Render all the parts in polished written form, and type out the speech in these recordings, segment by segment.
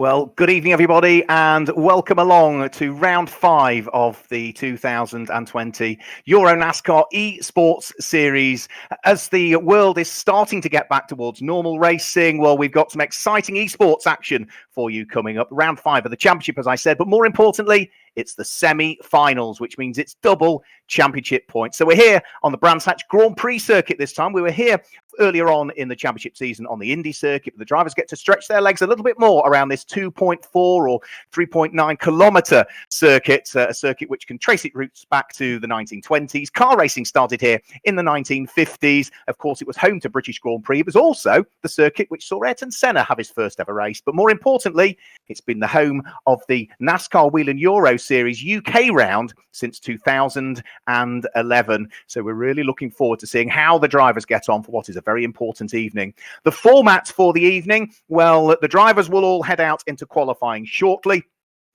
Well, good evening, everybody, and welcome along to round 5 of the 2020 EuroNASCAR Esports Series. As the world is starting to get back towards normal racing, well, we've got some exciting esports action for you coming up. Round 5 of the championship, as I said, but more importantly, it's the semi-finals, which means it's double championship points. So we're here on the Brands Hatch Grand Prix circuit this time. We were here earlier on in the championship season on the Indy circuit. The drivers get to stretch their legs a little bit more around this 2.4 or 3.9 kilometre circuit, a circuit which can trace its roots back to the 1920s. Car racing started here in the 1950s. Of course, it was home to British Grand Prix. It was also the circuit which saw Ayrton Senna have his first ever race. But more importantly, it's been the home of the NASCAR Whelen Euro Series UK round since 2011. So we're really looking forward to seeing how the drivers get on for what is a very important evening. The format for the evening, well, the drivers will all head out into qualifying shortly.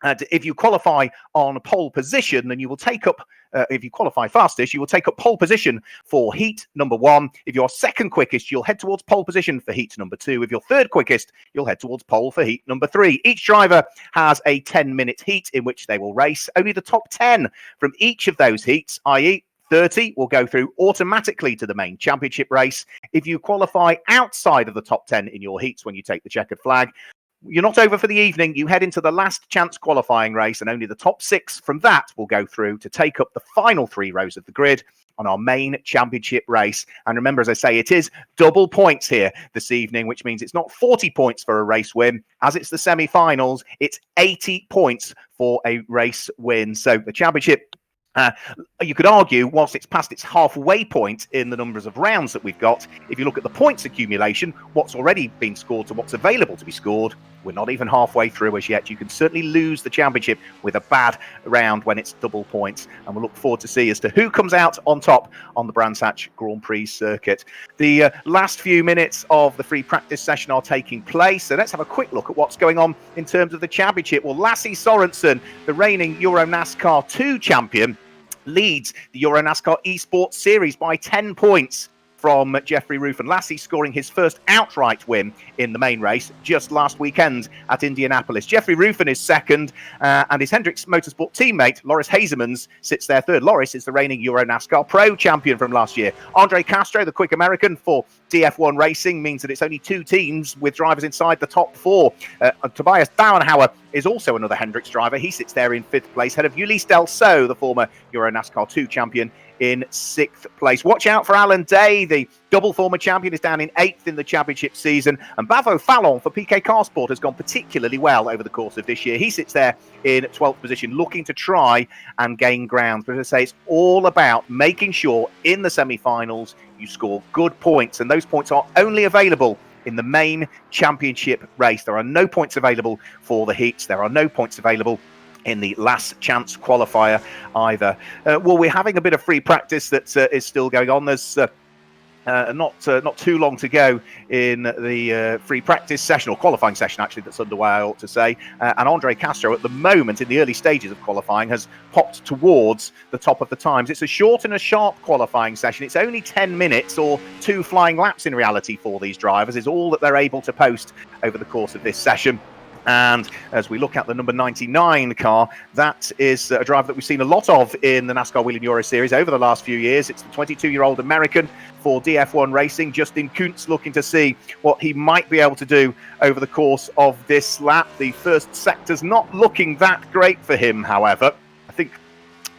And if you qualify on pole position, then you will take up, if you qualify fastest, you will take up pole position for heat number 1. If you're second quickest, you'll head towards pole position for heat number 2. If you're third quickest, you'll head towards pole for heat number 3. Each driver has a 10-minute heat in which they will race. Only the top 10 from each of those heats, i.e., 30 will go through automatically to the main championship race. If you qualify outside of the top 10 in your heats when you take the checkered flag, you're not over for the evening. You head into the last chance qualifying race, and only the top 6 from that will go through to take up the final 3 rows of the grid on our main championship race. And remember, as I say, it is double points here this evening, which means it's not 40 points for a race win. As it's the semi-finals, it's 80 points for a race win. So the championship, you could argue, whilst it's past its halfway point in the numbers of rounds that we've got, if you look at the points accumulation, what's already been scored to what's available to be scored, we're not even halfway through as yet. You can certainly lose the championship with a bad round when it's double points. And we'll look forward to see as to who comes out on top on the Brands Hatch Grand Prix circuit. The last few minutes of the free practice session are taking place. So let's have a quick look at what's going on in terms of the championship. Well, Lasse Sorensen, the reigning EuroNASCAR 2 champion, leads the EuroNASCAR Esports Series by 10 points from Jeffrey Ruffin. Lasse scoring his first outright win in the main race just last weekend at Indianapolis. Jeffrey Ruffin is second, and his Hendricks Motorsport teammate, Loris Hazemans, sits there third. Loris is the reigning EuroNASCAR Pro champion from last year. Andre Castro, the quick American for DF1 Racing, means that it's only 2 teams with drivers inside the top 4. Tobias Dauenhauer is also another Hendricks driver. He sits there in 5th place, ahead of Ulysse Delceau, the former EuroNASCAR 2 champion, in 6th place. Watch out for Alan Day, the double former champion, is down in 8th in the championship season. And Bavo Fallon for PK Carsport has gone particularly well over the course of this year. He sits there in 12th position, looking to try and gain ground. But as I say, it's all about making sure in the semi-finals you score good points, and those points are only available in the main championship race. There are no points available for the heats. There are no points available in the last chance qualifier either. Well, we're having a bit of free practice that is still going on. There's not too long to go in the free practice session, or qualifying session actually, that's underway, I ought to say. And Andre Castro at the moment in the early stages of qualifying has popped towards the top of the times. It's a short and a sharp qualifying session. It's only 10 minutes or 2 flying laps in reality for these drivers is all that they're able to post over the course of this session. And as we look at the number 99 car, that is a driver that we've seen a lot of in the NASCAR Whelen Euro Series over the last few years. It's the 22-year-old American for DF1 Racing, Justin Kuntz, looking to see what he might be able to do over the course of this lap. The first sector's not looking that great for him, however. I think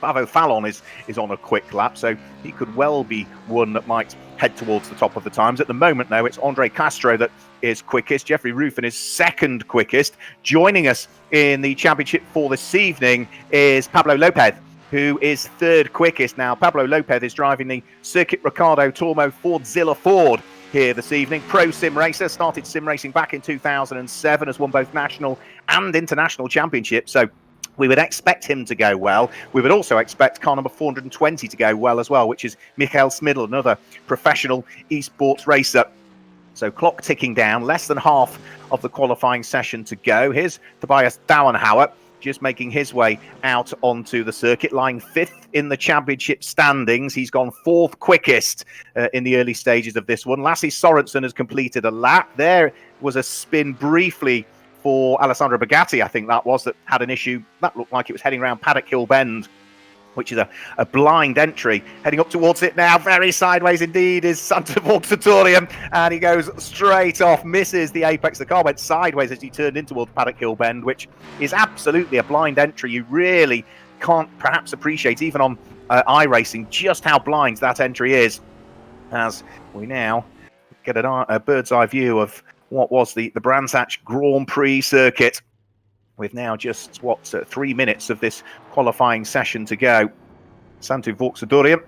Bavo Fallon is on a quick lap, so he could well be one that might head towards the top of the times. At the moment, though, it's Andre Castro that is quickest. Jeffrey Ruffin is second quickest. Joining us in the championship for this evening is Pablo Lopez, who is third quickest. Now, Pablo Lopez is driving the Circuit Ricardo Tormo Fordzilla Ford here this evening. Pro sim racer, started sim racing back in 2007, has won both national and international championships. So we would expect him to go well. We would also expect car number 420 to go well as well, which is Michael Smidl, another professional esports racer. So clock ticking down, less than half of the qualifying session to go. Here's Tobias Dauenhauer just making his way out onto the circuit, lying 5th in the championship standings. He's gone 4th quickest in the early stages of this one. Lasse Sorensen has completed a lap. There was a spin briefly for Alessandro Bugatti, I think that was, that had an issue. That looked like it was heading around Paddock Hill Bend, which is a blind entry. Heading up towards it now, very sideways indeed, is Santa Tutorium, and he goes straight off, misses the apex. The car went sideways as he turned in towards Paddock Hill Bend, which is absolutely a blind entry. You really can't perhaps appreciate, even on iRacing, just how blind that entry is, as we now get a bird's eye view of what was the Brands Hatch Grand Prix circuit, with now just, 3 minutes of this qualifying session to go. Santu Vauxhall,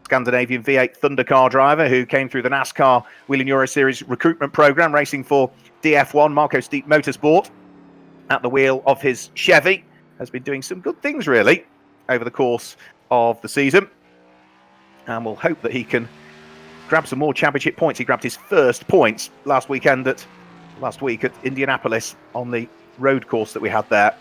Scandinavian V8 Thundercar driver who came through the NASCAR Whelen Euro Series recruitment program, racing for DF1 Marco Steep Motorsport at the wheel of his Chevy, has been doing some good things really over the course of the season, and we'll hope that he can grab some more championship points. He grabbed his first points last week at Indianapolis on the road course that we had there.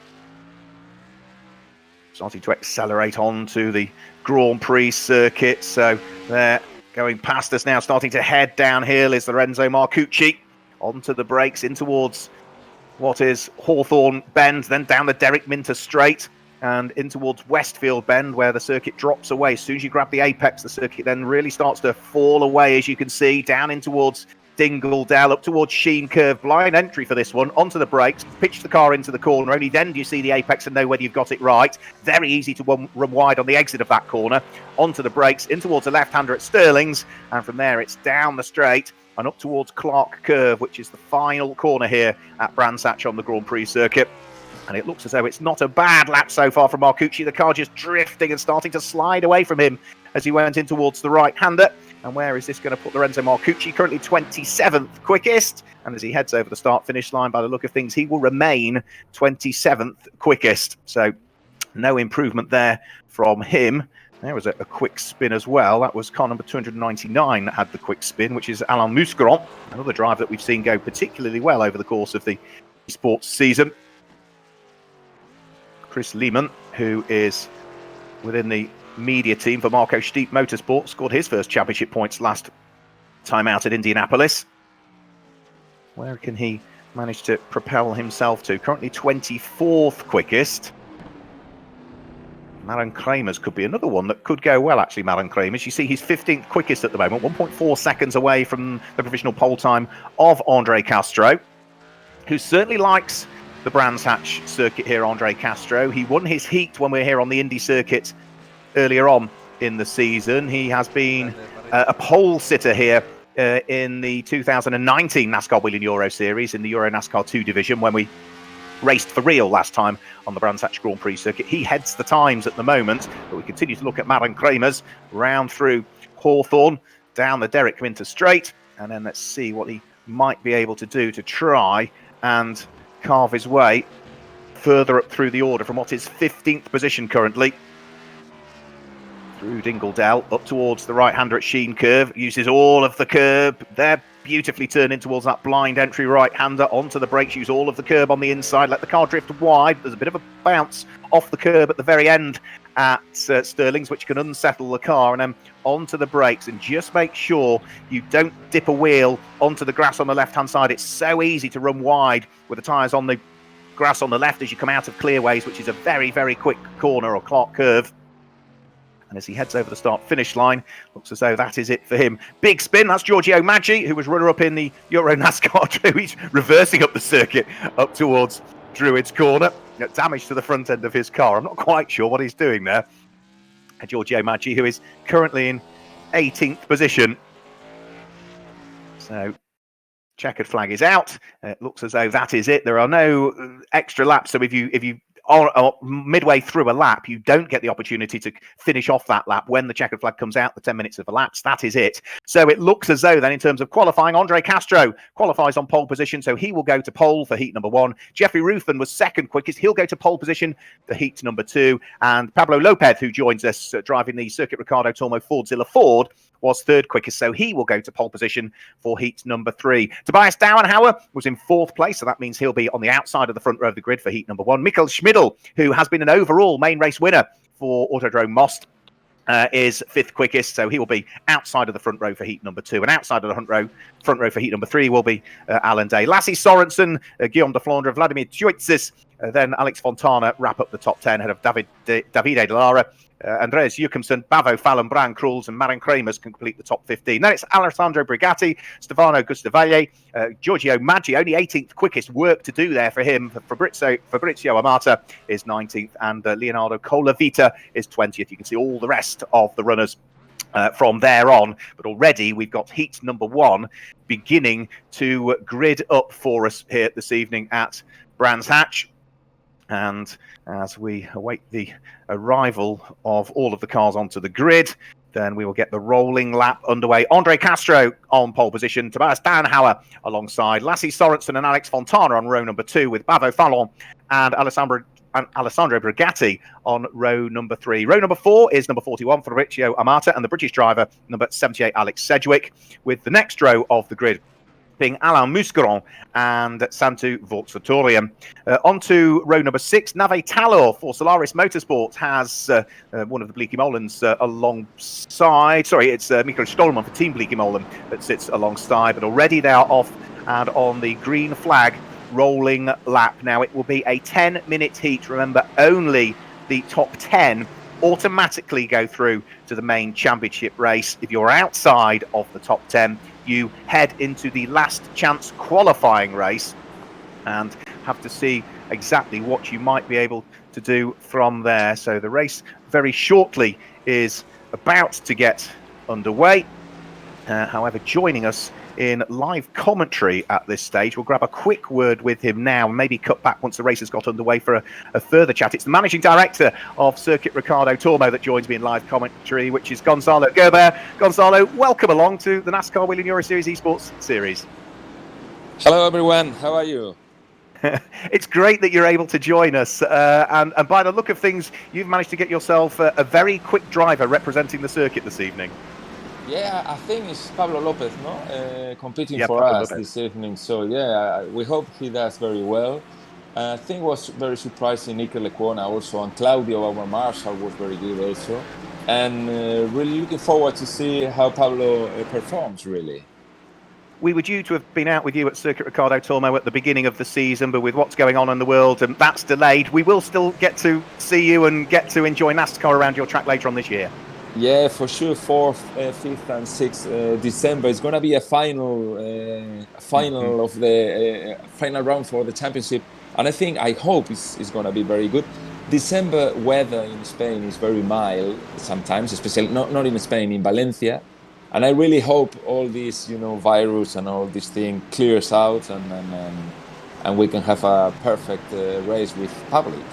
Starting to accelerate on to the Grand Prix circuit, so they're going past us now. Starting to head downhill is Lorenzo Marcucci, onto the brakes in towards what is Hawthorne Bend, then down the Derek Minter Straight and in towards Westfield Bend, where the circuit drops away. As soon as you grab the apex, the circuit then really starts to fall away, as you can see, down in towards Dingledale, up towards Sheen Curve. Blind entry for this one, onto the brakes, pitch the car into the corner. Only then do you see the apex and know whether you've got it right. Very easy to run wide on the exit of that corner. Onto the brakes, in towards the left-hander at Sterling's, and from there it's down the straight and up towards Clark Curve, which is the final corner here at Brands Hatch on the Grand Prix circuit. And it looks as though it's not a bad lap so far from Marcucci. The car just drifting and starting to slide away from him as he went in towards the right-hander. And where is this going to put Lorenzo Marcucci? Currently 27th quickest. And as he heads over the start-finish line, by the look of things, he will remain 27th quickest. So no improvement there from him. There was a quick spin as well. That was car number 299 that had the quick spin, which is Alain Mousqueron, another driver that we've seen go particularly well over the course of the esports season. Chris Lehman, who is within the media team for Marco Steep Motorsport, scored his first championship points last time out at Indianapolis. Where can he manage to propel himself to? Currently 24th quickest. Maran Kramers could be another one that could go well, actually. Maran Kramers, you see he's 15th quickest at the moment, 1.4 seconds away from the provisional pole time of Andre Castro, who certainly likes the Brands Hatch circuit here. Andre Castro, he won his heat when we were here on the Indy circuit earlier on in the season. He has been a pole sitter here in the 2019 NASCAR Whelen Euro Series in the EuroNASCAR 2 division when we raced for real last time on the Brands Hatch Grand Prix circuit. He heads the times at the moment, but we continue to look at Maran Kramers round through Hawthorne, down the Derek Minter Straight, and then let's see what he might be able to do to try and carve his way further up through the order from what is 15th position currently. Through Dingledale, up towards the right-hander at Sheen Curve, uses all of the curb. They're beautifully turned in towards that blind entry right-hander, onto the brakes, use all of the curb on the inside, let the car drift wide. There's a bit of a bounce off the curb at the very end at Sterling's, which can unsettle the car, and then onto the brakes, and just make sure you don't dip a wheel onto the grass on the left-hand side. It's so easy to run wide with the tyres on the grass on the left as you come out of Clearways, which is a very, very quick corner or Clark Curve. And as he heads over the start-finish line, looks as though that is it for him. Big spin, that's Giorgio Maggi, who was runner-up in the EuroNASCAR 2. He's reversing up the circuit up towards Druids Corner. Damage to the front end of his car. I'm not quite sure what he's doing there. Giorgio Maggi, who is currently in 18th position. So, checkered flag is out. It looks as though that is it. There are no extra laps, so if you are midway through a lap, you don't get the opportunity to finish off that lap when the checkered flag comes out, the 10 minutes of the laps. That is it. So it looks as though then in terms of qualifying, Andre Castro qualifies on pole position, so he will go to pole for heat number 1. Jeffrey Ruffin was second quickest. He'll go to pole position for heat number 2. And Pablo Lopez, who joins us driving the Circuit Ricardo Tormo Fordzilla Ford, was third quickest, so he will go to pole position for heat number 3. Tobias Dauenhauer was in 4th place, so that means he'll be on the outside of the front row of the grid for heat number 1. Mikkel Schmidl, who has been an overall main race winner for Autodrome Most, is fifth quickest, so he will be outside of the front row for heat number 2, and outside of the front row for heat number 3 will be Alan Day. Lassie Sorensen, Guillaume de Flandre, Vladimir Tjuitzis, then Alex Fontana wrap up the top 10 ahead of Davide De Lara. Andreas Jukemsen, Bavo, Fallon, Bran, Kruls, and Marin Kramers can complete the top 15. Then it's Alessandro Brigatti, Stefano Gustavagli, Giorgio Maggi, only 18th quickest, work to do there for him. Fabrizio Amata is 19th, and Leonardo Colavita is 20th. You can see all the rest of the runners from there on, but already we've got heat number 1 beginning to grid up for us here this evening at Brands Hatch. And as we await the arrival of all of the cars onto the grid, then we will get the rolling lap underway. Andre Castro on pole position, Tobias Danhauer alongside Lassie Sorensen and Alex Fontana on row number 2, with Bavo Fallon and Alessandro Brigatti on row number 3. Row number 4 is number 41, Fabrizio Amata, and the British driver, number 78, Alex Sedgwick, with the next row of the grid being Alain Muscaron and Santu Vauxatorium. Onto row number 6, Nave Talor for Solaris Motorsport has one of the Bleaky Molens alongside. Sorry, it's Michael Stolman for Team Bleaky Molen that sits alongside, but already they are off and on the green flag rolling lap. Now it will be a 10-minute heat. Remember, only the top 10 automatically go through to the main championship race. If you're outside of the top 10, you head into the last chance qualifying race and have to see exactly what you might be able to do from there. So the race very shortly is about to get underway. However, joining us in live commentary at this stage, we'll grab a quick word with him now and maybe cut back once the race has got underway for a further chat. It's the managing director of Circuit Ricardo Tormo that joins me in live commentary, which is Gonzalo Gerber. Gonzalo, welcome along to the NASCAR Whelen Euro Series Esports Series. Hello everyone, how are you? It's great that you're able to join us, and by the look of things, you've managed to get yourself a very quick driver representing the circuit this evening. Yeah, I think it's Pablo Lopez, no? Competing for Pablo us Lopez this evening. So yeah, we hope he does very well. I think it was very surprising. Nico Lecuona also, and Claudio, our marshal, was very good also. And really looking forward to see how Pablo performs, really. We were due to have been out with you at Circuit Ricardo Tormo at the beginning of the season, but with what's going on in the world, and that's delayed. We will still get to see you and get to enjoy NASCAR around your track later on this year. Yeah, for sure. 4th, 5th, and 6th December. It's going to be a final of the final round for the championship, and I hope it's going to be very good. December weather in Spain is very mild sometimes, especially not in Spain, in Valencia, and I really hope all this virus and all this thing clears out and we can have a perfect race with public.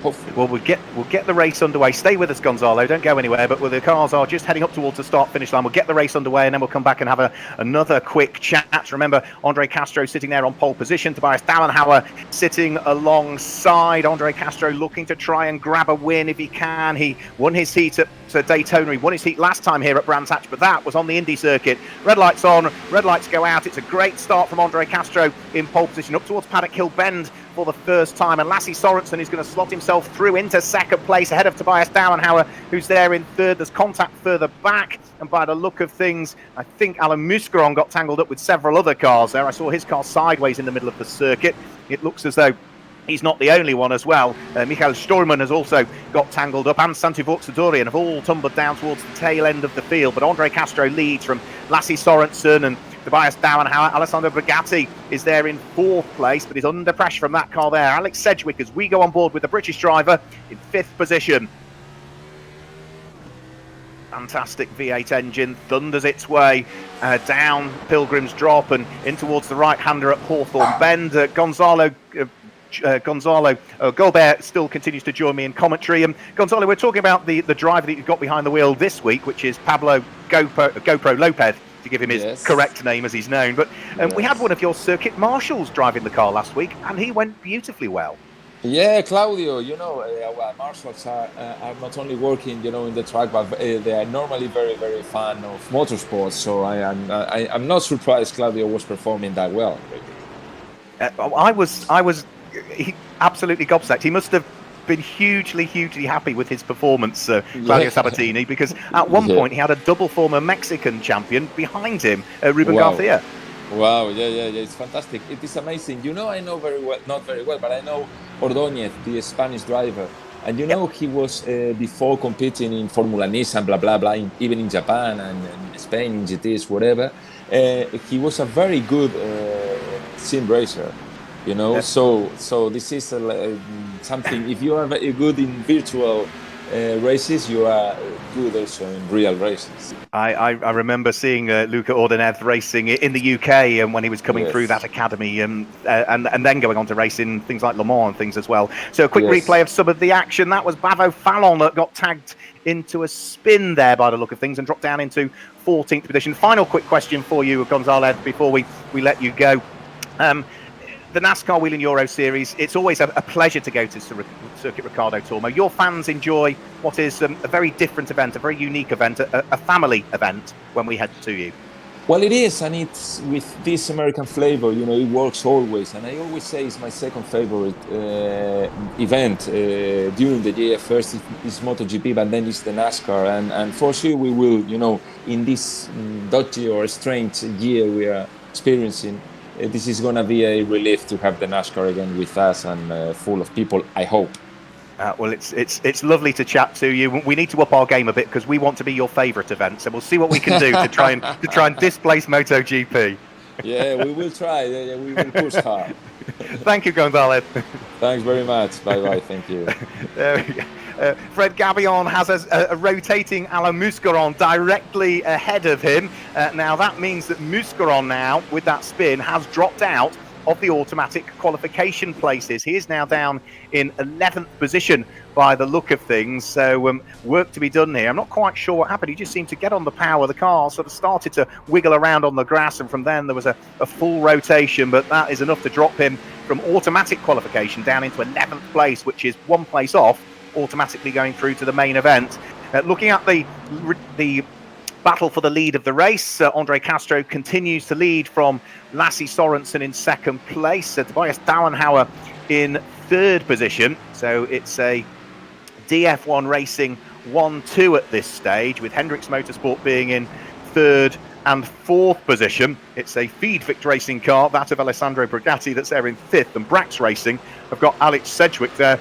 Hopefully. Well, we'll get the race underway. Stay with us, Gonzalo. Don't go anywhere. But the cars are just heading up towards the start-finish line. We'll get the race underway, and then we'll come back and have another quick chat. Remember, Andre Castro sitting there on pole position. Tobias Dallenhauer sitting alongside. Andre Castro looking to try and grab a win if he can. He won his heat at Daytona. He won his heat last time here at Brands Hatch, but that was on the Indy circuit. Red lights on, red lights go out. It's a great start from Andre Castro in pole position up towards Paddock Hill Bend for the first time, and Lassie Sorensen is going to slot himself through into second place ahead of Tobias Dallenhauer, who's there in third. There's contact further back, and by the look of things, I think Alain Muscaron got tangled up with several other cars there. I saw his car sideways in the middle of the circuit. It looks as though he's not the only one as well. Michael Stolman has also got tangled up, and Santu Vauxatorium have all tumbled down towards the tail end of the field. But Andre Castro leads from Lassie Sorensen and Tobias Dallenhauer. Alessandro Brigatti is there in 4th place, but is under pressure from that car there. Alex Sedgwick, as we go on board with the British driver, in 5th position. Fantastic V8 engine thunders its way down Pilgrim's Drop and in towards the right-hander at Hawthorne Bend. Gonzalo Gobert still continues to join me in commentary. Gonzalo, we're talking about the driver that you've got behind the wheel this week, which is Pablo GoPro Lopez, to give him his correct name as he's known. But we had one of your circuit marshals driving the car last week, and he went beautifully well. Yeah, Claudio, our marshals are not only working, in the track, but they are normally very, very fan of motorsports. So I'm not surprised Claudio was performing that well. I was absolutely gobsmacked. He must have been hugely happy with his performance, Claudio Yeah. Sabatini, because at one Yeah. point he had a double former Mexican champion behind him, Ruben Wow. Garcia. Wow, yeah, it's fantastic. It is amazing. I know very well, not very well, but I know Ordóñez, the Spanish driver. And he was before competing in Formula Nissan, blah, blah, blah, even in Japan and in Spain, in GTs, whatever. He was a very good sim racer, So this is something, if you are very good in virtual races, you are good also in real races. I remember seeing Luca Ordóñez racing in the UK and when he was coming through that academy and then going on to race in things like Le Mans and things as well. So a quick replay of some of the action. That was Bavo Fallon that got tagged into a spin there by the look of things and dropped down into 14th position. Final quick question for you, Gonzalez, before we let you go. The NASCAR Whelen Euro Series, it's always a pleasure to go to Circuit Ricardo Tormo. Your fans enjoy what is a very different event, a very unique event, a family event when we head to you. Well, it is, and it's with this American flavor, it works always. And I always say it's my second favorite event during the year. First is MotoGP, but then it's the NASCAR. And for sure we will, in this dodgy or strange year we are experiencing, this is going to be a relief to have the NASCAR again with us and full of people, I hope. Well, it's lovely to chat to you. We need to up our game a bit because we want to be your favourite event. So we'll see what we can do to try and displace MotoGP. Yeah, we will try. Yeah, we will push hard. Thank you, Gonzalez. Thanks very much. Bye. Thank you. Fred Gabillon has a rotating Alain Mouscaron directly ahead of him. Now that means that Mouscaron now, with that spin, has dropped out of the automatic qualification places. He is now down in 11th position by the look of things. So work to be done here. I'm not quite sure what happened. He just seemed to get on the power. The car sort of started to wiggle around on the grass, and from then there was a full rotation, but that is enough to drop him from automatic qualification down into 11th place, which is one place off, automatically going through to the main event. Looking at the battle for the lead of the race, Andre Castro continues to lead from Lasse Sorensen in second place, Tobias Dauenhauer in third position. So it's a DF1 Racing 1-2 at this stage, with Hendricks Motorsport being in third and fourth position. It's a Feedvict Racing car, that of Alessandro Brigatti, that's there in fifth, and Brax Racing have got Alex Sedgwick there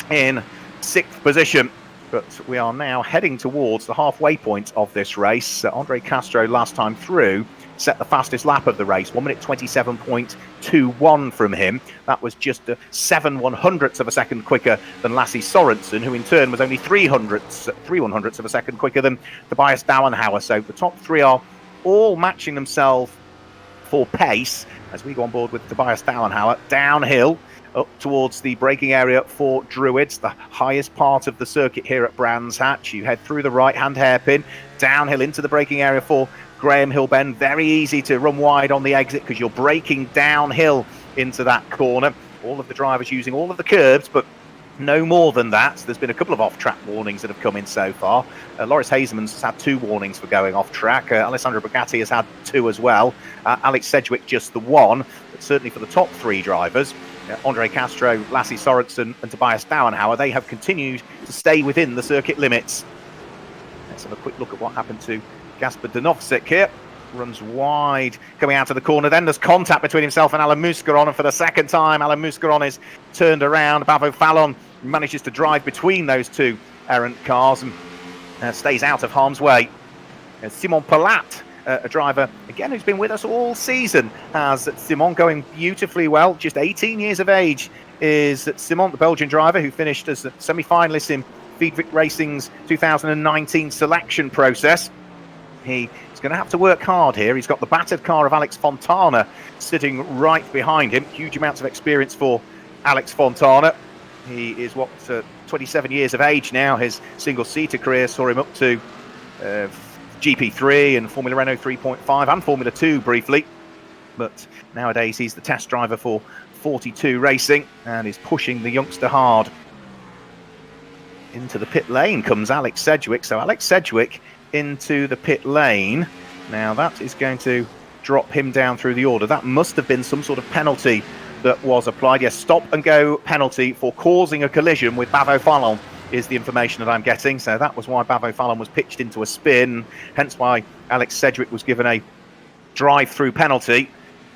in sixth position. But we are now heading towards the halfway point of this race. Andre Castro, last time through, set the fastest lap of the race, 1 minute 27.21 from him. That was just 7/100ths of a second quicker than Lasse Sorensen, who in turn was only 3/100ths of a second quicker than Tobias Dauenhauer. So the top three are all matching themselves for pace as we go on board with Tobias Dauenhauer downhill up towards the braking area for Druids, the highest part of the circuit here at Brands Hatch. You head through the right-hand hairpin, downhill into the braking area for Graham Hill Bend. Very easy to run wide on the exit because you're braking downhill into that corner. All of the drivers using all of the curbs, but no more than that. There's been a couple of off-track warnings that have come in so far. Loris Hasemans has had 2 warnings for going off-track. Alessandro Brigatti has had 2 as well. Alex Sedgwick just the 1. But certainly for the top 3 drivers, Andre Castro, Lasse Sorensen and Tobias Dauenhauer, they have continued to stay within the circuit limits. Let's have a quick look at what happened to Gasper Donovsek here. Runs wide coming out of the corner. Then there's contact between himself and Alain Mouscaron, and for the second time Alain Mouscaron is turned around. Bavo Fallon manages to drive between those 2 errant cars and stays out of harm's way. Simon Palat, a driver, again, who's been with us all season, has Simon going beautifully well. Just 18 years of age is Simon, the Belgian driver, who finished as a semi-finalist in Feedvict Racing's 2019 selection process. He's going to have to work hard here. He's got the battered car of Alex Fontana sitting right behind him. Huge amounts of experience for Alex Fontana. He is, 27 years of age now. His single-seater career saw him up to GP3 and Formula Renault 3.5 and Formula 2 briefly. But nowadays he's the test driver for 42 Racing and is pushing the youngster hard. Into the pit lane comes Alex Sedgwick. So Alex Sedgwick into the pit lane. Now that is going to drop him down through the order. That must have been some sort of penalty that was applied. Yes, stop and go penalty for causing a collision with Bavo Fallon is the information that I'm getting. So that was why Bavo Fallon was pitched into a spin, hence why Alex Sedgwick was given a drive-through penalty.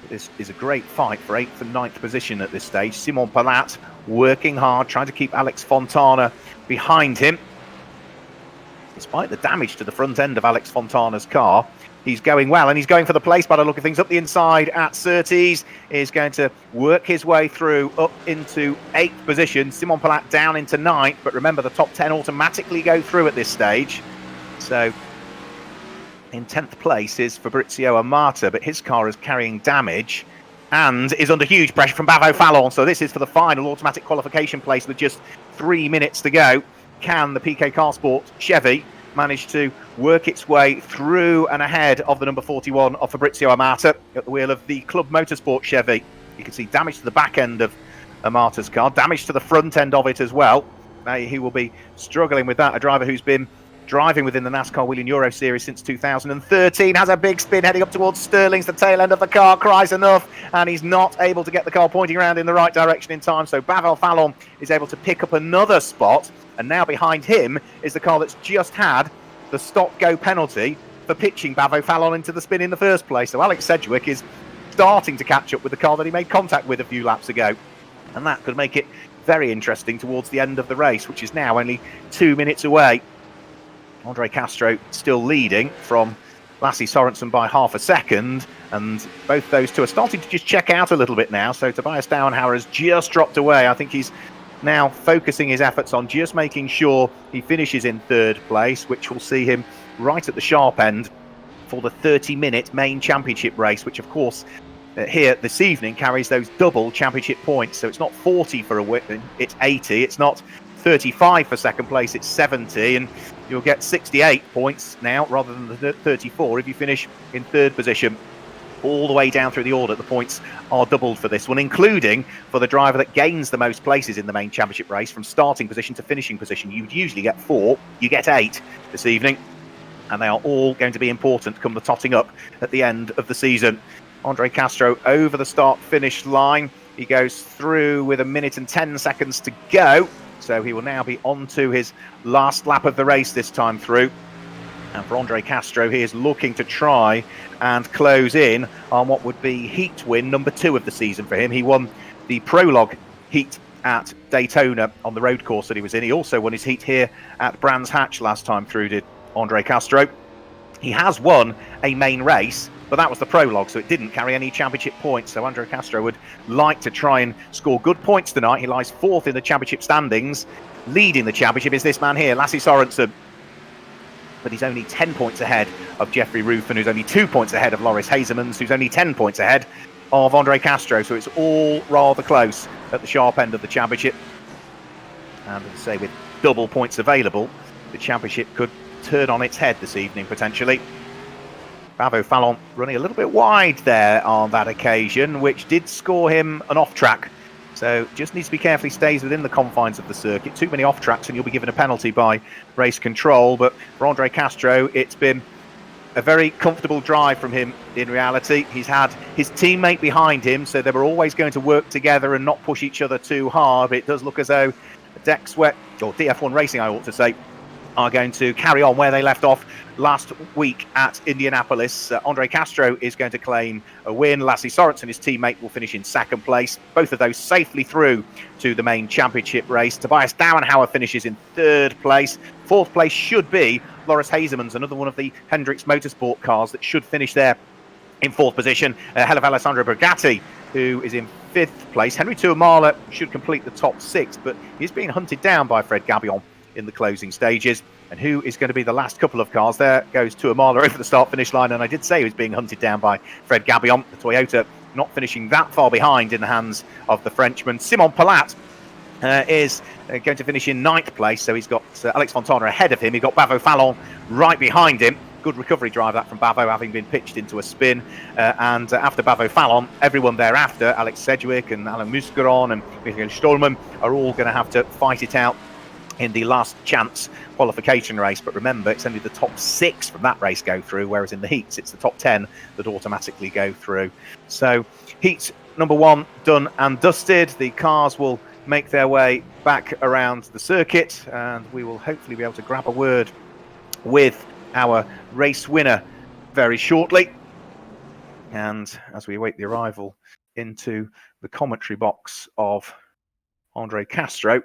This is a great fight for 8th and 9th position at this stage. Simon Palat working hard, trying to keep Alex Fontana behind him. Despite the damage to the front end of Alex Fontana's car, he's going well, and he's going for the place by the look of things. Up the inside at Surtees, is going to work his way through up into 8th position. Simon Palat down into 9th, but remember the top 10 automatically go through at this stage. So in 10th place is Fabrizio Amata, but his car is carrying damage and is under huge pressure from Bavo Fallon. So this is for the final automatic qualification place with just 3 minutes to go. Can the PK Car Sport Chevy manage to work its way through and ahead of the number 41 of Fabrizio Amata at the wheel of the Club Motorsport Chevy? You can see damage to the back end of Amata's car, damage to the front end of it as well. He will be struggling with that. A driver who's been driving within the NASCAR Whelen Euro Series since 2013, has a big spin heading up towards Sterling's. The tail end of the car cries enough, and he's not able to get the car pointing around in the right direction in time. So Bavo Fallon is able to pick up another spot, and now behind him is the car that's just had the stop-go penalty for pitching Bavo Fallon into the spin in the first place. So Alex Sedgwick is starting to catch up with the car that he made contact with a few laps ago, and that could make it very interesting towards the end of the race, which is now only 2 minutes away. Andre Castro still leading from Lasse Sorensen by half a second, and both those two are starting to just check out a little bit now. So Tobias Dauenhauer has just dropped away. I think he's now focusing his efforts on just making sure he finishes in 3rd place, which will see him right at the sharp end for the 30-minute main championship race, which of course here this evening carries those double championship points. So it's not 40 for a win, it's 80. It's not 35 for second place, it's 70, and you'll get 68 points now rather than the 34 if you finish in 3rd position. All the way down through the order, the points are doubled for this one, including for the driver that gains the most places in the main championship race from starting position to finishing position. You'd usually get 4, you get 8 this evening, and they are all going to be important come the totting up at the end of the season. Andre Castro over the start-finish line. He goes through with 1 minute and 10 seconds to go. So he will now be on to his last lap of the race this time through. And for Andre Castro, he is looking to try and close in on what would be heat win number 2 of the season for him. He won the prologue heat at Daytona on the road course that he was in. He also won his heat here at Brands Hatch last time through, did Andre Castro. He has won a main race, but that was the prologue, so it didn't carry any championship points. So Andre Castro would like to try and score good points tonight. He lies 4th in the championship standings. Leading the championship is this man here, Lasse Sorensen. But he's only 10 points ahead of Jeffrey Ruffin, who's only 2 points ahead of Loris Hazemans, who's only 10 points ahead of Andre Castro. So it's all rather close at the sharp end of the championship. And as I say, with double points available, the championship could turn on its head this evening, potentially. Bavo Fallon running a little bit wide there on that occasion, which did score him an off-track. So just needs to be careful he stays within the confines of the circuit. Too many off-tracks and you'll be given a penalty by race control. But for Andre Castro, it's been a very comfortable drive from him in reality. He's had his teammate behind him, so they were always going to work together and not push each other too hard. But it does look as though DF1 Racing, I ought to say, are going to carry on where they left off last week at Indianapolis. Andre Castro is going to claim a win. Lasse Sorensen, his teammate, will finish in 2nd place. Both of those safely through to the main championship race. Tobias Dauenhauer finishes in 3rd place. 4th place should be Loris Hazemans, another one of the Hendricks Motorsport cars that should finish there in 4th position. Ahead of Alessandro Brigatti, who is in 5th place. Henry Tuamala should complete the top 6, but he's being hunted down by Fred Gabillon in the closing stages. And who is going to be the last couple of cars? There goes Tuamala over the start-finish line, and I did say he was being hunted down by Fred Gabillon. The Toyota not finishing that far behind in the hands of the Frenchman. Simon Palat is going to finish in 9th place, so he's got Alex Fontana ahead of him. He's got Bavo Fallon right behind him. Good recovery drive that from Bavo, having been pitched into a spin. And after Bavo Fallon, everyone thereafter, Alex Sedgwick and Alan Muscaron and Michael Stolman, are all going to have to fight it out in the last chance qualification race. But remember, it's only the top 6 from that race go through, whereas in the heats it's the top 10 that automatically go through. So heat number 1 done and dusted. The cars will make their way back around the circuit, and we will hopefully be able to grab a word with our race winner very shortly. And as we await the arrival into the commentary box of Andre Castro,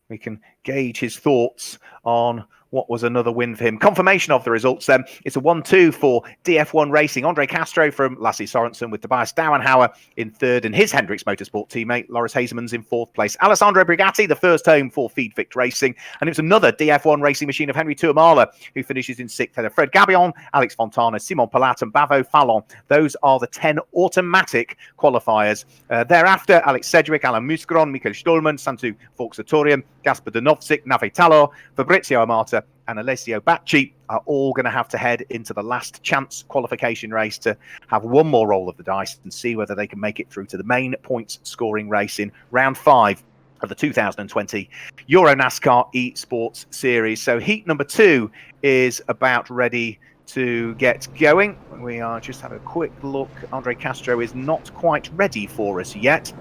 we can gauge his thoughts on what was another win for him. Confirmation of the results then. It's a 1-2 for DF1 Racing. Andre Castro from Lasse Sorensen with Tobias Dauenhauer in third, and his Hendricks Motorsport teammate, Loris Hazeman's in fourth place. Alessandro Brigatti, the first home for Feedvict Racing. And it was another DF1 Racing machine of Henry Tuamala, who finishes in sixth. Fred Gabion, Alex Fontana, Simon Palat, and Bavo Fallon. Those are the 10 automatic qualifiers. Thereafter, Alex Sedgwick, Alan Muscaron, Michael Stolman, Santu Forxatorium, Gaspar Donovsik, Nave Talor, Fabrizio Amata, and Alessio Bacci are all going to have to head into the last chance qualification race to have one more roll of the dice and see whether they can make it through to the main points scoring race in round 5 of the 2020 EuroNASCAR Esports Series. So heat number 2 is about ready to get going. We are just having a quick look. Andre Castro is not quite ready for us yet,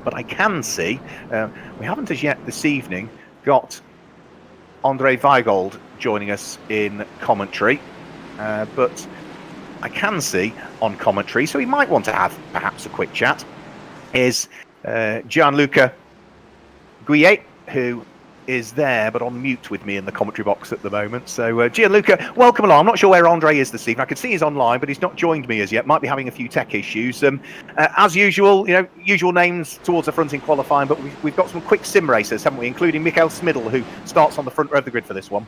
but I can see we haven't as yet this evening got Andre Weigold joining us in commentary, but I can see on commentary, so he might want to have perhaps a quick chat, is Gianluca Guillet, who is there but on mute with me in the commentary box at the moment. So Gianluca, welcome along. I'm not sure where Andre is this evening. I can see he's online, but he's not joined me as yet. Might be having a few tech issues. As usual, usual names towards the front in qualifying, but we've got some quick sim racers, haven't we? Including Mikael Smidl, who starts on the front row of the grid for this one.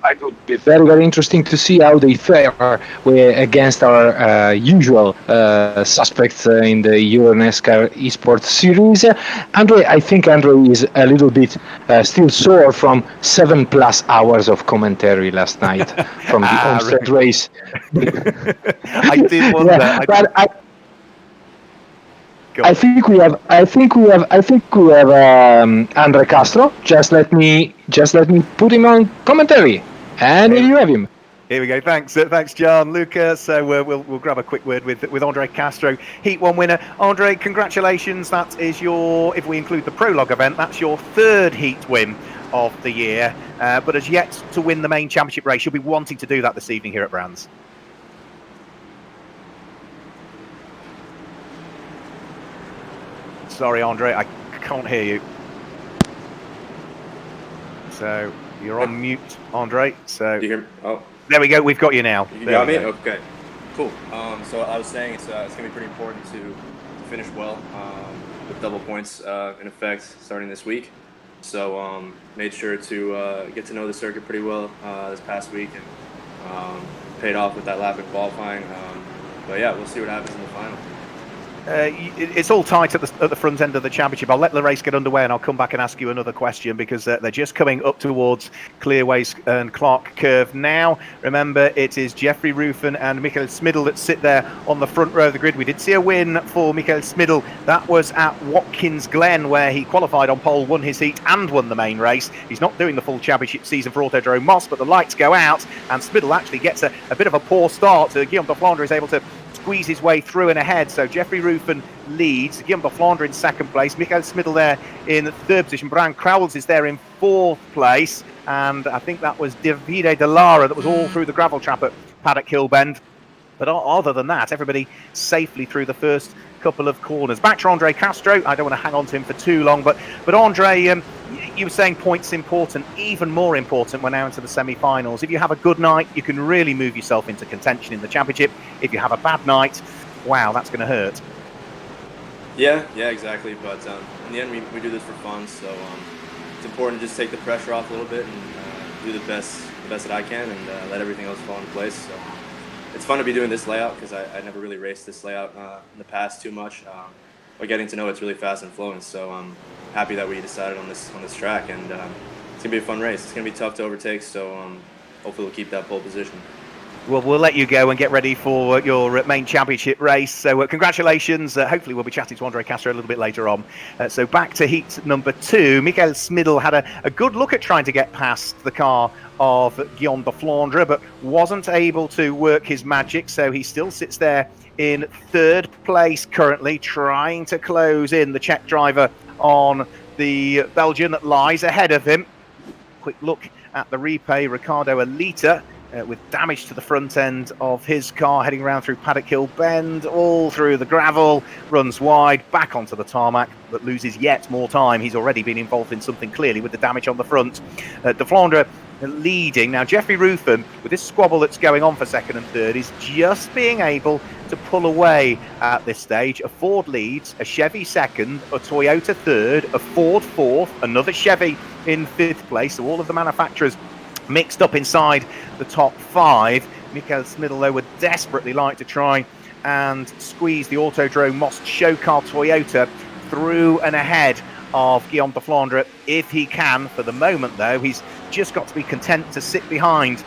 It would be very, very interesting to see how they fare against our usual suspects in the EuroNASCAR Esports Series. I think Andre is a little bit still sore from 7+ hours of commentary last night from the Homestead race. I did wonder. Yeah, I think we have Andre Castro. Just let me put him on commentary. And here you have him. Here we go. Thanks, Gianluca. So we'll grab a quick word with Andre Castro, Heat 1 winner. Andre, congratulations. That is your, if we include the prologue event, that's your 3rd Heat win of the year. But as yet to win the main championship race, you'll be wanting to do that this evening here at Brands. Sorry, Andre, I can't hear you. So you're on mute, Andre. So do you hear me? Oh, there we go. We've got you now. You got me? Okay, cool. So I was saying it's going to be pretty important to finish well with double points in effect starting this week. So made sure to get to know the circuit pretty well this past week, and paid off with that lap in qualifying. But yeah, we'll see what happens in the final. It's all tight at the front end of the championship. I'll let the race get underway and I'll come back and ask you another question, because they're just coming up towards Clearways and Clark Curve now. Remember, it is Jeffrey Rufen and Mikael Smidl that sit there on the front row of the grid. We did see a win for Mikael Smidl. That was at Watkins Glen, where he qualified on pole, won his heat and won the main race. He's not doing the full championship season for Autodrome Moss, but the lights go out and Smidl actually gets a bit of a poor start. Guillaume de Flandre is able to squeeze his way through and ahead. So Jeffrey Rufen leads, Guillaume de Flandre in second place, Mikael Smidl there in third position, Brian Crowells is there in fourth place, and I think that was Davide De Lara that was all through the gravel trap at Paddock Hill Bend. But other than that, everybody safely through the first couple of corners. Back to Andre Castro. I don't want to hang on to him for too long, but Andre, you were saying points important, even more important when now into the semi-finals. If you have a good night, you can really move yourself into contention in the championship. If you have a bad night, wow, that's going to hurt. Yeah, exactly. But in the end, we do this for fun, so it's important to just take the pressure off a little bit and do the best that I can, and let everything else fall into place. So it's fun to be doing this layout, because I never really raced this layout in the past too much. But getting to know it's really fast and flowing, so I'm happy that we decided on this track, and it's gonna be a fun race. It's gonna be tough to overtake, so hopefully we'll keep that pole position. Well, we'll let you go and get ready for your main championship race. So congratulations. Hopefully we'll be chatting to Andre Castro a little bit later on. So back to heat number 2. Michael Smidl had a good look at trying to get past the car of Guillaume de Flandre, but wasn't able to work his magic. So he still sits there in 3rd place currently, trying to close in the Czech driver on the Belgian that lies ahead of him. Quick look at the replay. Ricardo Alita with damage to the front end of his car, heading around through Paddock Hill Bend, all through the gravel, runs wide, back onto the tarmac, but loses yet more time. He's already been involved in something clearly with the damage on the front. De Flandre leading. Now, Jeffrey Ruffin, with this squabble that's going on for 2nd and 3rd, is just being able to pull away at this stage. A Ford leads, a Chevy 2nd, a Toyota 3rd, a Ford 4th, another Chevy in 5th place. So all of the manufacturers mixed up inside the top 5. Michael Smidl, though, would desperately like to try and squeeze the Autodrome Most Show Car Toyota through and ahead of Guillaume de Flandre if he can. For the moment, though, he's just got to be content to sit behind.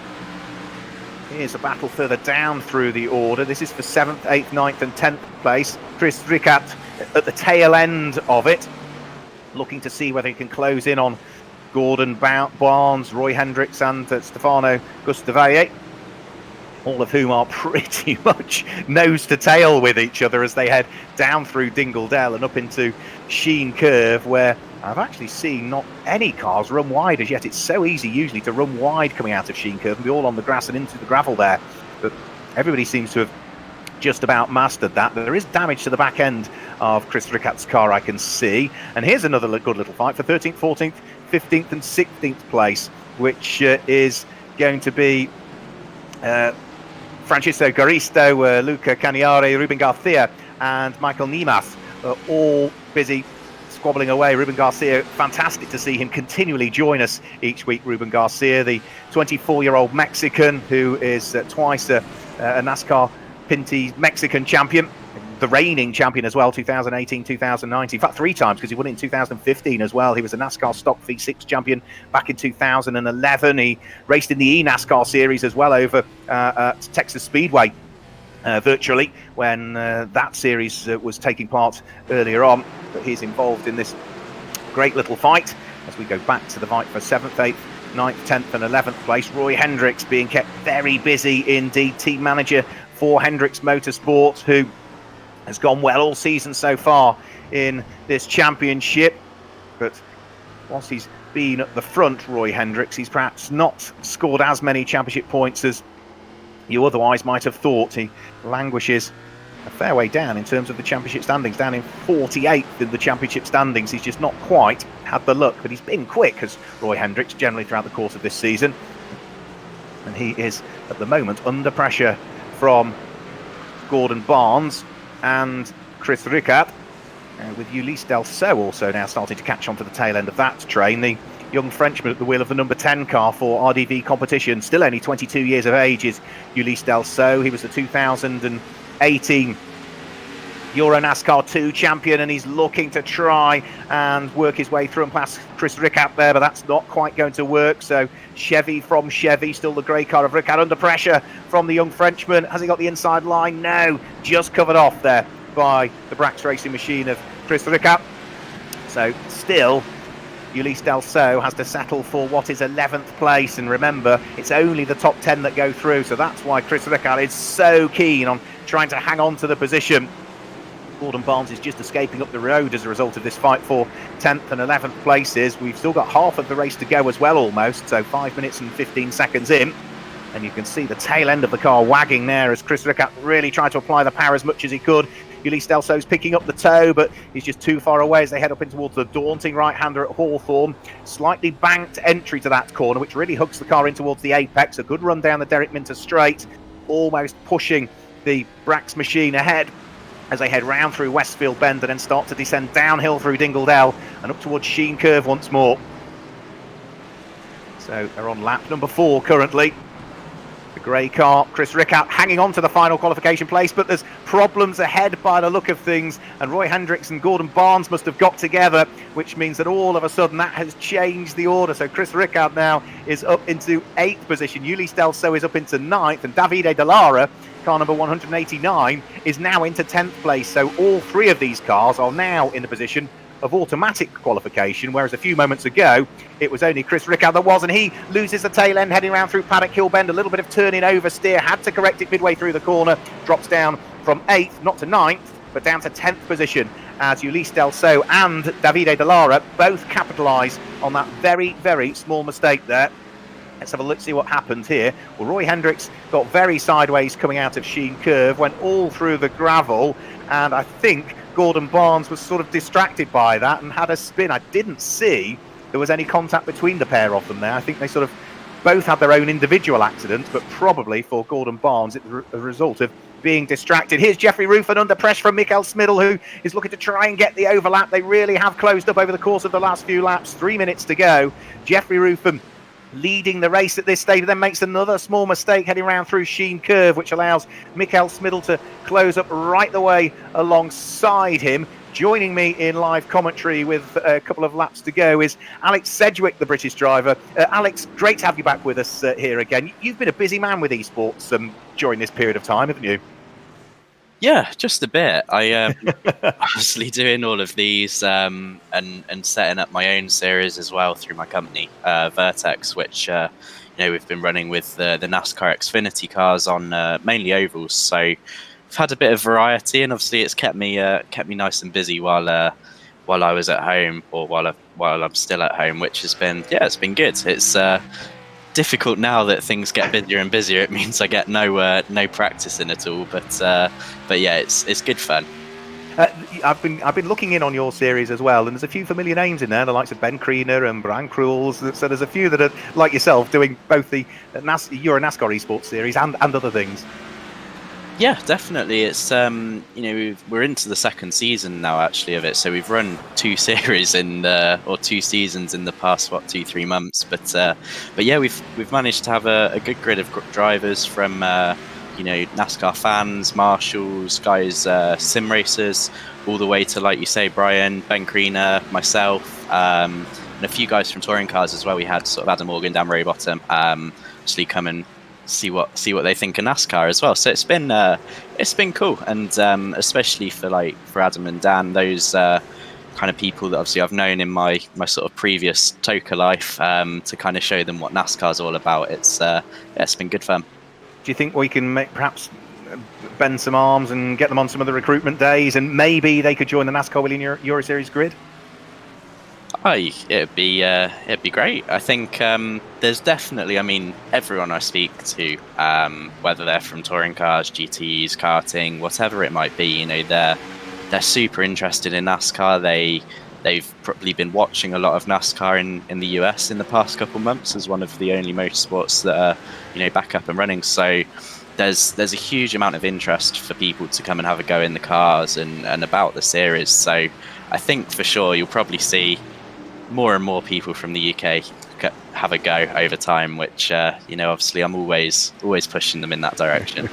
Here's a battle further down through the order. This is for 7th, 8th, 9th and 10th place. Chris Rickard at the tail end of it, looking to see whether he can close in on Gordon Barnes, Roy Hendricks and Stefano Gustavaglia, all of whom are pretty much nose to tail with each other as they head down through Dingle Dell and up into Sheen Curve, where I've actually seen not any cars run wide as yet. It's so easy usually to run wide coming out of Sheen Curve and be all on the grass and into the gravel there, but everybody seems to have just about mastered that. There is damage to the back end of Chris Rickard's car, I can see, and here's another good little fight for 13th, 14th, 15th and 16th place, which is going to be Francisco Garisto, Luca Cagnari, Ruben Garcia and Michael Niemas, all busy squabbling away. Ruben Garcia, fantastic to see him continually join us each week. Ruben Garcia, the 24-year-old Mexican who is twice a NASCAR Pinty Mexican champion, the reigning champion as well, 2018, 2019, in fact 3 times because he won it in 2015 as well. He was a NASCAR Stock V6 champion back in 2011. He raced in the ENASCAR series as well over at Texas Speedway virtually when that series was taking part earlier on. But he's involved in this great little fight as we go back to the fight for 7th, 8th, 9th, 10th and 11th place. Roy Hendricks being kept very busy indeed, team manager for Hendricks Motorsport, who has gone well all season so far in this championship. But whilst he's been at the front, Roy Hendricks, he's perhaps not scored as many championship points as you otherwise might have thought. He languishes a fair way down in terms of the championship standings, down in 48th in the championship standings. He's just not quite had the luck, but he's been quick as Roy Hendricks generally throughout the course of this season. And he is at the moment under pressure from Gordon Barnes and Chris Rickard, with Ulysse Delceau also now starting to catch on to the tail end of that train. The young Frenchman at the wheel of the number 10 car for RDV competition, still only 22 years of age, is Ulysse Delceau. He was the 2018 EuroNASCAR 2 champion, and he's looking to try and work his way through and pass Chris Rickard there, but that's not quite going to work. So Chevy from Chevy, still the grey car of Rickard, under pressure from the young Frenchman. Has he got the inside line? No, just covered off there by the Brax racing machine of Chris Rickard. So still, Ulysse Delceau has to settle for what is 11th place, and remember, it's only the top 10 that go through, so that's why Chris Rickard is so keen on trying to hang on to the position. Gordon Barnes is just escaping up the road as a result of this fight for 10th and 11th places. We've still got half of the race to go as well, almost, so 5 minutes and 15 seconds in. And you can see the tail end of the car wagging there as Chris Rickard really tried to apply the power as much as he could. Ulysse Delceau's picking up the toe, but he's just too far away as they head up in towards the daunting right-hander at Hawthorne. Slightly banked entry to that corner, which really hooks the car in towards the apex. A good run down the Derek Minter straight, almost pushing the Brax machine ahead as they head round through Westfield Bend and then start to descend downhill through Dingle Dell and up towards Sheen Curve once more. So they're on lap number 4 currently. The grey car, Chris Rickard, hanging on to the final qualification place, but there's problems ahead by the look of things, and Roy Hendricks and Gordon Barnes must have got together which means that all of a sudden that has changed the order. So Chris Ricard now is up into 8th position. Ulysse Delso is up into 9th, and Davide Dallara, car number 189, is now into 10th place. So all 3 of these cars are now in the position of automatic qualification, whereas a few moments ago it was only Chris Ricard that was, and he loses the tail end heading around through Paddock Hill Bend. A little bit of turning oversteer, had to correct it midway through the corner, drops down from 8th, not to 9th, but down to 10th position as Ulysse Delso and Davide Dallara both capitalise on that very, very small mistake there. Let's have a look, see what happened here. Well, Roy Hendricks got very sideways coming out of Sheen Curve, went all through the gravel, and I think Gordon Barnes was sort of distracted by that and had a spin. I didn't see there was any contact between the pair of them there. I think they sort of both had their own individual accidents, but probably for Gordon Barnes, it's a result of being distracted. Here's Jeffrey Ruffin under pressure from Mikael Smiddle, who is looking to try and get the overlap. They really have closed up over the course of the last few laps. 3 minutes to go. Jeffrey Ruffin leading the race at this stage, then makes another small mistake heading around through Sheen Curve, which allows Mikael Smiddle to close up right the way alongside him. Joining me in live commentary with a couple of laps to go is Alex Sedgwick, the British driver. Alex, great to have you back with us here again. You've been a busy man with esports during this period of time, haven't you? Yeah, just a bit. I obviously doing all of these and setting up my own series as well through my company, Vertex, which we've been running with the NASCAR Xfinity cars on mainly ovals. So I've had a bit of variety, and obviously it's kept me nice and busy while I was at home, or while I'm still at home, which has been it's been good. It's difficult now that things get busier and busier. It means I get no practice in at all, but yeah, it's good fun. I've been looking in on your series as well, and there's a few familiar names in there, the likes of Ben Kriener and Brian Cruels. So there's a few that are like yourself doing both the EuroNASCAR Esports Series and other things. Yeah, definitely. It's we're into the second season now actually of it. So we've run 2 series or 2 seasons in the past 2-3 months. But yeah, we've managed to have a good grid of drivers from NASCAR fans, marshals, guys, sim racers, all the way to, like you say, Brian, Ben Kriener, myself, and a few guys from touring cars as well. We had sort of Adam Morgan, Dan Rowbottom, actually come and see what they think of NASCAR as well. So it's been cool, and especially for Adam and Dan, those kind of people that obviously I've known in my sort of previous TOCA life, to kind of show them what NASCAR's all about. It's been good fun. Do you think we can perhaps bend some arms and get them on some of the recruitment days, and maybe they could join the NASCAR Whelen Euro Series grid? It'd be great. I think there's definitely, everyone I speak to, whether they're from touring cars, GTs, karting, whatever it might be, they're super interested in NASCAR. They've probably been watching a lot of NASCAR in the US in the past couple of months as one of the only motorsports that are back up and running. So there's a huge amount of interest for people to come and have a go in the cars and about the series. So I think for sure you'll probably see more and more people from the UK have a go over time, which obviously I'm always pushing them in that direction.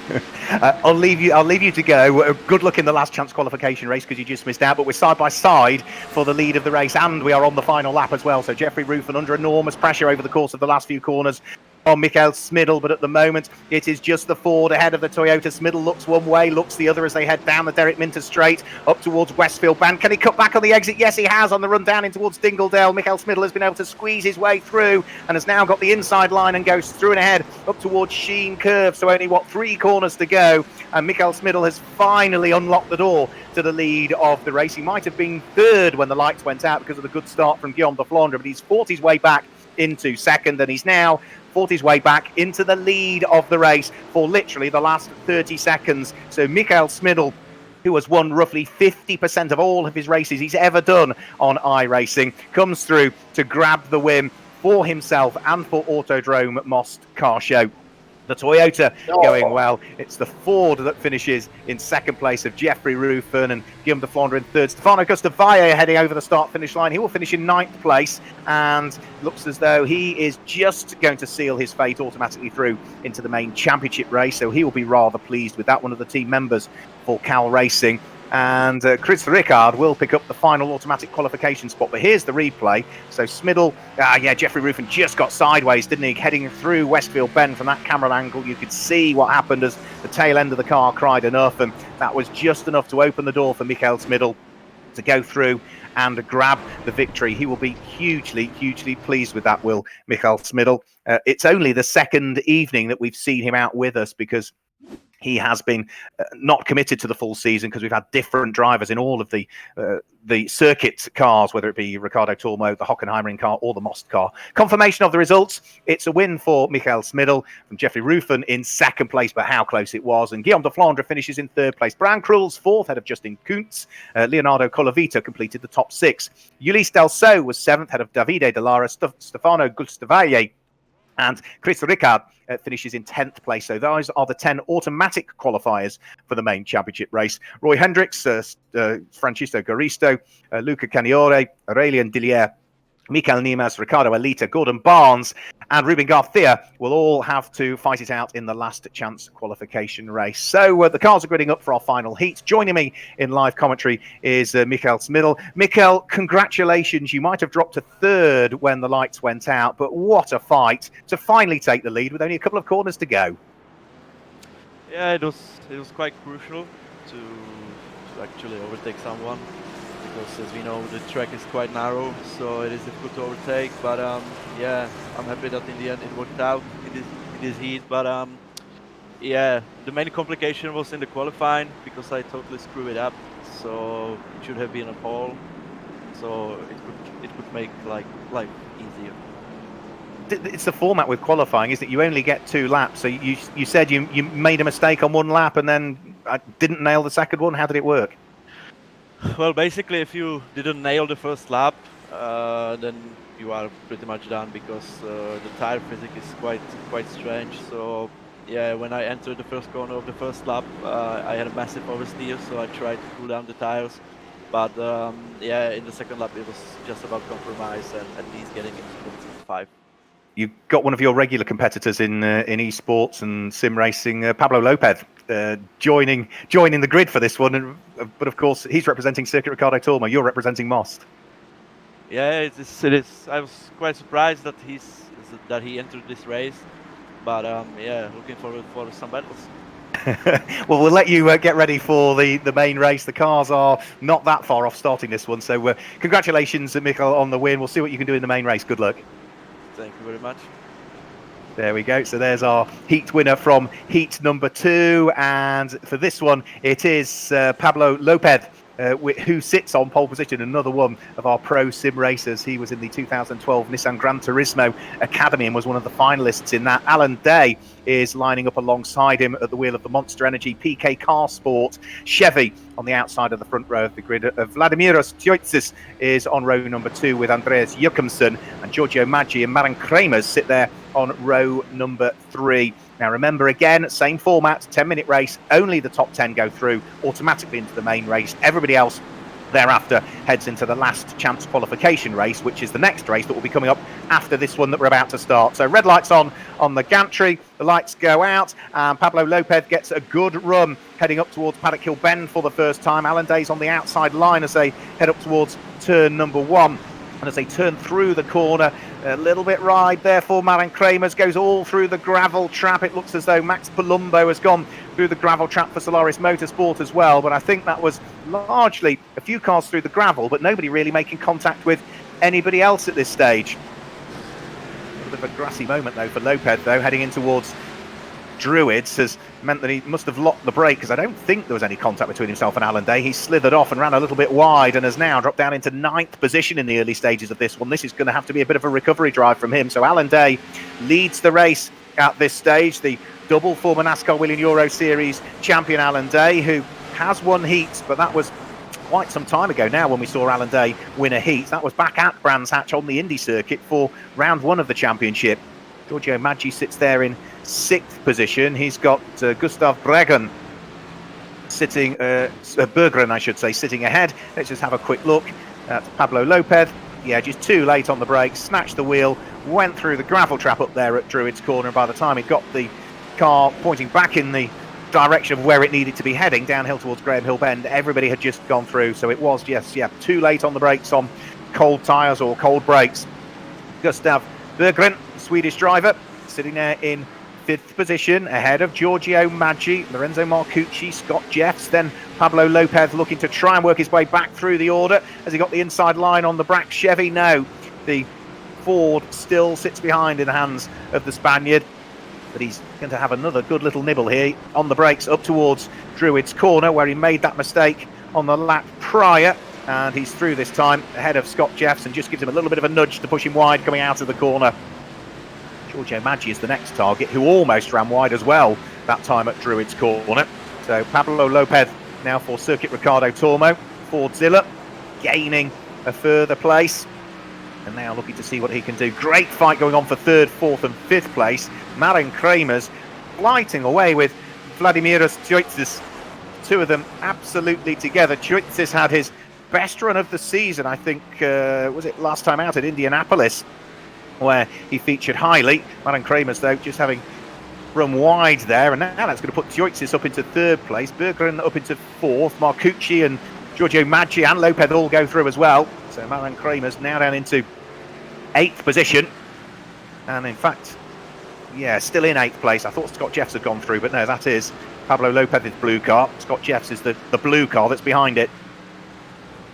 I'll leave you to go. Good luck in the last chance qualification race, because you just missed out, but we're side by side for the lead of the race, and we are on the final lap as well. So Jeffrey Ruffin under enormous pressure over the course of the last few corners on Mikael Smiddle, but at the moment it is just the Ford ahead of the Toyota. Smiddle looks one way, looks the other as they head down the Derek Minter straight up towards Westfield Band. Can he cut back on the exit? Yes, he has, on the run down in towards Dingledale. Mikael Smiddle has been able to squeeze his way through and has now got the inside line and goes through and ahead up towards Sheen Curve. So only 3 corners to go, and Mikael Smiddle has finally unlocked the door to the lead of the race. He might have been third when the lights went out because of the good start from Guillaume de Flandre, but he's fought his way back into second, and he's now fought his way back into the lead of the race for literally the last 30 seconds. So Mikael Smiddle, who has won roughly 50% of all of his races he's ever done on iRacing, comes through to grab the win for himself and for Autodrome Most Car Show. The Toyota going well. It's the Ford that finishes in second place of Jeffrey Ruffin and Guillaume de Flandre in third. Stefano Costavalle heading over the start-finish line. He will finish in 9th place, and looks as though he is just going to seal his fate automatically through into the main championship race. So he will be rather pleased with that. One of the team members for Cal Racing. and Chris Ricard will pick up the final automatic qualification spot. But here's the replay. So Smiddle, Jeffrey Ruffin just got sideways, didn't he? Heading through Westfield Bend from that camera angle, you could see what happened as the tail end of the car cried enough, and that was just enough to open the door for Michael Smiddle to go through and grab the victory. He will be hugely, hugely pleased with that, will Michael Smiddle. It's only the second evening that we've seen him out with us, because he has been not committed to the full season, because we've had different drivers in all of the circuit cars, whether it be Ricardo Tormo, the Hockenheimring car, or the Most car. Confirmation of the results. It's a win for Michael Smiddle from Jeffrey Ruffin in second place, but how close it was. And Guillaume de Flandre finishes in third place. Brian Krull's fourth, ahead of Justin Kuntz. Leonardo Colavita completed the top six. Ulysse Delceau was seventh, ahead of Davide De Lara, Stefano Gustavalle, and Chris Ricard finishes in 10th place. So those are the 10 automatic qualifiers for the main championship race. Roy Hendricks, Francisco Garisto, Luca Caniore, Aurelien Dillier, Michael Niemas, Ricardo Alita, Gordon Barnes, and Ruben Garcia will all have to fight it out in the last chance qualification race. So the cars are gridding up for our final heat. Joining me in live commentary is Michael Smiddle. Michael, congratulations. You might have dropped to third when the lights went out, but what a fight to finally take the lead with only a couple of corners to go. Yeah, it was quite crucial to actually overtake someone, because as we know the track is quite narrow, so it is difficult to overtake. But yeah, I'm happy that in the end it worked out in this heat. But yeah, the main complication was in the qualifying, because I totally screwed it up. So it should have been a pole, so it could make life easier. It's the format with qualifying, isn't it? You only get 2 laps. So you said you made a mistake on one lap and then didn't nail the second one. How did it work? Well, basically, if you didn't nail the first lap, then you are pretty much done, because the tire physics is quite strange. So yeah, when I entered the first corner of the first lap, I had a massive oversteer, so I tried to cool down the tires. But yeah, in the second lap, it was just about compromise and at least getting into the top 5. You've got one of your regular competitors in esports and sim racing, Pablo Lopez, joining the grid for this one. But of course, he's representing Circuit Ricardo Tormo. You're representing Most. Yeah, it is. I was quite surprised that he entered this race. But yeah, looking forward for some battles. Well, we'll let you get ready for the main race. The cars are not that far off starting this one. So congratulations, Michael, on the win. We'll see what you can do in the main race. Good luck. Thank you very much. There we go. So there's our heat winner from heat number 2. And for this one, it is Pablo Lopez, who sits on pole position, another one of our pro sim racers. He was in the 2012 Nissan Gran Turismo Academy and was one of the finalists in that. Alan Day is lining up alongside him at the wheel of the Monster Energy PK Car Sport Chevy on the outside of the front row of the grid. Vladimiros Tiotzis is on row number 2 with Andreas Jochimsen, and Giorgio Maggi and Maren Kramers sit there on row number 3. Now remember, again, same format, 10-minute race, only the top 10 go through automatically into the main race. Everybody else thereafter heads into the last chance qualification race, which is the next race that will be coming up after this one that we're about to start. So red lights on the gantry, the lights go out, and Pablo Lopez gets a good run heading up towards Paddock Hill Bend for the first time. Alan Day's on the outside line as they head up towards turn number 1. And as they turn through the corner, a little bit wide there for Maren Kramers, goes all through the gravel trap. It looks as though Max Palumbo has gone through the gravel trap for Solaris Motorsport as well. But I think that was largely a few cars through the gravel, but nobody really making contact with anybody else at this stage. A little bit of a grassy moment, though, for Lopez, though, heading in towards Druids has meant that he must have locked the brake, because I don't think there was any contact between himself and Alan Day. He slithered off and ran a little bit wide and has now dropped down into 9th position in the early stages of this one. This is going to have to be a bit of a recovery drive from him. So Alan Day leads the race at this stage. The double former NASCAR Whelen Euro Series champion Alan Day, who has won heats, but that was quite some time ago now when we saw Alan Day win a heat. That was back at Brands Hatch on the Indy circuit for round 1 of the championship. Giorgio Maggi sits there in 6th position. He's got Gustav Bregen sitting, Berggren, I should say, sitting ahead. Let's just have a quick look at Pablo Lopez. Yeah, just too late on the brakes, snatched the wheel, went through the gravel trap up there at Druids Corner. And by the time he got the car pointing back in the direction of where it needed to be heading, downhill towards Graham Hill Bend. Everybody had just gone through, so it was too late on the brakes on cold tyres or cold brakes. Gustav Berggren, Swedish driver, sitting there in 5th position, ahead of Giorgio Maggi, Lorenzo Marcucci, Scott Jeffs, then Pablo Lopez looking to try and work his way back through the order. Has he got the inside line on the Brack Chevy? No. The Ford still sits behind in the hands of the Spaniard, but he's going to have another good little nibble here on the brakes up towards Druids Corner, where he made that mistake on the lap prior, and he's through this time ahead of Scott Jeffs and just gives him a little bit of a nudge to push him wide coming out of the corner. Giorgio Maggi is the next target, who almost ran wide as well that time at Druids Corner. So Pablo Lopez now for Circuit Ricardo Tormo. Fordzilla gaining a further place, and now looking to see what he can do. Great fight going on for 3rd, 4th and 5th place. Maren Kramers flighting away with Vladimiras Tjoitsis. Two of them absolutely together. Tjoitsis had his best run of the season, I think, was it last time out at Indianapolis, where he featured highly. Maren Kramers, though, just having run wide there, and now that's going to put Tjoitsis up into 3rd place, Berggren up into 4th, Marcucci and Giorgio Maggi and Lopez all go through as well. So Maren Kramers now down into 8th position, and in fact, still in 8th place. I thought Scott Jeffs had gone through, but no, that is Pablo Lopez's blue car. Scott Jeffs is the blue car that's behind it.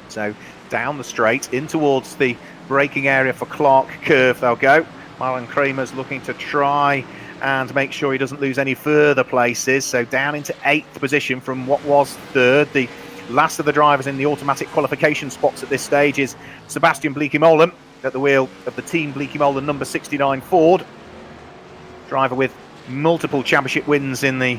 So down the straight in towards the braking area for Clark Curve they'll go. Maren Kramers looking to try and make sure he doesn't lose any further places. So down into 8th position from what was 3rd. The last of the drivers in the automatic qualification spots at this stage is Sebastian Bleekemolen at the wheel of the Team Bleekemolen number 69 Ford. Driver with multiple championship wins in the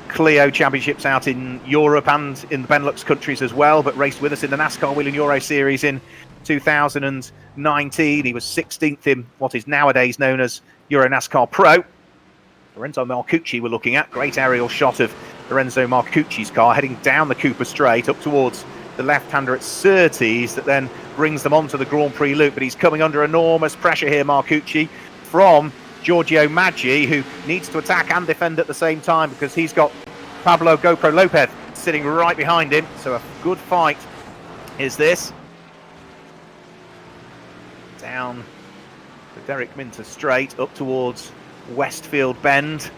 Clio Championships out in Europe and in the Benelux countries as well, but raced with us in the NASCAR Whelen Euro Series in 2019. He was 16th in what is nowadays known as EuroNASCAR Pro. Lorenzo Marcucci we're looking at. Great aerial shot of Lorenzo Marcucci's car heading down the Cooper Straight up towards the left-hander at Surtees, that then brings them onto the Grand Prix loop. But he's coming under enormous pressure here, Marcucci, from Giorgio Maggi, who needs to attack and defend at the same time because he's got Pablo GoPro Lopez sitting right behind him. So a good fight is this. Down the Derek Minter Straight up towards Westfield Bend.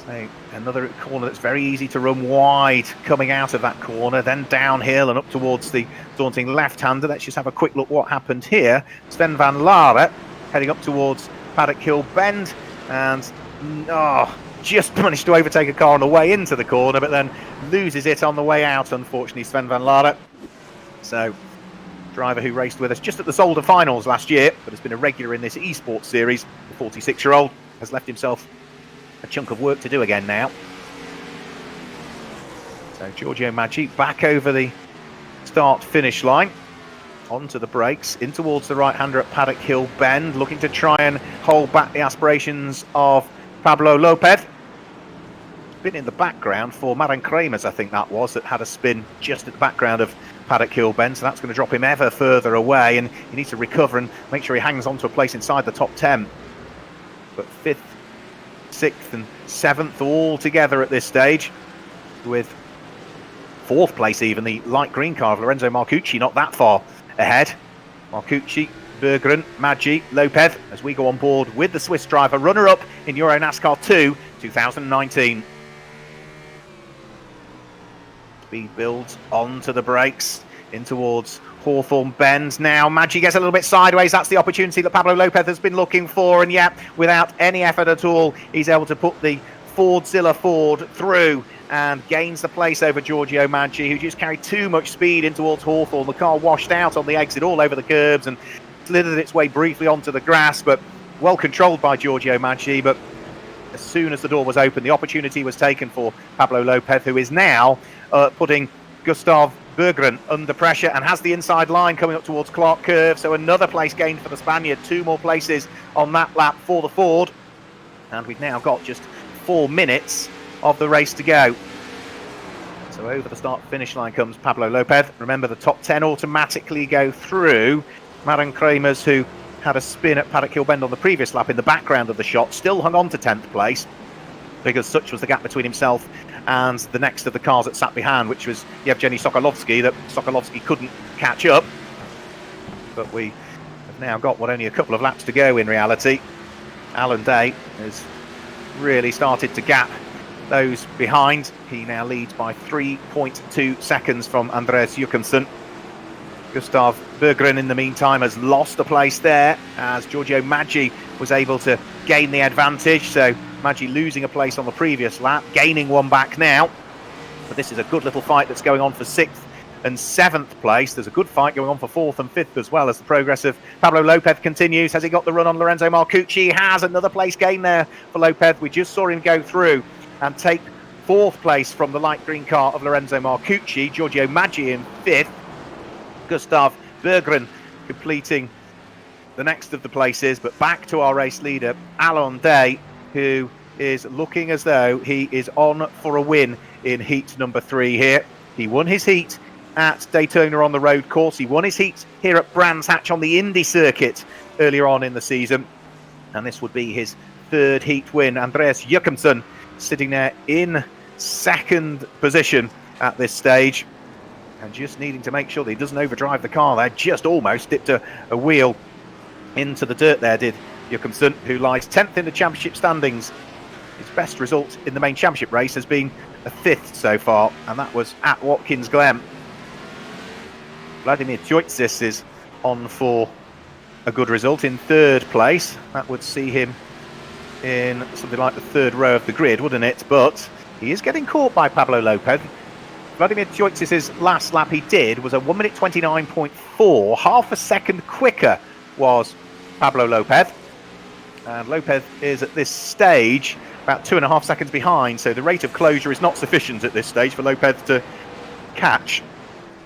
So another corner that's very easy to run wide coming out of that corner, then downhill and up towards the daunting left-hander. Let's just have a quick look what happened here. Sven van Laere heading up towards Paddock Hill Bend, and just managed to overtake a car on the way into the corner, but then loses it on the way out, unfortunately, Sven van Laere. So, driver who raced with us just at the Zolder finals last year, but has been a regular in this esports series. The 46-year-old has left himself a chunk of work to do again now. So, Giorgio Maggi back over the start-finish line. Onto the brakes, in towards the right-hander at Paddock Hill Bend, looking to try and hold back the aspirations of Pablo Lopez. Been in the background for Maren Kramers, I think that had a spin just at the background of Paddock Hill Bend, so that's going to drop him ever further away, and he needs to recover and make sure he hangs on to a place inside the top 10. But 5th, 6th and 7th all together at this stage, with 4th place even, the light green car of Lorenzo Marcucci not that far ahead. Marcucci, Berggren, Maggi, Lopez as we go on board with the Swiss driver, runner-up in EuroNASCAR 2 2019. Speed builds onto the brakes in towards Hawthorne Bend. Now Maggi gets a little bit sideways. That's the opportunity that Pablo Lopez has been looking for, and without any effort at all, he's able to put the Fordzilla Ford through and gains the place over Giorgio Maggi, who just carried too much speed in towards Hawthorne. The car washed out on the exit all over the curbs and slithered its way briefly onto the grass, but well controlled by Giorgio Maggi. But as soon as the door was open, the opportunity was taken for Pablo Lopez, who is now putting Gustav Berggren under pressure and has the inside line coming up towards Clark Curve. So another place gained for the Spaniard, 2 more places on that lap for the Ford. And we've now got just 4 minutes of the race to go. So over the start-finish line comes Pablo Lopez. Remember, the top 10 automatically go through. Maren Kramers, who had a spin at Paddock Hill Bend on the previous lap in the background of the shot, still hung on to 10th place, because such was the gap between himself and the next of the cars that sat behind, which was Yevgeny Sokolovsky, that Sokolovsky couldn't catch up. But we have now got only a couple of laps to go in reality. Alan Day has really started to gap those behind. He now leads by 3.2 seconds from Andreas Jochumsen. Gustav Berggren, in the meantime, has lost a place there as Giorgio Maggi was able to gain the advantage. So Maggi losing a place on the previous lap, gaining one back now. But this is a good little fight that's going on for 6th and 7th place. There's a good fight going on for 4th and 5th as well as the progress of Pablo Lopez continues. Has he got the run on Lorenzo Marcucci? He has. Another place gain there for Lopez. We just saw him go through and take 4th place from the light green car of Lorenzo Marcucci. Giorgio Maggi in 5th. Gustav Berggren completing the next of the places, but back to our race leader, Alan Day, who is looking as though he is on for a win in heat number 3 here. He won his heat at Daytona on the road course. He won his heat here at Brands Hatch on the Indy circuit earlier on in the season, and this would be his 3rd heat win. Andreas Jochumsen sitting there in 2nd position at this stage, and just needing to make sure that he doesn't overdrive the car there. Just almost dipped a wheel into the dirt there, did Jochumsen, who lies 10th in the championship standings. His best result in the main championship race has been a 5th so far, and that was at Watkins Glen. Vladimir Tyoitsis is on for a good result in 3rd place. That would see him in something like the 3rd row of the grid, wouldn't it? But he is getting caught by Pablo Lopez. Vladimir Tyoitsis's last lap he did was a 1 minute 29.4, half a second quicker was Pablo Lopez. And Lopez is at this stage about 2.5 seconds behind, so the rate of closure is not sufficient at this stage for Lopez to catch,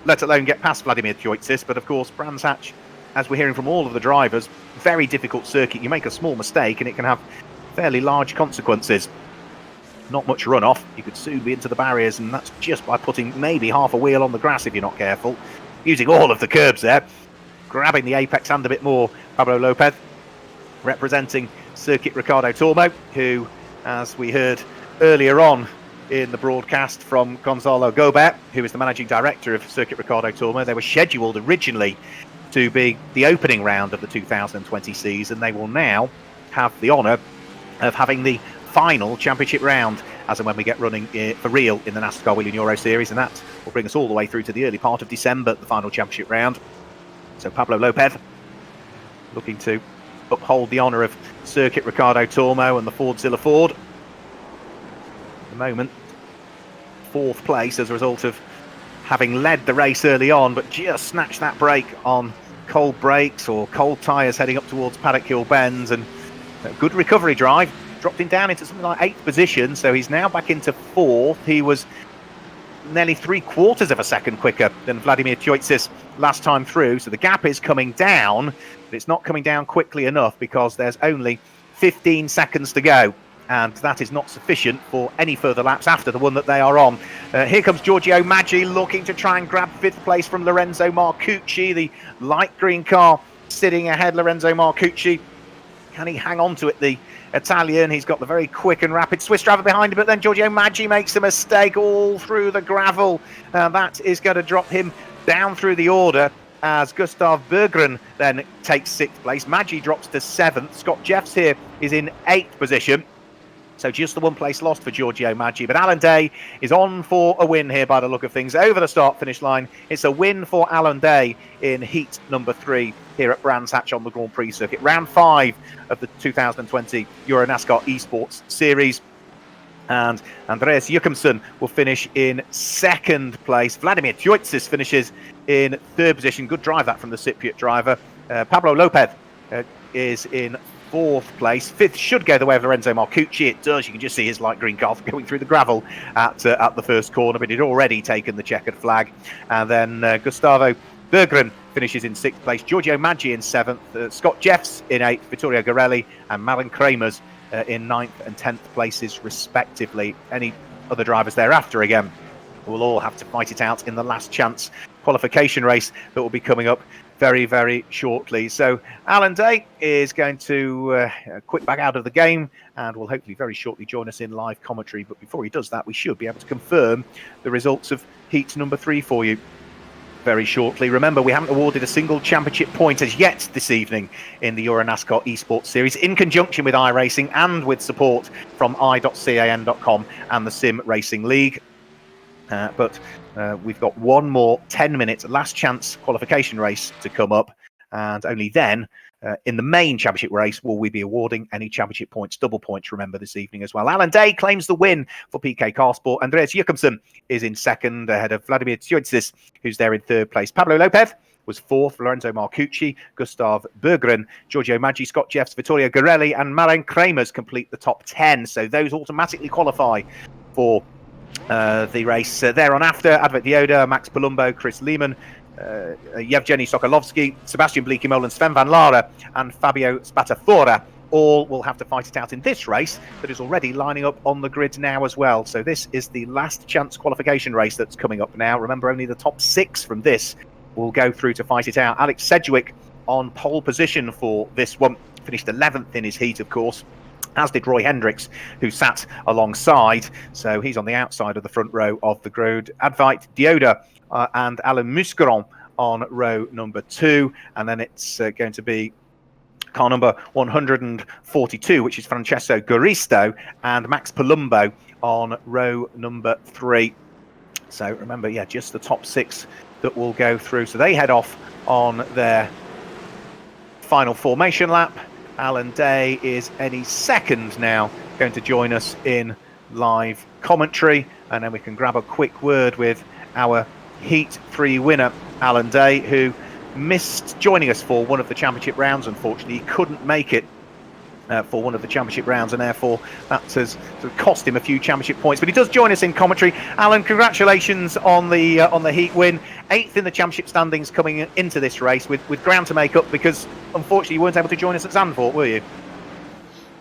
let alone get past Vladimir Tyoitsis. But of course, Brands Hatch, as we're hearing from all of the drivers, very difficult circuit. You make a small mistake and it can have fairly large consequences. Not much runoff. You could soon be into the barriers, and that's just by putting maybe half a wheel on the grass if you're not careful. Using all of the curbs there, grabbing the apex and a bit more. Pablo Lopez representing Circuit Ricardo Tormo, who, as we heard earlier on in the broadcast from Gonzalo Gobert, who is the managing director of Circuit Ricardo Tormo, they were scheduled originally to be the opening round of the 2020 season. They will now have the honour of having the final championship round as and when we get running for real in the NASCAR Whelen Euro Series, and that will bring us all the way through to the early part of December, the final championship round. So Pablo Lopez looking to uphold the honour of Circuit Ricardo Tormo and the Fordzilla Ford. At the moment, 4th place as a result of having led the race early on, but just snatched that break on cold brakes or cold tyres heading up towards Paddock Hill Bends, and a good recovery drive. Dropped him down into something like 8th position, so he's now back into 4th. He was nearly 3/4 of a second quicker than Vladimir Tyoitsis last time through, so the gap is coming down, but it's not coming down quickly enough because there's only 15 seconds to go, and that is not sufficient for any further laps after the one that they are on. Here comes Giorgio Maggi looking to try and grab 5th place from Lorenzo Marcucci, the light green car sitting ahead. Lorenzo Marcucci, can he hang on to it, the Italian? He's got the very quick and rapid Swiss driver behind him, but then Giorgio Maggi makes a mistake all through the gravel. That is going to drop him down through the order as Gustav Berggren then takes 6th place. Maggi drops to 7th. Scott Jeffs here is in 8th position. So just the 1 place lost for Giorgio Maggi. But Alan Day is on for a win here by the look of things. Over the start-finish line, it's a win for Alan Day in heat number 3 here at Brands Hatch on the Grand Prix circuit. Round 5 of the 2020 EuroNASCAR Esports Series. And Andreas Jochumsen will finish in 2nd place. Vladimir Tyoitsis finishes in 3rd position. Good drive that from the Cypriot driver. Pablo Lopez is in 4th place. 5th should go the way of Lorenzo Marcucci. It does. You can just see his light green car going through the gravel at the first corner, but he'd already taken the checkered flag. And then Gustavo Berggren finishes in 6th place. Giorgio Maggi in 7th. Scott Jeffs in 8th. Vittorio Garelli and Malin Kramers in 9th and 10th places, respectively. Any other drivers thereafter, again, will all have to fight it out in the last chance qualification race that will be coming up very, very shortly. So Alan Day is going to quit back out of the game and will hopefully very shortly join us in live commentary. But before he does that, we should be able to confirm the results of heat number 3 for you very shortly. Remember, we haven't awarded a single championship point as yet this evening in the EuroNASCAR Esports Series, in conjunction with iRacing and with support from i.can.com and the Sim Racing League. But we've got one more 10-minute last chance qualification race to come up, and only then in the main championship race will we be awarding any championship points, double points, remember, this evening as well. Alan Day claims the win for PK Carsport. Andreas Jakobsen is in second, ahead of Vladimir Tsioitsis, who's there in third place. Pablo Lopez was fourth, Lorenzo Marcucci, Gustav Berggren, Giorgio Maggi, Scott Jeffs, Vittorio Garelli, and Maren Kramers complete the top 10. So those automatically qualify for the race thereon after. Advent Dioda, Max Palumbo, Chris Lehman, Yevgeny Sokolovsky, Sebastian Bleekimolen, Sven Van Lara, and Fabio Spatafora all will have to fight it out in this race that is already lining up on the grid now as well. So this is the last chance qualification race that's coming up now. Remember, only the top 6 from this will go through to fight it out. Alex Sedgwick on pole position for this one, finished 11th in his heat, of course, as did Roy Hendricks, who sat alongside. So he's on the outside of the front row of the grid. Advait Dioda and Alain Muscaron on row number 2. And then it's going to be car number 142, which is Francesco Garisto, and Max Palumbo on row number 3. So remember, yeah, just the top 6 that will go through. So they head off on their final formation lap. Alan Day is any second now going to join us in live commentary, and then we can grab a quick word with our Heat 3 winner, Alan Day, who missed joining us for one of the championship rounds. Unfortunately, he couldn't make it for one of the championship rounds, and therefore that has sort of cost him a few championship points. But he does join us in commentary. Alan, congratulations on the heat win, 8th in the championship standings coming into this race, with ground to make up, because unfortunately you weren't able to join us at Zandvoort, were you?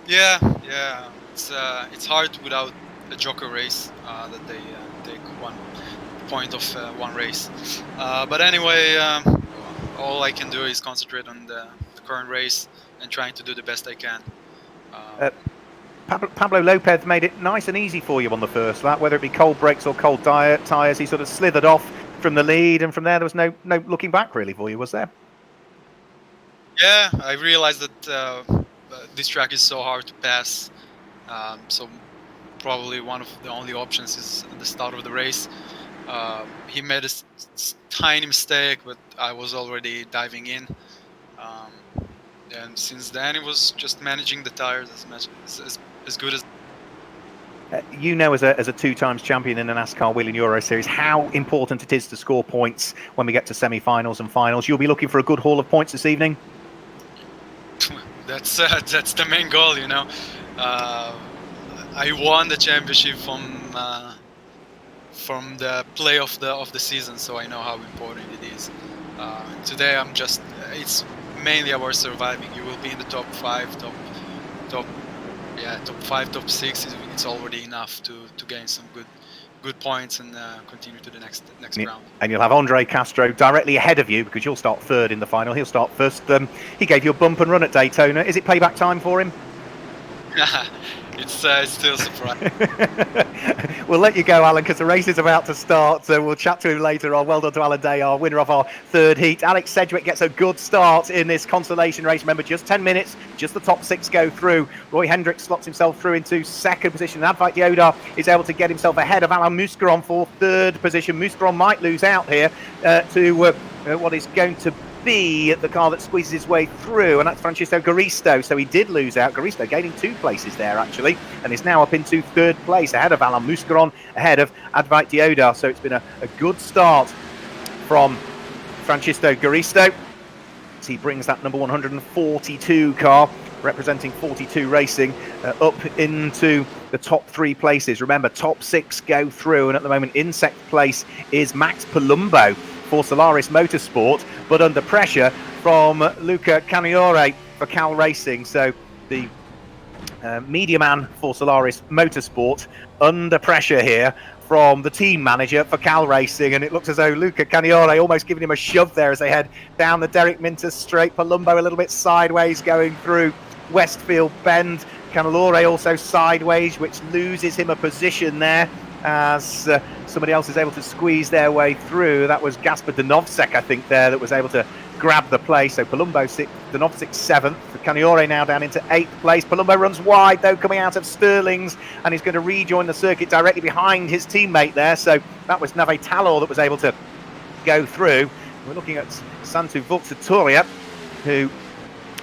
Yeah, it's hard without a joker race that they take 1 point of one race. But anyway, all I can do is concentrate on the current race and trying to do the best I can. Pablo Lopez made it nice and easy for you on the first lap, whether it be cold brakes or cold tyres. He sort of slithered off from the lead, and from there was no looking back really for you, was there? Yeah, I realized that this track is so hard to pass, so probably one of the only options is at the start of the race. He made a tiny mistake, but I was already diving in. And since then, it was just managing the tires as good as. You know, as a 2 times champion in the NASCAR Whelen Euro Series, how important it is to score points when we get to semi-finals and finals. You'll be looking for a good haul of points this evening. That's the main goal, you know. I won the championship from the play of the season, so I know how important it is. Today, it's mainly about surviving. You will be in the top 5, top 5, top 6. It's already enough to gain some good points and continue to the next round. And you'll have Andre Castro directly ahead of you, because you'll start 3rd in the final. He'll start 1st. He gave you a bump and run at Daytona. Is it payback time for him? It's still surprising. We'll let you go, Alan, because the race is about to start. So we'll chat to him later on. Well done to Alan Day, our winner of our 3rd heat. Alex Sedgwick gets a good start in this consolation race. Remember, just 10 minutes, just the top 6 go through. Roy Hendricks slots himself through into 2nd position. Advait Dioda is able to get himself ahead of Alain Muscaron for 3rd position. Muscaron might lose out here to what is going to be the car that squeezes his way through, and that's Francesco Garisto. So he did lose out. Garisto gaining 2 places there, actually, and is now up into 3rd place, ahead of Alain Muscaron, ahead of Advait Dioda. So it's been a good start from Francesco Garisto. He brings that number 142 car, representing 42 Racing, up into the top 3 places. Remember, top 6 go through, and at the moment in 2nd place is Max Palumbo for Solaris Motorsport, but under pressure from Luca Caniore for Cal Racing. So the media man for Solaris Motorsport under pressure here from the team manager for Cal Racing, and it looks as though Luca Caniore almost giving him a shove there as they head down the Derek Minter straight. Palumbo a little bit sideways going through Westfield Bend. Cannelore also sideways, which loses him a position there as somebody else is able to squeeze their way through. That was Gasper Donovsek, I think, there that was able to grab the place. So Palumbo 6th, Donovsek 7th. Caniore now down into 8th place. Palumbo runs wide, though, coming out of Sterling's, and he's going to rejoin the circuit directly behind his teammate there. So that was Nave Talor that was able to go through. We're looking at Santu Vuxatoria, who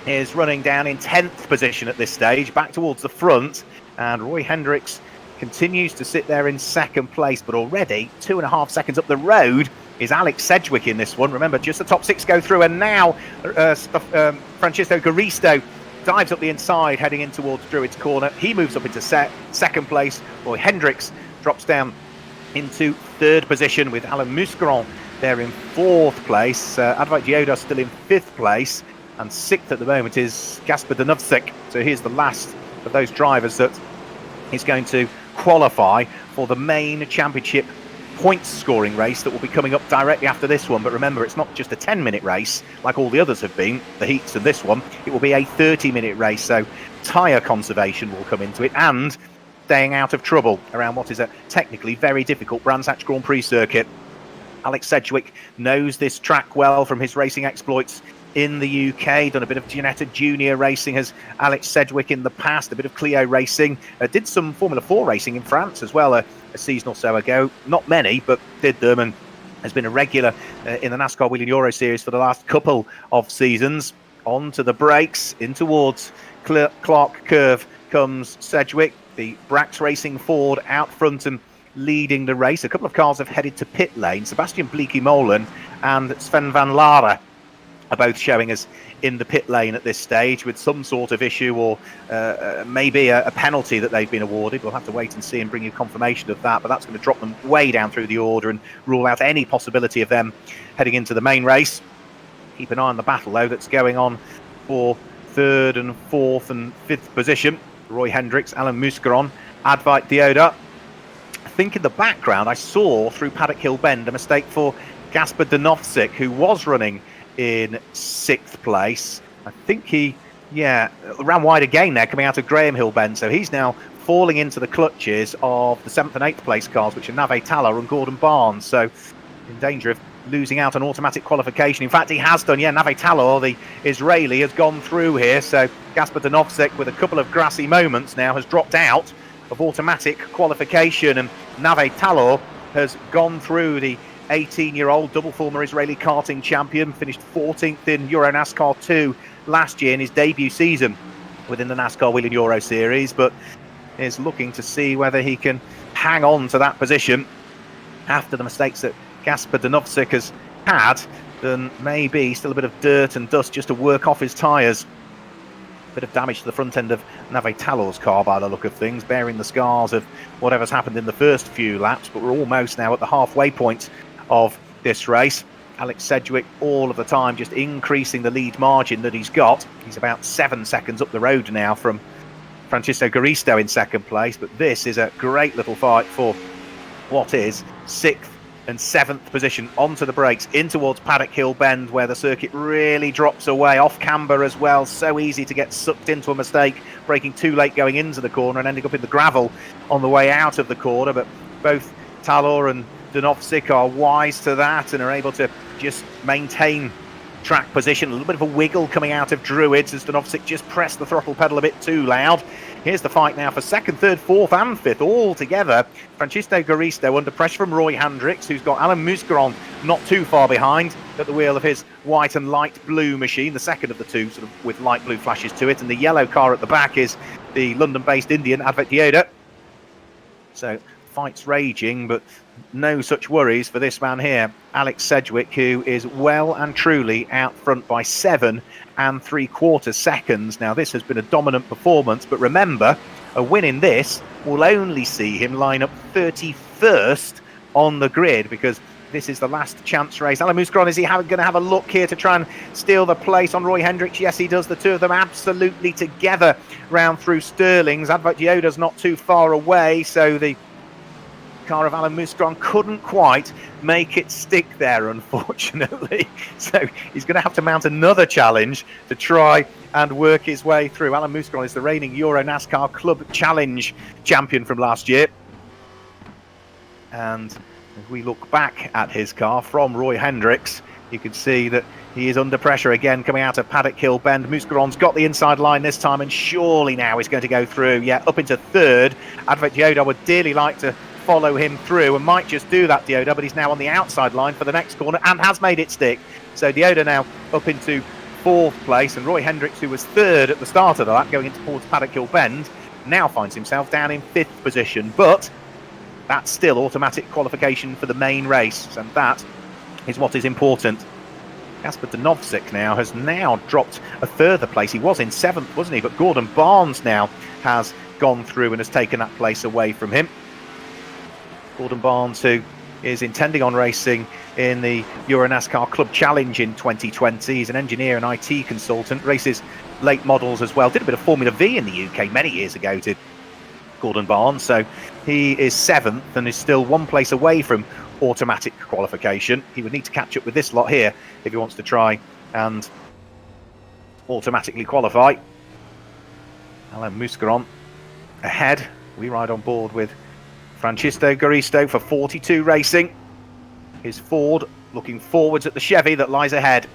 is running down in 10th position at this stage, back towards the front, and Roy Hendricks continues to sit there in 2nd place, but already 2.5 seconds up the road is Alex Sedgwick in this one. Remember, just the top 6 go through, and now Francisco Garisto dives up the inside, heading in towards Druids Corner. He moves up into 2nd place. Roy Hendricks drops down into 3rd position with Alan Muscaron there in 4th place. Advait Dioda still in 5th place, and 6th at the moment is Gasper Donovsek. So here's the last of those drivers that is going to qualify for the main championship points scoring race that will be coming up directly after this one. But remember, it's not just a 10-minute race like all the others have been, the heats and this one. It will be a 30-minute race, so tyre conservation will come into it, and staying out of trouble around what is a technically very difficult Brands Hatch Grand Prix circuit. Alex Sedgwick knows this track well from his racing exploits in the UK, done a bit of Ginetta Junior racing as Alex Sedgwick in the past, a bit of Clio racing, did some Formula 4 racing in France as well a season or so ago. Not many, but did them, and has been a regular in the NASCAR Whelen Euro Series for the last couple of seasons. On to the brakes, in towards Clark Curve comes Sedgwick, the Brax Racing Ford out front and leading the race. A couple of cars have headed to pit lane. Sebastian Bleekie-Molen and Sven van Lara are both showing us in the pit lane at this stage with some sort of issue or maybe a penalty that they've been awarded. We'll have to wait and see and bring you confirmation of that, but that's going to drop them way down through the order and rule out any possibility of them heading into the main race. Keep an eye on the battle, though, that's going on for 3rd and 4th and 5th position. Roy Hendricks, Alan Muscaron, Advait Dioda. I think in the background I saw through Paddock Hill Bend a mistake for Gasper Donovsek, who was running in 6th place. I think he ran wide again there coming out of Graham Hill Bend, so he's now falling into the clutches of the 7th and 8th place cars, which are Nave Talor and Gordon Barnes, so in danger of losing out on automatic qualification. In fact, he has done. Nave Talor, the Israeli, has gone through here, so Gasper Donovsek, with a couple of grassy moments now, has dropped out of automatic qualification, and Nave Talor has gone through. The 18-year-old double former Israeli karting champion, finished 14th in EuroNASCAR 2 last year in his debut season within the NASCAR Whelen Euro Series, but is looking to see whether he can hang on to that position after the mistakes that Gasper Donovsek has had. Then maybe still a bit of dirt and dust just to work off his tyres. Bit of damage to the front end of Nave Talor's car by the look of things, bearing the scars of whatever's happened in the first few laps, but we're almost now at the halfway point of this race. Alex Sedgwick all of the time just increasing the lead margin that he's got. He's about 7 seconds up the road now from Francisco Garisto in 2nd place, but this is a great little fight for what is 6th and 7th position. Onto the brakes in towards Paddock Hill Bend, where the circuit really drops away, off camber as well. So easy to get sucked into a mistake, braking too late going into the corner and ending up in the gravel on the way out of the corner. But both Talor and Donovsek are wise to that and are able to just maintain track position. A little bit of a wiggle coming out of Druids as Donovsek just pressed the throttle pedal a bit too loud. Here's the fight now for 2nd, 3rd, 4th and 5th all together. Francisco Garisto under pressure from Roy Hendricks, who's got Alan Muscaron not too far behind at the wheel of his white and light blue machine, the second of the two sort of with light blue flashes to it, and the yellow car at the back is the London-based Indian Advait Dioda. So fight's raging, but no such worries for this man here, Alex Sedgwick, who is well and truly out front by 7 3/4 seconds. Now, this has been a dominant performance, but remember, a win in this will only see him line up 31st on the grid, because this is the last chance race. Alan Muscaron, is he going to have a look here to try and steal the place on Roy Hendricks? Yes, he does. The two of them absolutely together round through Sterling's. Advait Dioda's not too far away, so the car of Alan Muscron couldn't quite make it stick there, unfortunately. So he's going to have to mount another challenge to try and work his way through. Alan Muscron is the reigning EuroNASCAR Club Challenge champion from last year. And if we look back at his car from Roy Hendricks, you can see that he is under pressure again coming out of Paddock Hill Bend. Muscaron's got the inside line this time, and surely now he's going to go through. Yeah, up into third. Advent Dioda would dearly like to follow him through and might just do that, Dioda, but he's now on the outside line for the next corner and has made it stick. So Dioda now up into fourth place, and Roy Hendricks, who was third at the start of that, going into towards Paddock Hill Bend, now finds himself down in fifth position. But that's still automatic qualification for the main race, and that is what is important. Kasper Donovsik now has dropped a further place. He was in seventh, wasn't he? But Gordon Barnes now has gone through and has taken that place away from him. Gordon Barnes, who is intending on racing in the EuroNASCAR Club Challenge in 2020. He's an engineer and IT consultant, races late models as well. Did a bit of Formula V in the UK many years ago, did Gordon Barnes. So he is seventh and is still one place away from automatic qualification. He would need to catch up with this lot here if he wants to try and automatically qualify. Alan Muscaron ahead. We ride on board with Francisco Garisto for 42 Racing. His Ford looking forwards at the Chevy that lies ahead.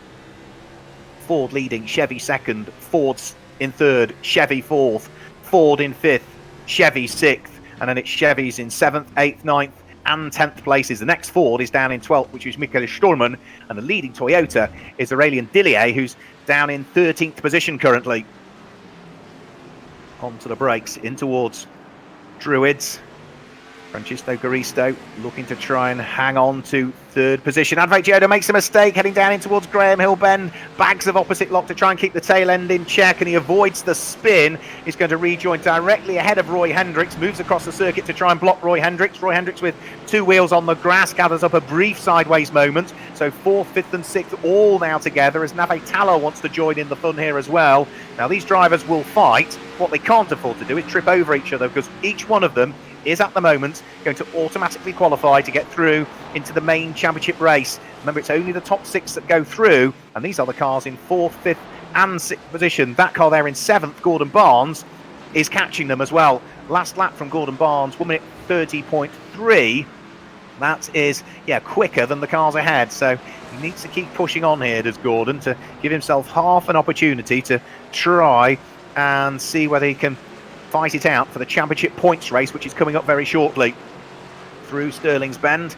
Ford leading, Chevy second, Ford's in third, Chevy fourth, Ford in fifth, Chevy sixth, and then it's Chevys in seventh, eighth, ninth and 10th places. The next Ford is down in 12th, which is Michael Sturman, and the leading Toyota is Aurélien Dillier, who's down in 13th position currently. Onto the brakes, in towards Druids. Francisco Garisto looking to try and hang on to third position. Advent Dioda makes a mistake, heading down in towards Graham Hill Bend. Bags of opposite lock to try and keep the tail end in check, and he avoids the spin. He's going to rejoin directly ahead of Roy Hendricks, moves across the circuit to try and block Roy Hendricks. Roy Hendricks with two wheels on the grass gathers up a brief sideways moment. So fourth, fifth and sixth all now together as Nave Tallow wants to join in the fun here as well. Now these drivers will fight. What they can't afford to do is trip over each other, because each one of them is at the moment going to automatically qualify to get through into the main championship race. Remember, it's only the top six that go through, and these are the cars in fourth, fifth and sixth position. That car there in seventh, Gordon Barnes, is catching them as well. Last lap from Gordon Barnes, 1 minute 30.3. That is, quicker than the cars ahead. So he needs to keep pushing on here, does Gordon, to give himself half an opportunity to try and see whether he can fight it out for the championship points race, which is coming up very shortly. Through Stirling's Bend,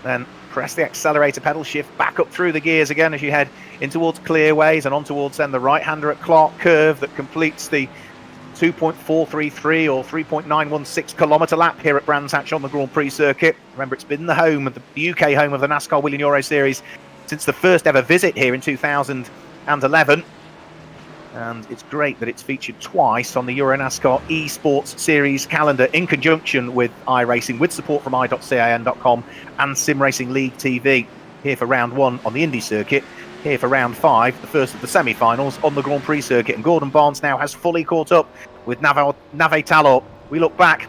then press the accelerator pedal, shift back up through the gears again as you head in towards Clearways and on towards then the right-hander at Clark Curve that completes the 2.433 or 3.916 kilometre lap here at Brands Hatch on the Grand Prix circuit. Remember, it's been the home of the UK home of the NASCAR Whelen Euro Series since the first ever visit here in 2011. And it's great that it's featured twice on the EuroNASCAR Esports Series calendar in conjunction with iRacing, with support from i.can.com and Sim Racing League TV. Here for round one on the Indy circuit, here for round 5, the first of the semi-finals on the Grand Prix circuit. And Gordon Barnes now has fully caught up with Nave Talor. We look back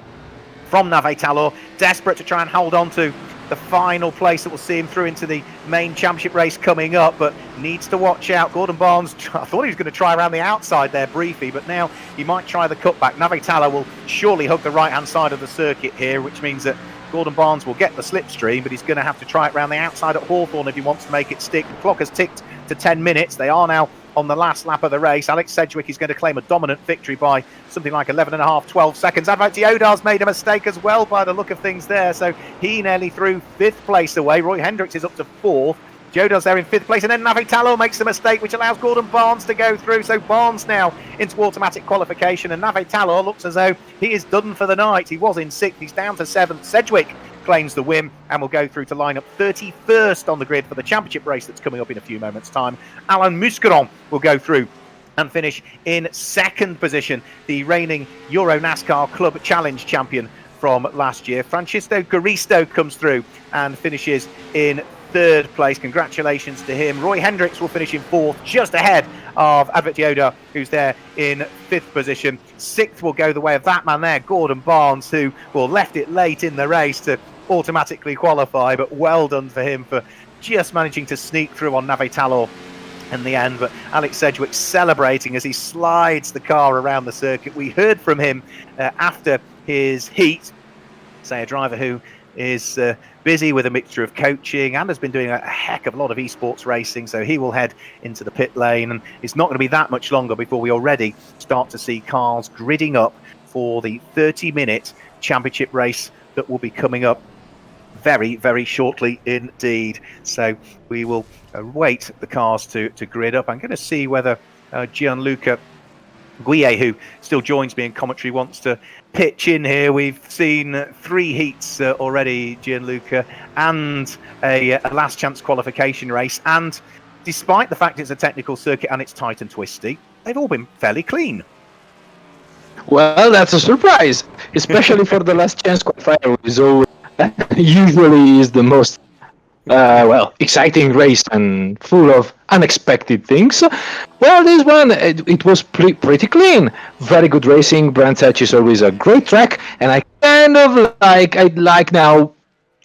from Nave Talor, desperate to try and hold on to the final place that will see him through into the main championship race coming up, but needs to watch out. Gordon Barnes, I thought he was going to try around the outside there briefly, but now he might try the cutback. Nave Talor will surely hug the right-hand side of the circuit here, which means that Gordon Barnes will get the slipstream, but he's going to have to try it around the outside at Hawthorne if he wants to make it stick. The clock has ticked to 10 minutes. They are now on the last lap of the race. Alex Sedgwick is going to claim a dominant victory by something like 11.5, 12 seconds. Advent Dioda's made a mistake as well by the look of things there, so he nearly threw 5th place away. Roy Hendricks is up to 4th. Dioda's there in 5th place, and then Nave Talor makes a mistake which allows Gordon Barnes to go through. So Barnes now into automatic qualification, and Nave Talor looks as though he is done for the night. He was in 6th, he's down to 7th. Sedgwick claims the win and will go through to line up 31st on the grid for the championship race that's coming up in a few moments' time. Alan Muscaron will go through and finish in 2nd position, the reigning EuroNASCAR Club Challenge champion from last year. Francisco Garisto comes through and finishes in 3rd place. Congratulations to him. Roy Hendricks will finish in 4th, just ahead of Advent Dioda, who's there in 5th position. 6th will go the way of that man there, Gordon Barnes, who left it late in the race to automatically qualify, but well done for him for just managing to sneak through on Nave Talor in the end. But Alex Sedgwick celebrating as he slides the car around the circuit. We heard from him after his heat, say a driver who is busy with a mixture of coaching and has been doing a heck of a lot of esports racing, so he will head into the pit lane, and it's not going to be that much longer before we already start to see cars gridding up for the 30-minute championship race that will be coming up very, very shortly indeed. So we will wait the cars to grid up. I'm going to see whether Gianluca Guille, who still joins me in commentary, wants to pitch in here. We've seen 3 heats already, Gianluca, and a last chance qualification race. And despite the fact it's a technical circuit and it's tight and twisty, they've all been fairly clean. Well, that's a surprise, especially for the last chance qualifier, which is always, usually is the most exciting race and full of unexpected things. Well, this one, it was pretty clean. Very good racing. Brands Hatch is always a great track, and I'd like now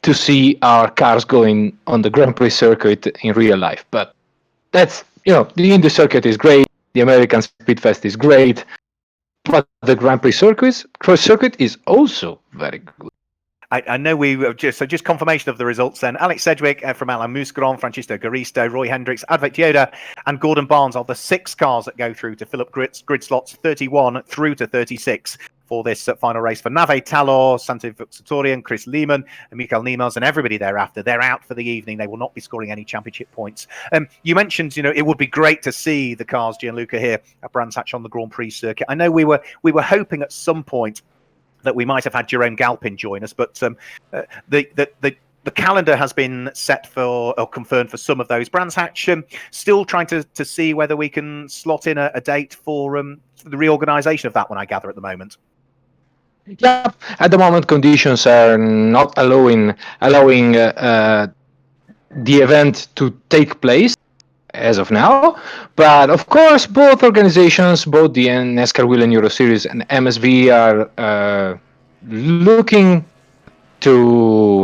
to see our cars going on the Grand Prix circuit in real life. But that's, the Indy circuit is great, the American Speedfest is great, but the Grand Prix circuit is also very good. I know we just confirmation of the results then. Alex Sedgwick from Alain Mouscron, Francisco Garisto, Roy Hendricks, Advait Yoda, and Gordon Barnes are the 6 cars that go through to fill up grid slots 31 through to 36 for this final race for Nave Talor, Santi Vuxatorian, Chris Lehman, and Mikael Niemas, and everybody thereafter. They're out for the evening. They will not be scoring any championship points. You mentioned, it would be great to see the cars, Gianluca, here at Brands Hatch on the Grand Prix circuit. I know we were hoping at some point that we might have had Jerome Galpin join us, but the calendar has been set for or confirmed for some of those. Brands Hatch still trying to see whether we can slot in a date for the reorganisation of that one, I gather, at the moment. Yeah, at the moment conditions are not allowing the event to take place as of now, but of course both organizations, both the NASCAR Whelen Euro Series and MSV, are looking to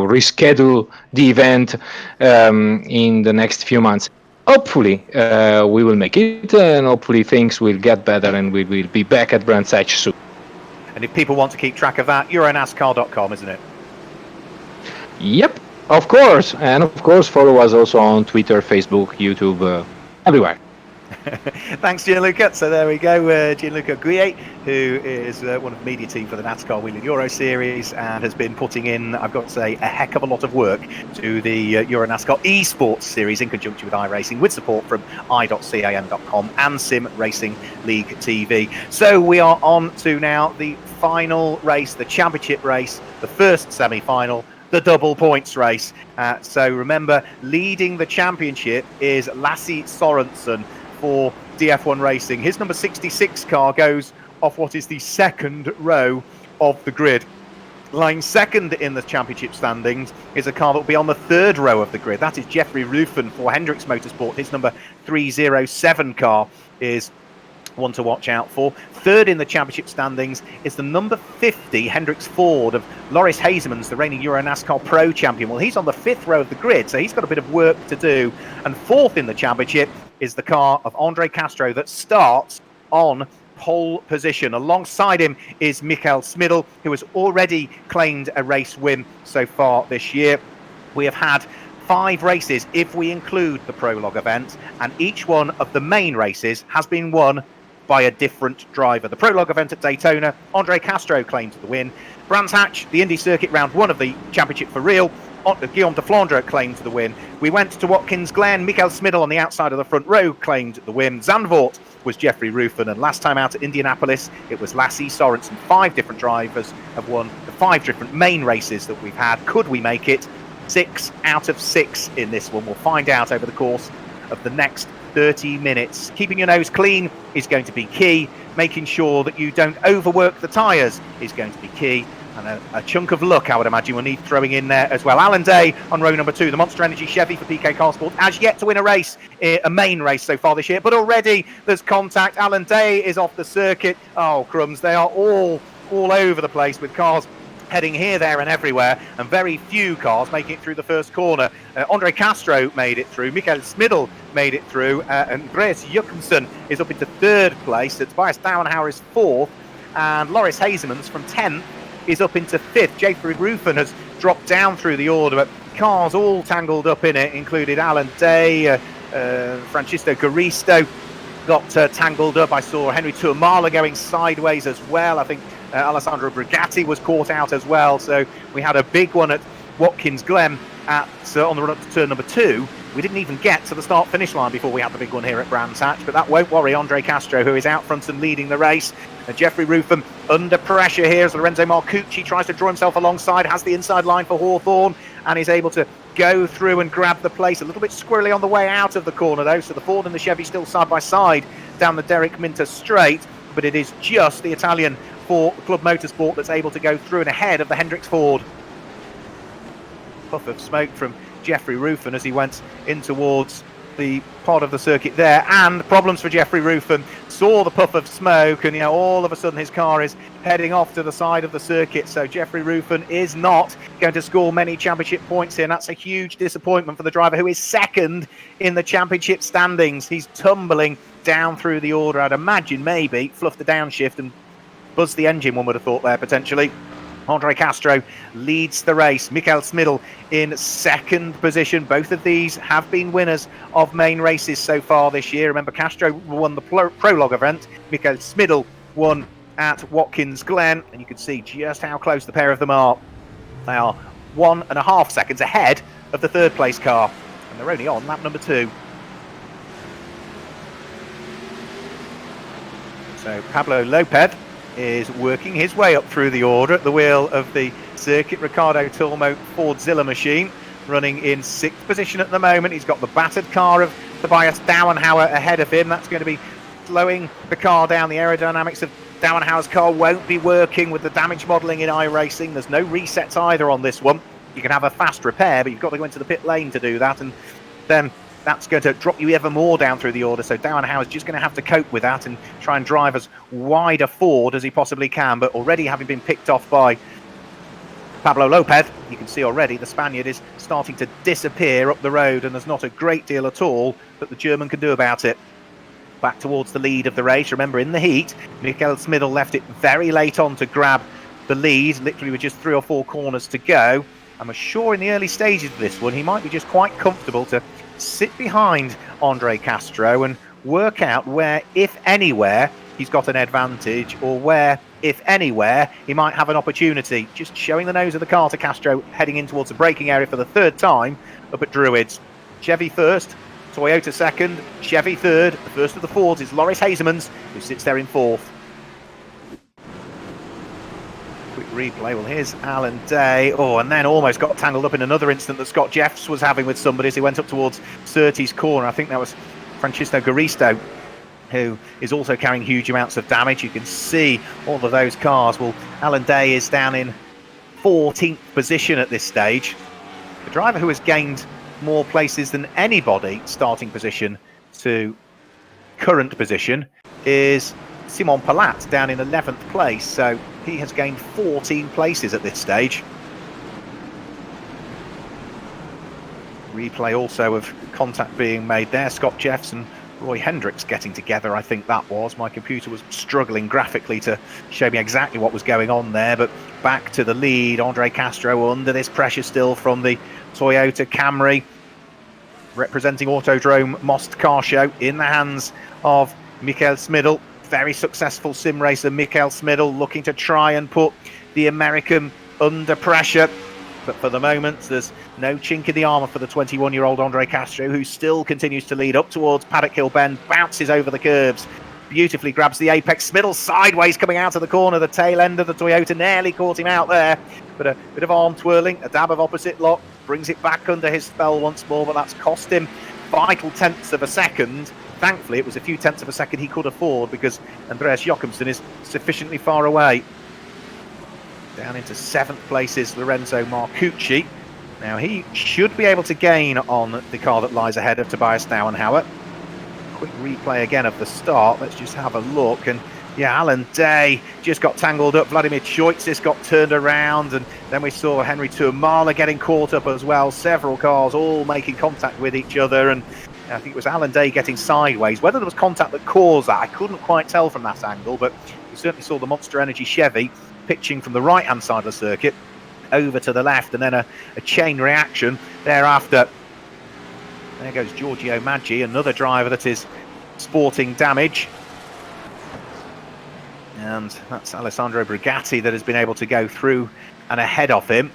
reschedule the event in the next few months. Hopefully we will make it, and hopefully things will get better and we will be back at Brands Hatch soon. And if people want to keep track of that, EuroNASCAR.com, isn't it? Yep, of course. And of course, follow us also on Twitter, Facebook, YouTube, everywhere. Thanks, Gianluca. So there we go. Gianluca Guille, who is one of the media team for the NASCAR Whelen Euro Series and has been putting in, I've got to say, a heck of a lot of work to the EuroNASCAR Esports Series in conjunction with iRacing, with support from i.can.com and Sim Racing League TV. So we are on to now the final race, the championship race, the first semi-final, the double points race. So remember, leading the championship is Lasse Sorensen for DF1 Racing. His number 66 car goes off what is the second row of the grid. Lying second in the championship standings is a car that will be on the third row of the grid. That is Jeffrey Rufen for Hendricks Motorsport. His number 307 car is one to watch out for. Third in the championship standings is the number 50 Hendricks Ford of Loris Hazemans, the reigning EuroNASCAR Pro champion. Well, he's on the fifth row of the grid, so he's got a bit of work to do. And fourth in the championship is the car of Andre Castro that starts on pole position. Alongside him is Mikael Smidl, who has already claimed a race win so far this year. We have had 5 races if we include the prologue event, and each one of the main races has been won by a different driver. The prologue event at Daytona, Andre Castro claimed the win. Brands Hatch, the Indy Circuit round 1 of the championship for real, Guillaume de Flandre claimed the win. We went to Watkins Glen, Mikael Smidl on the outside of the front row claimed the win. Zandvoort was Jeffrey Rufen, and last time out at Indianapolis it was Lasse Sorensen. 5 different drivers have won the 5 different main races that we've had. Could we make it? 6 out of 6 in this one. We'll find out over the course of the next 30 minutes. Keeping your nose clean is going to be key. Making sure that you don't overwork the tyres is going to be key. And a chunk of luck, I would imagine, we'll need throwing in there as well. Alan Day on row number 2, the Monster Energy Chevy for PK Car Sport, has yet to win a race, a main race so far this year, but already there's contact. Alan Day is off the circuit. Oh, crumbs, they are all over the place with cars heading here, there and everywhere, and very few cars making it through the first corner. Andre Castro made it through, Mikael Smidl made it through, and Andreas Jochumsen is up into third place. Tobias Dauenhauer is fourth, and Loris Hazemans from 10th is up into fifth. Jeffrey Rufen has dropped down through the order, but cars all tangled up in it, included Alan Day, Francisco Garisto got tangled up. I saw Henry Tuamala going sideways as well. I think Alessandro Brigatti was caught out as well. So we had a big one at Watkins Glen on the run up to turn number 2. We didn't even get to the start-finish line before we had the big one here at Brands Hatch, but that won't worry Andre Castro, who is out front and leading the race. Jeffrey Rufen under pressure here as Lorenzo Marcucci tries to draw himself alongside, has the inside line for Hawthorne, and is able to go through and grab the place. A little bit squirrely on the way out of the corner, though, so the Ford and the Chevy still side by side down the Derek Minter straight, but it is just the Italian for Club Motorsport that's able to go through and ahead of the Hendricks Ford. Puff of smoke from Jeffrey Rufen as he went in towards the part of the circuit there, and problems for Jeffrey Rufen. Saw the puff of smoke, and all of a sudden his car is heading off to the side of the circuit. So Jeffrey Rufen is not going to score many championship points here, and that's a huge disappointment for the driver who is second in the championship standings. He's tumbling down through the order. I'd imagine maybe fluffed the downshift and buzzed the engine, one would have thought there potentially. Andre Castro leads the race. Mikael Smidl in second position. Both of these have been winners of main races so far this year. Remember, Castro won the prologue event. Mikael Smidl won at Watkins Glen. And you can see just how close the pair of them are. They are 1.5 seconds ahead of the third place car. And they're only on lap number 2. So Pablo Lopez is working his way up through the order at the wheel of the Circuit Ricardo Tormo Fordzilla machine, running in 6th position at the moment. He's got the battered car of Tobias Dauenhauer ahead of him. That's going to be slowing the car down. The aerodynamics of Dauenhauer's car won't be working with the damage modelling in iRacing. There's no resets either on this one. You can have a fast repair, but you've got to go into the pit lane to do that, and then that's going to drop you ever more down through the order. So Dauenhauer's just going to have to cope with that and try and drive as wide a Ford as he possibly can. But already having been picked off by Pablo Lopez, you can see already the Spaniard is starting to disappear up the road, and there's not a great deal at all that the German can do about it. Back towards the lead of the race. Remember, in the heat, Mikael Smidl left it very late on to grab the lead, literally with just 3 or 4 corners to go. I'm sure in the early stages of this one, he might be just quite comfortable to sit behind Andre Castro and work out where, if anywhere, he's got an advantage, or where, if anywhere, he might have an opportunity. Just showing the nose of the car to Castro, heading in towards the braking area for the 3rd time up at Druids. Chevy first, Toyota second, Chevy third. The first of the Fords is Loris Hazemans, who sits there in 4th. Quick replay. Well, here's Alan Day. Oh, and then almost got tangled up in another incident that Scott Jeffs was having with somebody as he went up towards Surtees corner. I think that was Francisco Garisto, who is also carrying huge amounts of damage. You can see all of those cars. Well, Alan Day is down in 14th position at this stage. The driver who has gained more places than anybody starting position to current position is Simon Palat, down in 11th place. So he has gained 14 places at this stage. Replay also of contact being made there. Scott Jeffs and Roy Hendricks getting together, I think that was. My computer was struggling graphically to show me exactly what was going on there, but back to the lead. Andre Castro under this pressure still from the Toyota Camry, representing Autodrome Most Car Show, in the hands of Mikael Smidl. Very successful sim racer Mikael Smidl, looking to try and put the American under pressure. But for the moment, there's no chink in the armour for the 21-year-old Andre Castro, who still continues to lead up towards Paddock Hill Bend, bounces over the curbs, beautifully grabs the apex. Smidl sideways coming out of the corner. The tail end of the Toyota nearly caught him out there. But a bit of arm twirling, a dab of opposite lock, brings it back under his spell once more, but that's cost him vital tenths of a second. Thankfully, it was a few tenths of a second he could afford, because Andreas Jochumsen is sufficiently far away. Down into 7th place is Lorenzo Marcucci. Now, he should be able to gain on the car that lies ahead of Tobias Dauenhauer. Quick replay again of the start. Let's just have a look. And Yeah, Alan Day just got tangled up. Vladimir Choitzis got turned around, and then we saw Henry Tuamala getting caught up as well. Several cars all making contact with each other, and I think it was Alan Day getting sideways. Whether there was contact that caused that, I couldn't quite tell from that angle, but we certainly saw the Monster Energy Chevy pitching from the right-hand side of the circuit over to the left, and then a chain reaction thereafter. There goes Giorgio Maggi, another driver that is sporting damage. And that's Alessandro Brigatti that has been able to go through and ahead of him.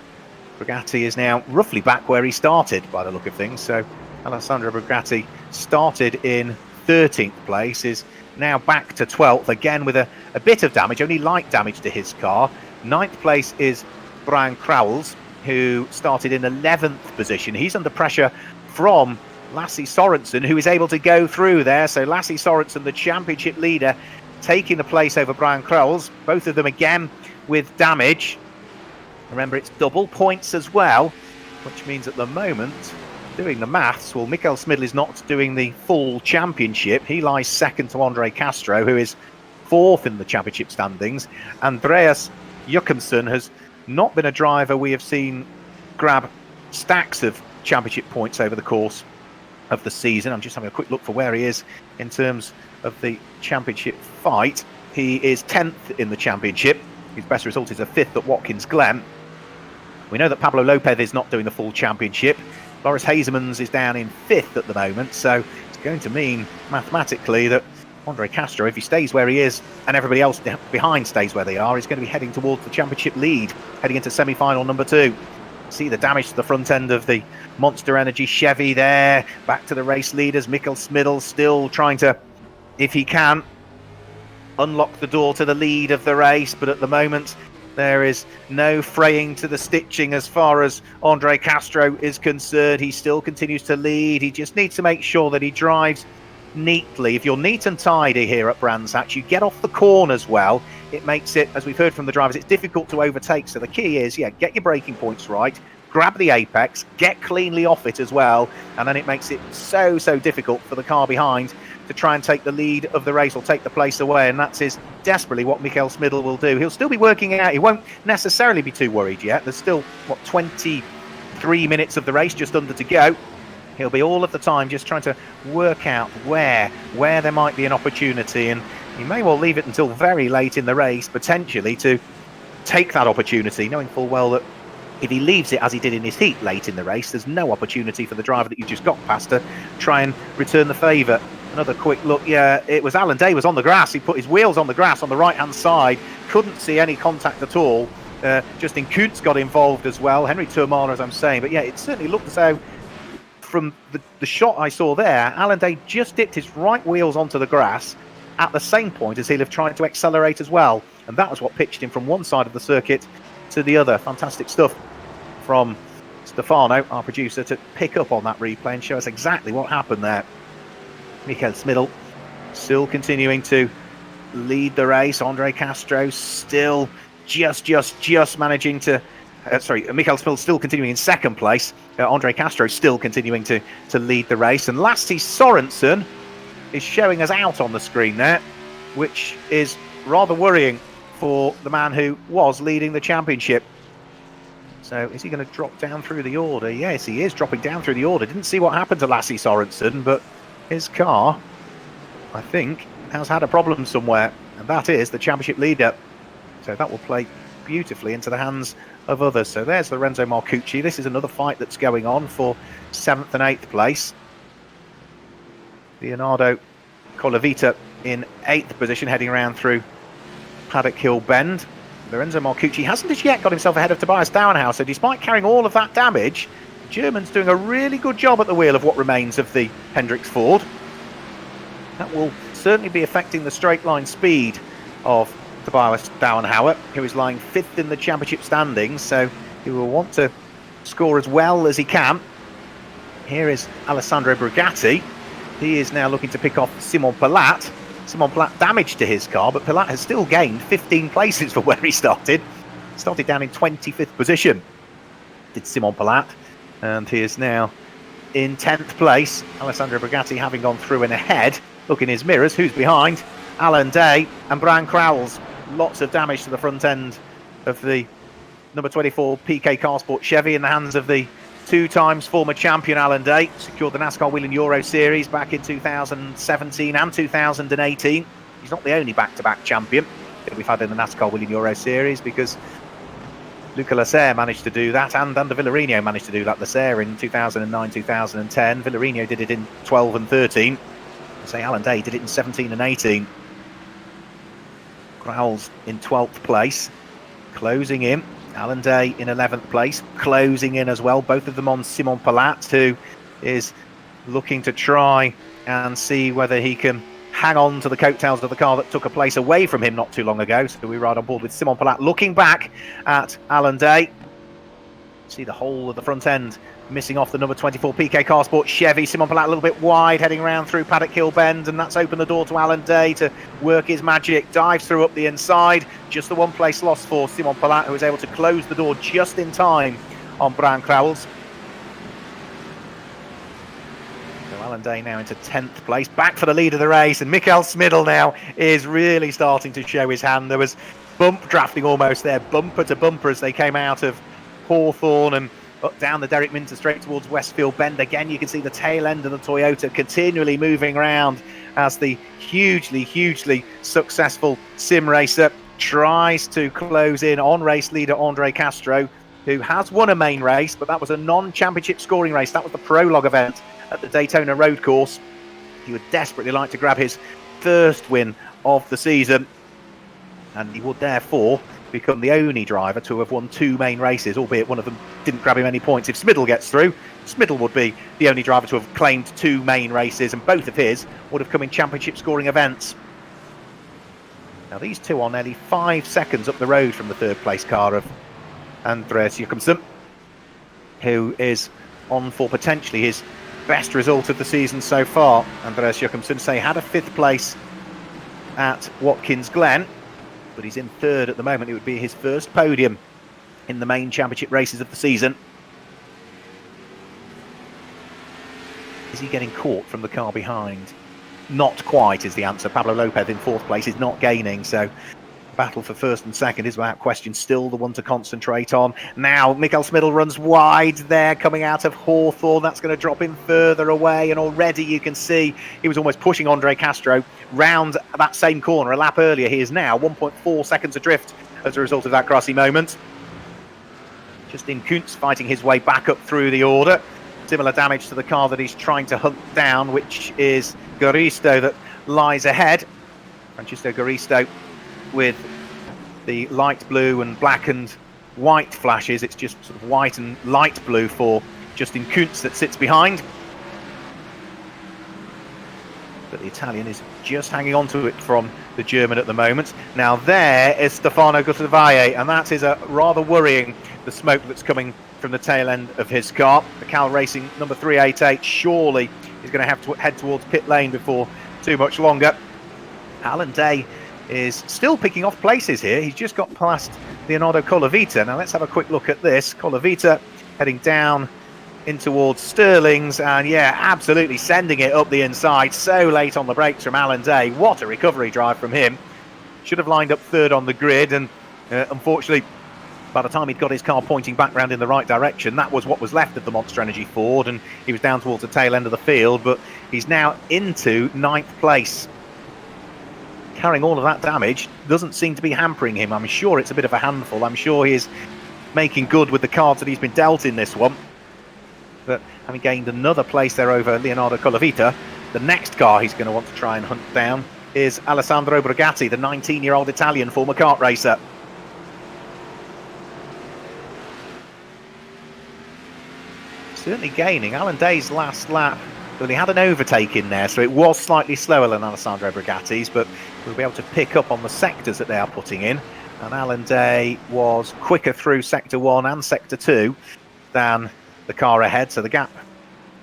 Brigatti is now roughly back where he started by the look of things. So Alessandro Brigatti started in 13th place, is now back to 12th, again with a bit of damage, only light damage to his car. 9th place is Brian Crowells, who started in 11th position. He's under pressure from Lasse Sorensen, who is able to go through there. So Lasse Sorensen, the championship leader, taking the place over Brian Crowells. Both of them again with damage. Remember, it's double points as well, which means at the moment, doing the maths, well, Mikael Smidl is not doing the full championship. He lies second to Andre Castro, who is 4th in the championship standings. Andreas Jochumsen has not been a driver we have seen grab stacks of championship points over the course of the season. I'm just having a quick look for where he is in terms of the championship fight. He is 10th in the championship. His best result is a 5th at Watkins Glen. We know that Pablo Lopez is not doing the full championship. Loris Hazemans is down in 5th at the moment, so it's going to mean mathematically that Andre Castro, if he stays where he is and everybody else behind stays where they are, is going to be heading towards the championship lead, heading into semi-final number 2. See the damage to the front end of the Monster Energy Chevy there. Back to the race leaders. Mikael Smidl still trying to, if he can, unlock the door to the lead of the race, but at the moment there is no fraying to the stitching as far as Andre Castro is concerned. He still continues to lead. He just needs to make sure that he drives neatly. If you're neat and tidy here at Brands Hatch, you get off the corners well. It makes it, as we've heard from the drivers, it's difficult to overtake. So the key is, get your braking points right, grab the apex, get cleanly off it as well, and then it makes it so difficult for the car behind to try and take the lead of the race or take the place away. And that is desperately what Mikael Smidl will do. He'll still be working it out. He won't necessarily be too worried yet. There's still, 23 minutes of the race, just under to go. He'll be all of the time just trying to work out where there might be an opportunity, and he may well leave it until very late in the race, potentially, to take that opportunity, knowing full well that if he leaves it as he did in his heat late in the race, there's no opportunity for the driver that you just got past to try and return the favour. Another quick look, it was Alan Day was on the grass. He put his wheels on the grass on the right-hand side, couldn't see any contact at all. Justin Kuntz got involved as well, Henry Tuamala, as I'm saying. But it certainly looked as though, from the shot I saw there, Alan Day just dipped his right wheels onto the grass at the same point as he'll have tried to accelerate as well. And that was what pitched him from one side of the circuit to the other. Fantastic stuff from Stefano, our producer, to pick up on that replay and show us exactly what happened there. Mikael Smidl still continuing to lead the race. Andre Castro still just managing to... Mikael Smidl still continuing in second place. Andre Castro still continuing to lead the race. And Lasse Sorensen is showing us out on the screen there, which is rather worrying for the man who was leading the championship. So is he going to drop down through the order? Yes, he is dropping down through the order. Didn't see what happened to Lasse Sorensen, but his car, I think, has had a problem somewhere, and that is the championship leader. So that will play beautifully into the hands of others. So there's Lorenzo Marcucci. This is another fight that's going on for 7th and 8th place. Leonardo Colavita in 8th position, heading around through Paddock Hill Bend. Lorenzo Marcucci hasn't as yet got himself ahead of Tobias Dauenhauer, so despite carrying all of that damage, the German's doing a really good job at the wheel of what remains of the Hendricks Ford. That will certainly be affecting the straight line speed of Tobias Dauenhauer, who is lying 5th in the championship standings, so he will want to score as well as he can. Here is Alessandro Brigatti. He is now looking to pick off Simon Palat. Simon Palat damage to his car, but Palat has still gained 15 places from where he started. Started down in 25th position, did Simon Palat, and he is now in 10th place. Alessandro Brigatti having gone through and ahead. Look in his mirrors, who's behind? Alan Day and Brian Crowell's. Lots of damage to the front end of the number 24 PK Car Sport Chevy in the hands of the 2 times former champion Alan Day. Secured the NASCAR Whelen Euro Series back in 2017 and 2018. He's not the only back-to-back champion that we've had in the NASCAR Whelen Euro Series, because Luca Lasser managed to do that, and Ander Villarino managed to do that. Lasser in 2009, 2010. Villarino did it in 12 and 13. I say Alan Day did it in 17 and 18. Crowell's in 12th place, closing in. Alan Day in 11th place, closing in as well. Both of them on Simon Palat, who is looking to try and see whether he can hang on to the coattails of the car that took a place away from him not too long ago. So we ride on board with Simon Palat, looking back at Alan Day. See the whole of the front end missing off the number 24 PK Car Sport Chevy. Simon Palat a little bit wide, heading around through Paddock Hill Bend, and that's opened the door to Alan Day to work his magic. Dives through up the inside. Just the one place lost for Simon Palat, who was able to close the door just in time on Brian Crowell's. So Alan Day now into 10th place, back for the lead of the race, and Mikael Smidl now is really starting to show his hand. There was bump drafting almost there, bumper to bumper, as they came out of Hawthorne and up down the Derek Minter straight towards Westfield Bend. Again, you can see the tail end of the Toyota continually moving around as the hugely successful sim racer tries to close in on race leader Andre Castro, who has won a main race, but that was a non-championship scoring race. That was the prologue event at the Daytona Road Course. He would desperately like to grab his first win of the season, and he would therefore become the only driver to have won 2 main races, albeit one of them didn't grab him any points. If Smidl gets through, Smidl would be the only driver to have claimed 2 main races, and both of his would have come in championship scoring events. Now these two are nearly 5 seconds up the road from the 3rd place car of Andreas Jacobsen, who is on for potentially his best result of the season so far. Andreas Jacobsen, say, had a 5th place at Watkins Glen, but he's in 3rd at the moment. It would be his first podium in the main championship races of the season. Is he getting caught from the car behind? Not quite is the answer. Pablo Lopez in 4th place is not gaining, so battle for 1st and 2nd is without question still the one to concentrate on. Now Mikael Smidl runs wide there coming out of Hawthorne. That's going to drop him further away, and already you can see he was almost pushing Andre Castro round that same corner a lap earlier. He is now 1.4 seconds adrift as a result of that grassy moment. Justin Kuntz fighting his way back up through the order. Similar damage to the car that he's trying to hunt down, which is Garisto, that lies ahead. Francisco Garisto with the light blue and black and white flashes. It's just sort of white and light blue for Justin Kuntz that sits behind. But the Italian is just hanging on to it from the German at the moment. Now there is Stefano Guttavalle, and that is a rather worrying, the smoke that's coming from the tail end of his car. The Cal Racing number 388 surely is going to have to head towards pit lane before too much longer. Alan Day is still picking off places here. He's just got past Leonardo Colavita. Now let's have a quick look at this. Colavita heading down in towards Sterling's, and yeah, absolutely sending it up the inside. So late on the brakes from Alan Day. What a recovery drive from him. Should have lined up 3rd on the grid, and unfortunately by the time he'd got his car pointing back round in the right direction, that was what was left of the Monster Energy Ford, and he was down towards the tail end of the field. But he's now into 9th place. Carrying all of that damage doesn't seem to be hampering him. I'm sure it's a bit of a handful. I'm sure he is making good with the cards that he's been dealt in this one. But having gained another place there over Leonardo Colavita, the next car he's going to want to try and hunt down is Alessandro Brigatti, the 19-year-old Italian former kart racer. Certainly gaining. Alan Day's last lap, well, he had an overtake in there, so it was slightly slower than Alessandro Brigatti's, but we'll be able to pick up on the sectors that they are putting in. And Alan Day was quicker through Sector 1 and Sector 2 than the car ahead, so the gap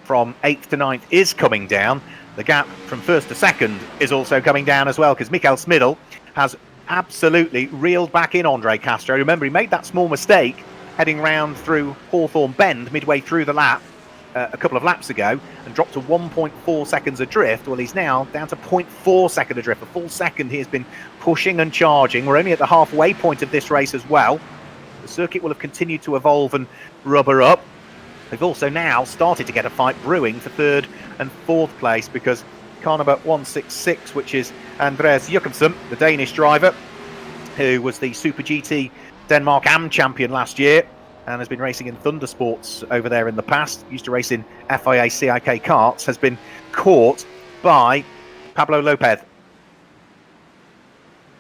from 8th to 9th is coming down. The gap from 1st to 2nd is also coming down as well, because Mikael Smidl has absolutely reeled back in Andre Castro. Remember, he made that small mistake heading round through Hawthorne Bend midway through the lap a couple of laps ago and dropped to 1.4 seconds adrift. Well, he's now down to 0.4 second adrift. A full second he has been pushing and charging. We're only at the halfway point of this race as well. The circuit will have continued to evolve and rubber up. They've also now started to get a fight brewing for third and fourth place, because car number 166, which is Andreas Jochumsen, the Danish driver, who was the Super GT Denmark Am champion last year and has been racing in Thunder Sports over there in the past, used to race in FIA CIK karts, has been caught by Pablo Lopez.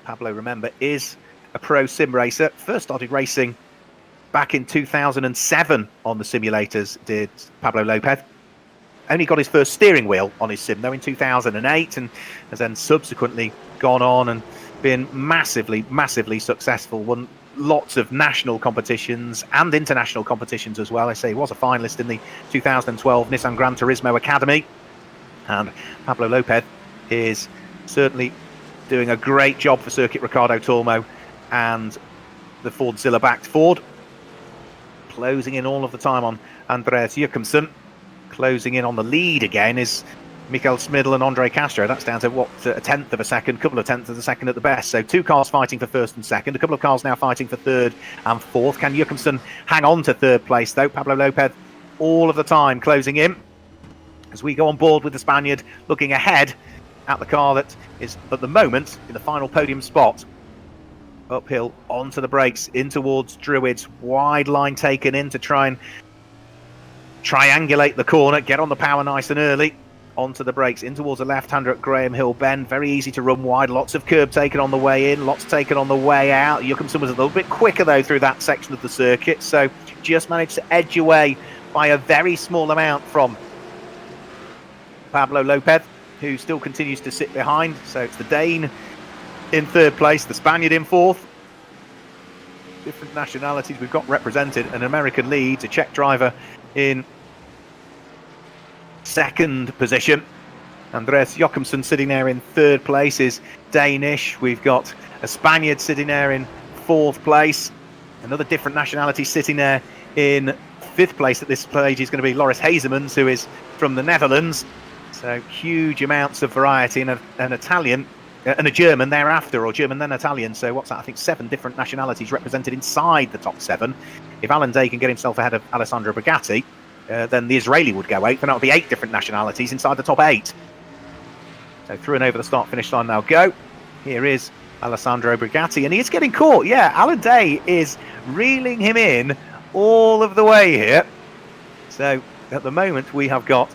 Pablo, remember, is a pro sim racer. First started racing back in 2007 on the simulators, did Pablo Lopez. Only got his first steering wheel on his sim, though, in 2008, and has then subsequently gone on and been massively, massively successful. Won lots of national competitions and international competitions as well. I say he was a finalist in the 2012 Nissan Gran Turismo Academy. And Pablo Lopez is certainly doing a great job for Circuit Ricardo Tormo and the Fordzilla-backed Ford. Closing in all of the time on Andreas Jochumsen. Closing in on the lead again is Mikael Smidl and Andre Castro. That's down to, what, a tenth of a second, couple of tenths of a second at the best. So two cars fighting for first and second, a couple of cars now fighting for third and fourth. Can Jochumsen hang on to third place, though? Pablo Lopez all of the time closing in as we go on board with the Spaniard, looking ahead at the car that is at the moment in the final podium spot. Uphill, onto the brakes, in towards Druids. Wide line taken in to try and triangulate the corner, get on the power nice and early. Onto the brakes, in towards the left-hander at Graham Hill Bend. Very easy to run wide. Lots of curb taken on the way in, lots taken on the way out. Jochumsen was a little bit quicker, though, through that section of the circuit, so just managed to edge away by a very small amount from Pablo Lopez, who still continues to sit behind. So it's the Dane in third place, the Spaniard in fourth. Different nationalities we've got represented. An American leads, a Czech driver in second position. Andreas Jochumsen sitting there in third place is Danish. We've got a Spaniard sitting there in fourth place. Another different nationality sitting there in fifth place at this stage is going to be Loris Hazemans, who is from the Netherlands. So huge amounts of variety, and an Italian and a German thereafter, or German then Italian. So what's that? I think 7 different nationalities represented inside the top 7. If Alan Day can get himself ahead of Alessandro Brigatti, then the Israeli would go 8th, and that would be 8 different nationalities inside the top 8. So through and over the start-finish line now go. Here is Alessandro Brigatti, and he is getting caught. Yeah, Alan Day is reeling him in all of the way here. So at the moment we have got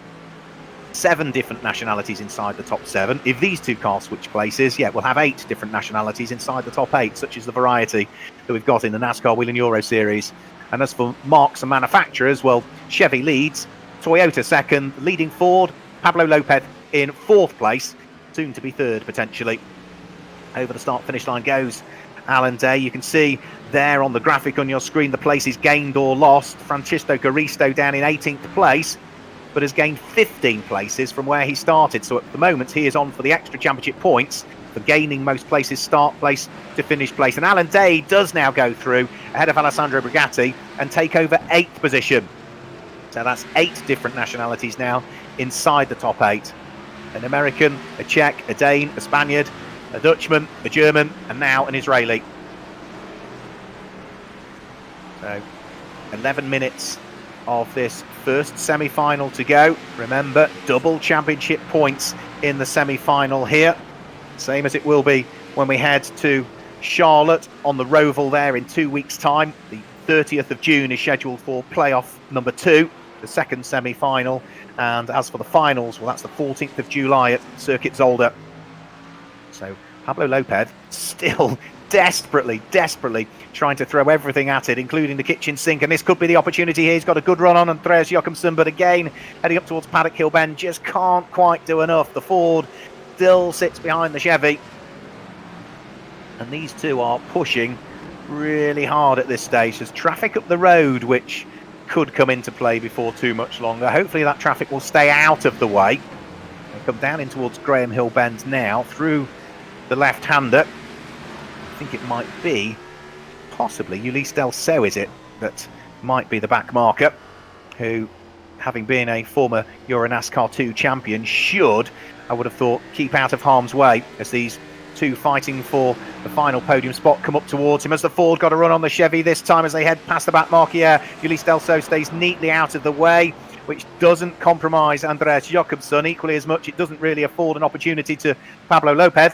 7 different nationalities inside the top 7. If these two cars switch places, yeah, we'll have 8 different nationalities inside the top 8, such as the variety that we've got in the NASCAR Whelen Euro Series. And as for marques and manufacturers, well, Chevy leads, Toyota second, leading Ford, Pablo Lopez in 4th place, soon to be 3rd potentially. Over the start-finish line goes Alan Day. You can see there on the graphic on your screen the places gained or lost. Francisco Caristo down in 18th place, but has gained 15 places from where he started. So at the moment he is on for the extra championship points for gaining most places, start place to finish place. And Alan Day does now go through ahead of Alessandro Brigatti and take over 8th position. So that's 8 different nationalities now inside the top 8. An American, a Czech, a Dane, a Spaniard, a Dutchman, a German, and now an Israeli. So 11 minutes of this first semi-final to go. Remember, double championship points in the semi-final here, same as it will be when we head to Charlotte on the Roval there in 2 weeks' time. The 30th of June is scheduled for playoff number 2, the second semi-final, and as for the finals, well, that's the 14th of July at Circuit Zolder. So Pablo Lopez still desperately trying to throw everything at it, including the kitchen sink, and this could be the opportunity here. He's got a good run on Andreas Jochumsen, but again, heading up towards Paddock Hill Bend, just can't quite do enough. The Ford still sits behind the Chevy, and these two are pushing really hard at this stage. There's traffic up the road which could come into play before too much longer. Hopefully that traffic will stay out of the way. They come down in towards Graham Hill Bend now through the left-hander. I think it might be possibly Ulysse Del So, is it, that might be the back marker, who having been a former EuroNASCAR 2 champion, should, I would have thought, keep out of harm's way as these two fighting for the final podium spot come up towards him. As the Ford got a run on the Chevy this time as they head past the back marquiere. Ulysse Delso stays neatly out of the way, which doesn't compromise Andreas Jakobsen equally as much. It doesn't really afford an opportunity to Pablo Lopez.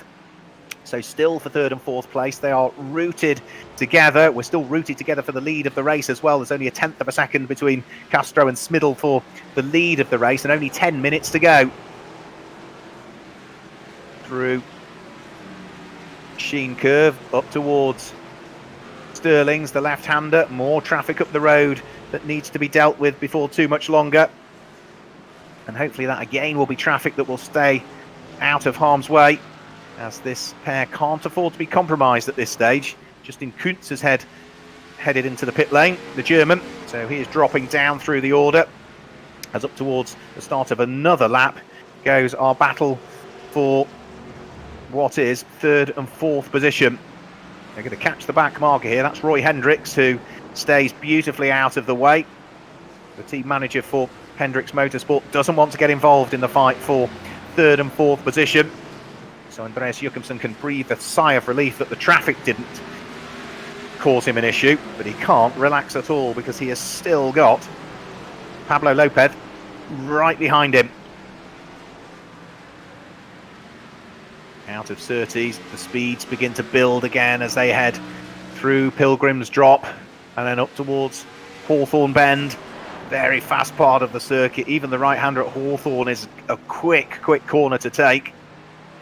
So still for third and fourth place, they are rooted together. We're still rooted together for the lead of the race as well. There's only a tenth of a second between Castro and Smidl for the lead of the race, and only 10 minutes to go. Through Sheen Curve up towards Sterling's, the left-hander. More traffic up the road that needs to be dealt with before too much longer. And hopefully that again will be traffic that will stay out of harm's way, as this pair can't afford to be compromised at this stage. Justin Kuntz has headed into the pit lane, the German, so he is dropping down through the order. As up towards the start of another lap goes our battle for what is third and fourth position. They're going to catch the back marker here. That's Roy Hendricks, who stays beautifully out of the way. The team manager for Hendricks Motorsport doesn't want to get involved in the fight for third and fourth position. So Andreas Jakobsen can breathe a sigh of relief that the traffic didn't cause him an issue, but he can't relax at all because he has still got Pablo Lopez right behind him. Out of Surtees, the speeds begin to build again as they head through Pilgrim's Drop and then up towards Hawthorne Bend. Very fast part of the circuit. Even the right-hander at Hawthorne is a quick corner to take.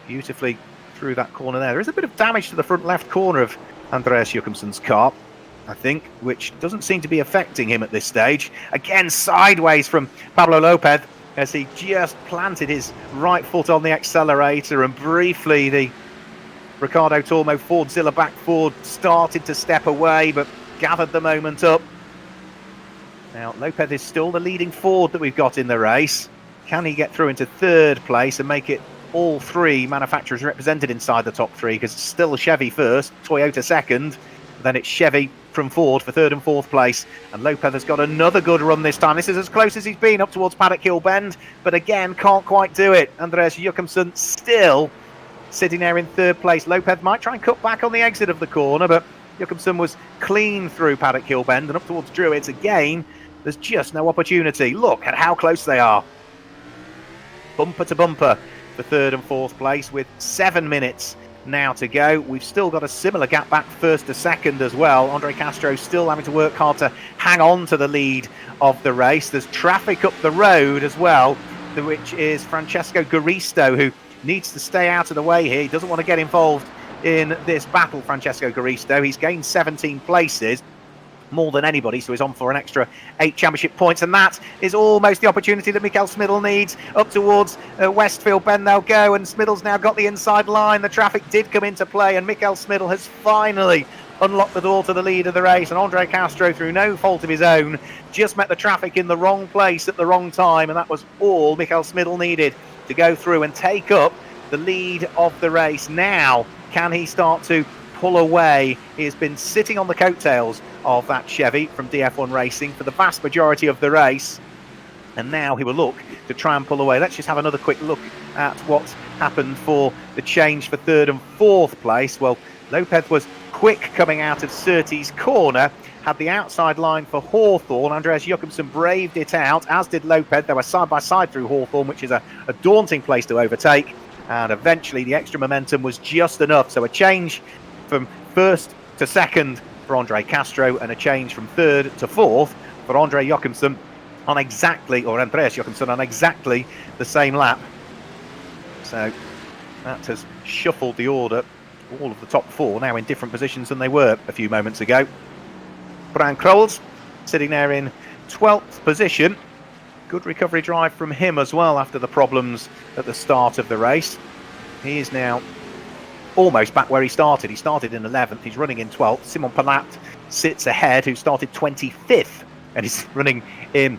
Beautifully through that corner there. There is a bit of damage to the front left corner of Andreas Jakobsen's car, I think, which doesn't seem to be affecting him at this stage. Again, sideways from Pablo Lopez as he just planted his right foot on the accelerator, and briefly the Ricardo Tormo Fordzilla back Ford started to step away but gathered the moment up. Now Lopez is still the leading Ford that we've got in the race. Can he get through into third place and make it all three manufacturers represented inside the top three? Because it's still Chevy first, Toyota second, then it's Chevy from Ford for third and fourth place. And Lopez has got another good run this time. This is as close as he's been up towards Paddock Hill Bend, but again can't quite do it. Andreas Jakobsen still sitting there in third place. Lopez might try and cut back on the exit of the corner, but Jakobsen was clean through Paddock Hill Bend and up towards Druids again. There's just no opportunity. Look at how close they are. Bumper to bumper for third and fourth place with 7 minutes now to go. We've still got a similar gap back first to second as well. Andre Castro still having to work hard to hang on to the lead of the race. There's traffic up the road as well, which is Francesco Garisto, who needs to stay out of the way here. He doesn't want to get involved in this battle, Francesco Garisto. He's gained 17 places, more than anybody, so he's on for an extra 8 championship points, and that is almost the opportunity that Mikael Smidl needs. Up towards Westfield Bend they'll go, and Smidl's now got the inside line. The traffic did come into play, and Mikael Smidl has finally unlocked the door to the lead of the race, and Andre Castro, through no fault of his own, just met the traffic in the wrong place at the wrong time, and that was all Mikael Smidl needed to go through and take up the lead of the race. Now, can he start to pull away? He has been sitting on the coattails of that Chevy from DF1 Racing for the vast majority of the race, and now he will look to try and pull away. Let's just have another quick look at what happened for the change for third and fourth place. Well, Lopez was quick coming out of Surtees' corner, had the outside line for Hawthorne. Andreas Jakobsen braved it out, as did Lopez. They were side by side through Hawthorne, which is a daunting place to overtake, and eventually the extra momentum was just enough. So a change from first to second for Andre Castro, and a change from third to fourth for Andreas Jakobsen on exactly the same lap. So that has shuffled the order. All of the top four now in different positions than they were a few moments ago. Brian Krols sitting there in 12th position. Good recovery drive from him as well after the problems at the start of the race. He is now almost back where he started. He started in 11th. He's running in 12th. Simon Palat sits ahead, who started 25th and is running in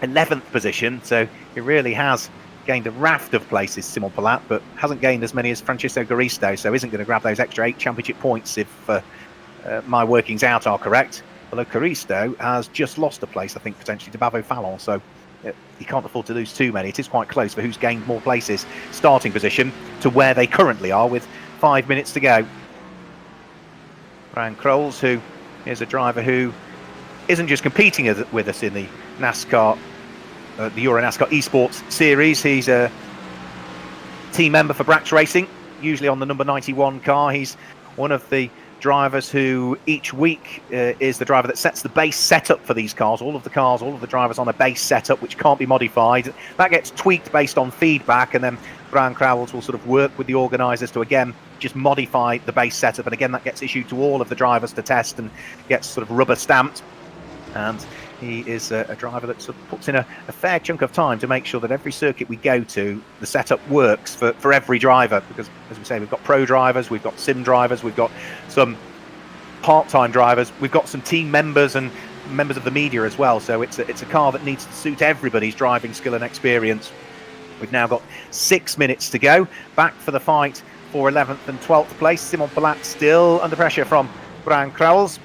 11th position. So he really has gained a raft of places, Simon Palat, but hasn't gained as many as Francesco Garisto, so isn't going to grab those extra 8 championship points if my workings out are correct. Although Garisto has just lost a place, I think, potentially to Bavo Fallon, so you can't afford to lose too many. It is quite close for who's gained more places, starting position to where they currently are with 5 minutes to go. Brian Krols, who is a driver who isn't just competing with us in the NASCAR, the EuroNASCAR Esports Series. He's a team member for Brax Racing, usually on the number 91 car. He's one of the drivers who each week is the driver that sets the base setup for these cars. All of the drivers on a base setup which can't be modified. That gets tweaked based on feedback, and then Brian Crowells will sort of work with the organisers to again just modify the base setup, and again that gets issued to all of the drivers to test and gets sort of rubber stamped. And he is a driver that sort of puts in a fair chunk of time to make sure that every circuit we go to, the setup works for every driver. Because, as we say, we've got pro drivers, we've got sim drivers, we've got some part-time drivers, we've got some team members and members of the media as well. So it's a car that needs to suit everybody's driving skill and experience. We've now got 6 minutes to go. Back for the fight for 11th and 12th place. Simon Palat still under pressure from Brian Crowells.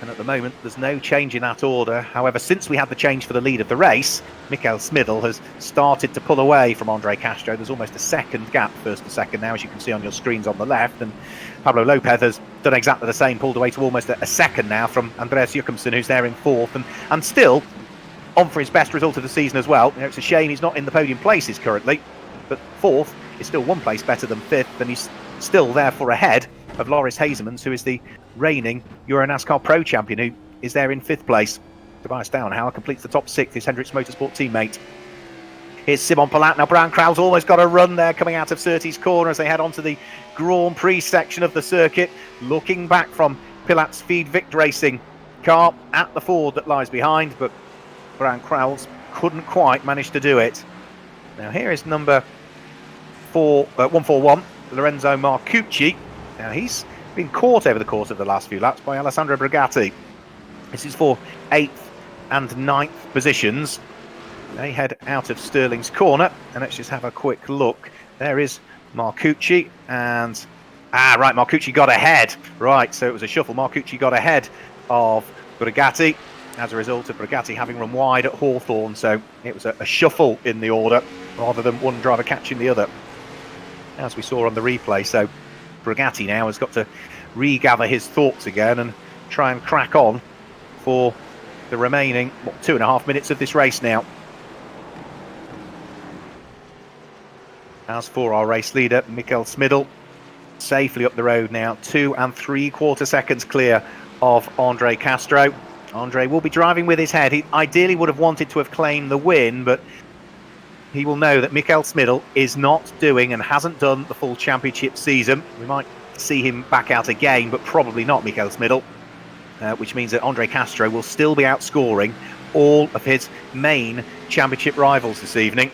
And at the moment, there's no change in that order. However, since we had the change for the lead of the race, Mikael Smidl has started to pull away from Andre Castro. There's almost a second gap, first to second now, as you can see on your screens on the left. And Pablo Lopez has done exactly the same, pulled away to almost a second now from Andreas Jochumsen, who's there in fourth. And still on for his best result of the season as well. You know, it's a shame he's not in the podium places currently, but fourth is still one place better than fifth, and he's still therefore ahead of Loris Hazemans, who is the reigning EuroNASCAR Pro Champion, who is there in fifth place. Tobias Downhauer completes the top six, his Hendricks Motorsport teammate. Here's Simon Palat. Now Brian Crowell's almost got a run there coming out of Surtees corner as they head onto the Grand Prix section of the circuit. Looking back from Pilat's Feed Vic Racing car at the Ford that lies behind, but Brian Crowell's couldn't quite manage to do it. Now here is number 141, Lorenzo Marcucci. Now he's been caught over the course of the last few laps by Alessandro Brigatti. This is for 8th and 9th positions. They head out of Sterling's corner, and let's just have a quick look. There is Marcucci, and right, Marcucci got ahead. Right, so it was a shuffle. Marcucci got ahead of Brigatti as a result of Brigatti having run wide at Hawthorne, so it was a shuffle in the order rather than one driver catching the other, as we saw on the replay. So Brigatti now has got to regather his thoughts again and try and crack on for the remaining 2.5 minutes of this race now. As for our race leader, Mikael Smidl, safely up the road now, 2 3/4 seconds clear of Andre Castro. Andre will be driving with his head. He ideally would have wanted to have claimed the win, but he will know that Mikael Smidl is not doing and hasn't done the full championship season. We might see him back out again, but probably not Mikael Smidl, which means that Andre Castro will still be outscoring all of his main championship rivals this evening.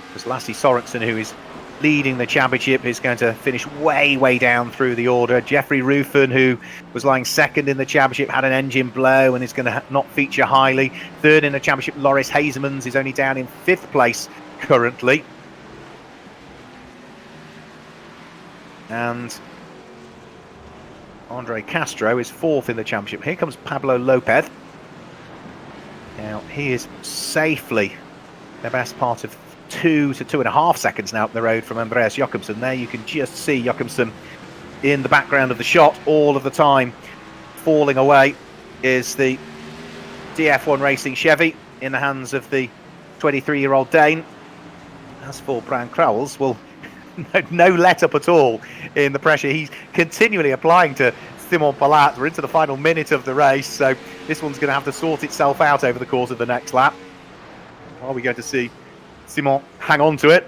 Because Lasse Sorensen, who is leading the championship, is going to finish way down through the order. Jeffrey Ruffin, who was lying second in the championship, had an engine blow and is going to not feature highly. Third in the championship, Loris Hazemans, is only down in 5th place currently. And Andre Castro is 4th in the championship. Here comes Pablo Lopez. Now he is safely the best part of 2 to 2.5 seconds now up the road from Andreas Jochumsen. There you can just see Jochumsen in the background of the shot all of the time. Falling away is the DF1 Racing Chevy in the hands of the 23-year-old Dane. As for Brian Crowells, well, no let up at all in the pressure he's continually applying to Simon Palat. We're into the final minute of the race, so this one's going to have to sort itself out over the course of the next lap. Are we going to see Simon hang on to it?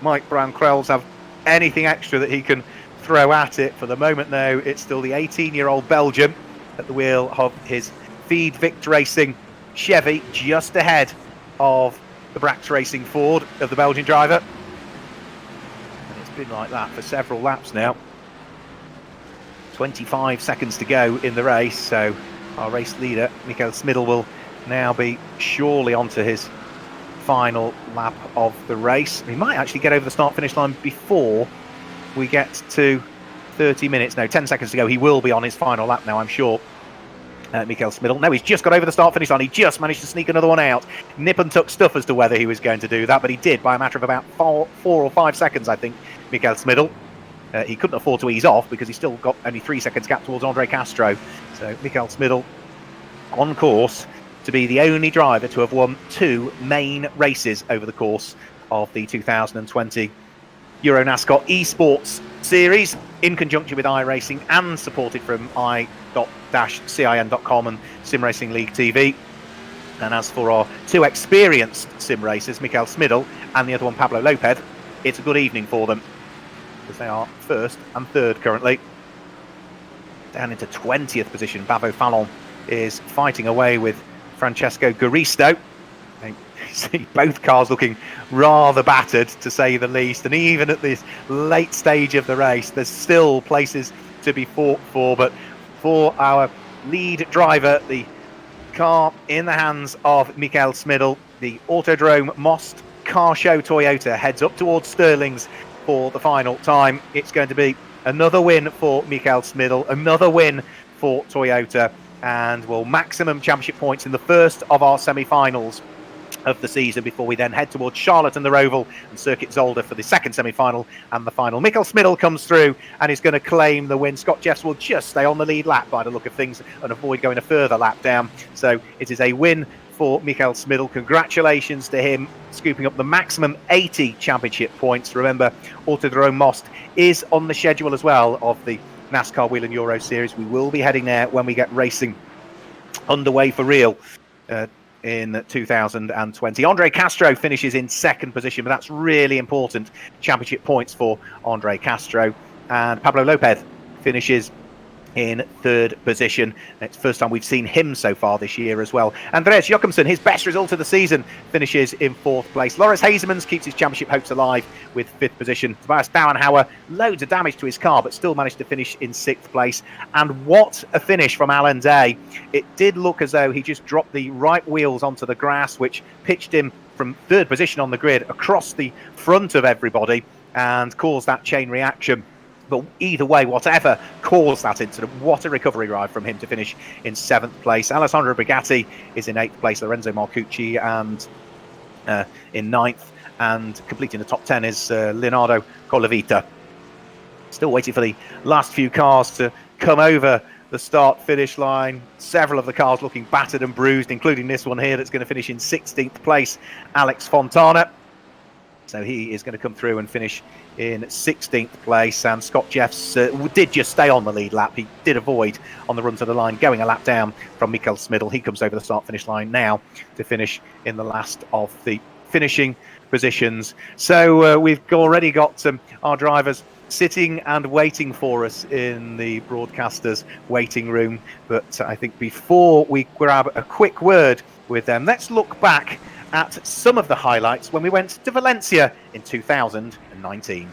Might Brian Crowells have anything extra that he can throw at it? For the moment, though, it's still the 18-year-old Belgian at the wheel of his Feed Vic Racing Chevy, just ahead of the Brax Racing Ford of the Belgian driver. And it's been like that for several laps now. 25 seconds to go in the race, so our race leader, Mikael Smidl, will now be surely onto his final lap of the race. He might actually get over the start-finish line before we get to 30 minutes. No, 10 seconds to go. He will be on his final lap now, I'm sure. Mikael Smidl. No, he's just got over the start-finish line. He just managed to sneak another one out. Nip and tuck stuff as to whether he was going to do that, but he did by a matter of about 4 or 5 seconds, I think, Mikael Smidl. He couldn't afford to ease off because he's still got only 3 seconds gap towards Andre Castro. So Mikael Smidl on course to be the only driver to have won 2 main races over the course of the 2020 EuroNASCAR Esports Series in conjunction with iRacing and supported from i.cin.com and Sim Racing League TV. And as for our 2 experienced sim racers, Mikael Smidl and the other one, Pablo Lopez, it's a good evening for them because they are 1st and 3rd currently. Down into 20th position, Bavo Fallon is fighting away with Francesco Garisto. You see both cars looking rather battered, to say the least, and even at this late stage of the race there's still places to be fought for. But for our lead driver, the car in the hands of Mikael Smidl, the Autodrome Most Car Show Toyota heads up towards Stirling's for the final time. It's going to be another win for Mikael Smidl, another win for Toyota, and will maximum championship points in the first of our semi-finals of the season before we then head towards Charlotte and the Roval and Circuit Zolder for the second semi-final and the final. Mikael Smidl comes through and is going to claim the win. Scott Jeffs will just stay on the lead lap by the look of things and avoid going a further lap down. So it is a win for Mikael Smidl. Congratulations to him, scooping up the maximum 80 championship points. Remember, Autodrome Most is on the schedule as well of the NASCAR Whelen Euro Series. We will be heading there when we get racing underway for real in 2020. Andre Castro finishes in 2nd position, but that's really important championship points for Andre Castro. And Pablo Lopez finishes in 3rd position. It's the first time we've seen him so far this year as well. Andreas Jochumsen, his best result of the season, finishes in 4th place. Loris Hazemans keeps his championship hopes alive with 5th position. Tobias Dauenhauer, loads of damage to his car, but still managed to finish in 6th place. And what a finish from Alan Day. It did look as though he just dropped the right wheels onto the grass, which pitched him from 3rd position on the grid across the front of everybody and caused that chain reaction. But either way, whatever caused that incident, what a recovery ride from him to finish in 7th place. Alessandro Brigatti is in 8th place, Lorenzo Marcucci and in 9th, and completing the top 10 is Leonardo Colavita. Still waiting for the last few cars to come over the start-finish line. Several of the cars looking battered and bruised, including this one here that's going to finish in 16th place, Alex Fontana. So he is going to come through and finish in 16th place. And Scott Jeffs did just stay on the lead lap. He did avoid on the run to the line, going a lap down from Mikael Smidl. He comes over the start-finish line now to finish in the last of the finishing positions. So we've already got our drivers sitting and waiting for us in the broadcaster's waiting room. But I think before we grab a quick word with them, let's look back at some of the highlights when we went to Valencia in 2019.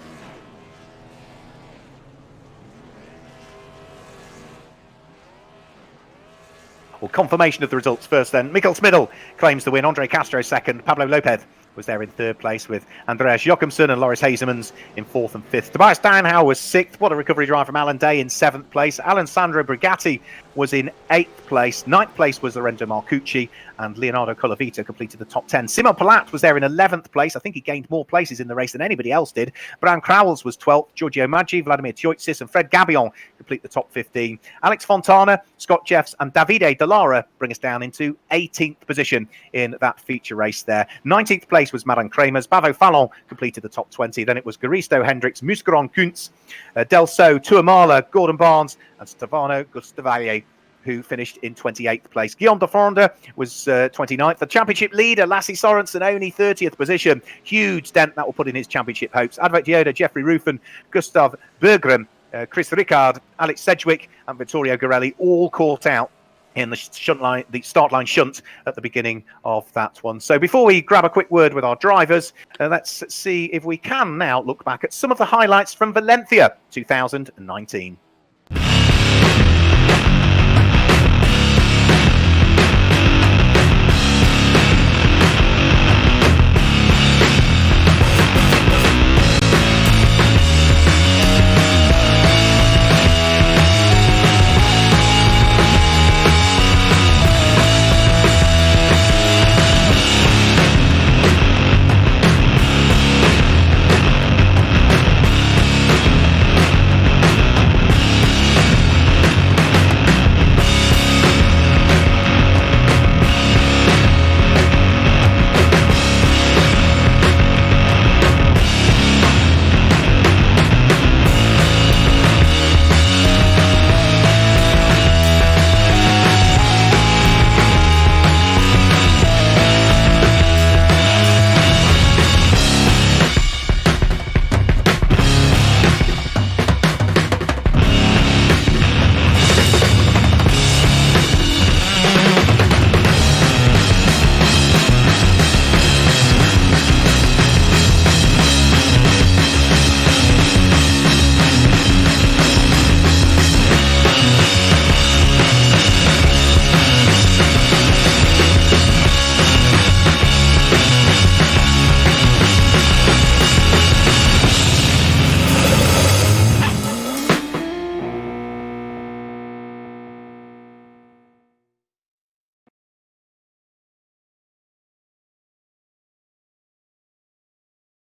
Well, confirmation of the results first then. Mikael Smidl claims the win, Andre Castro 2nd, Pablo Lopez was there in 3rd place with Andreas Jochumsen and Loris Hazemans in 4th and 5th. Tobias Dauenhauer was 6th. What a recovery drive from Alan Day in 7th place. Alessandro Brigatti was in 8th place. 9th place was Lorenzo Marcucci, and Leonardo Colavita completed the top 10. Simon Palat was there in 11th place. I think he gained more places in the race than anybody else did. Brian Crowells was 12th. Giorgio Maggi, Vladimir Tioitsis and Fred Gabillon complete the top 15. Alex Fontana, Scott Jeffs and Davide Dallara bring us down into 18th position in that feature race there. 19th place was Maran Kramers. Bavo Fallon completed the top 20. Then it was Garisto, Hendricks, Muscaron, Kuntz, Delso, Tuamala, Gordon Barnes and Stefano Gustavaglia, who finished in 28th place. Guillaume de Fronde was 29th. The championship leader, Lassie Sorensen, only 30th position. Huge dent that will put in his championship hopes. Advert Yoda, Jeffrey Rufen, Gustav Bergren, Chris Ricard, Alex Sedgwick and Vittorio Gorelli all caught out in the start line shunt at the beginning of that one. So before we grab a quick word with our drivers, let's see if we can now look back at some of the highlights from Valencia 2019.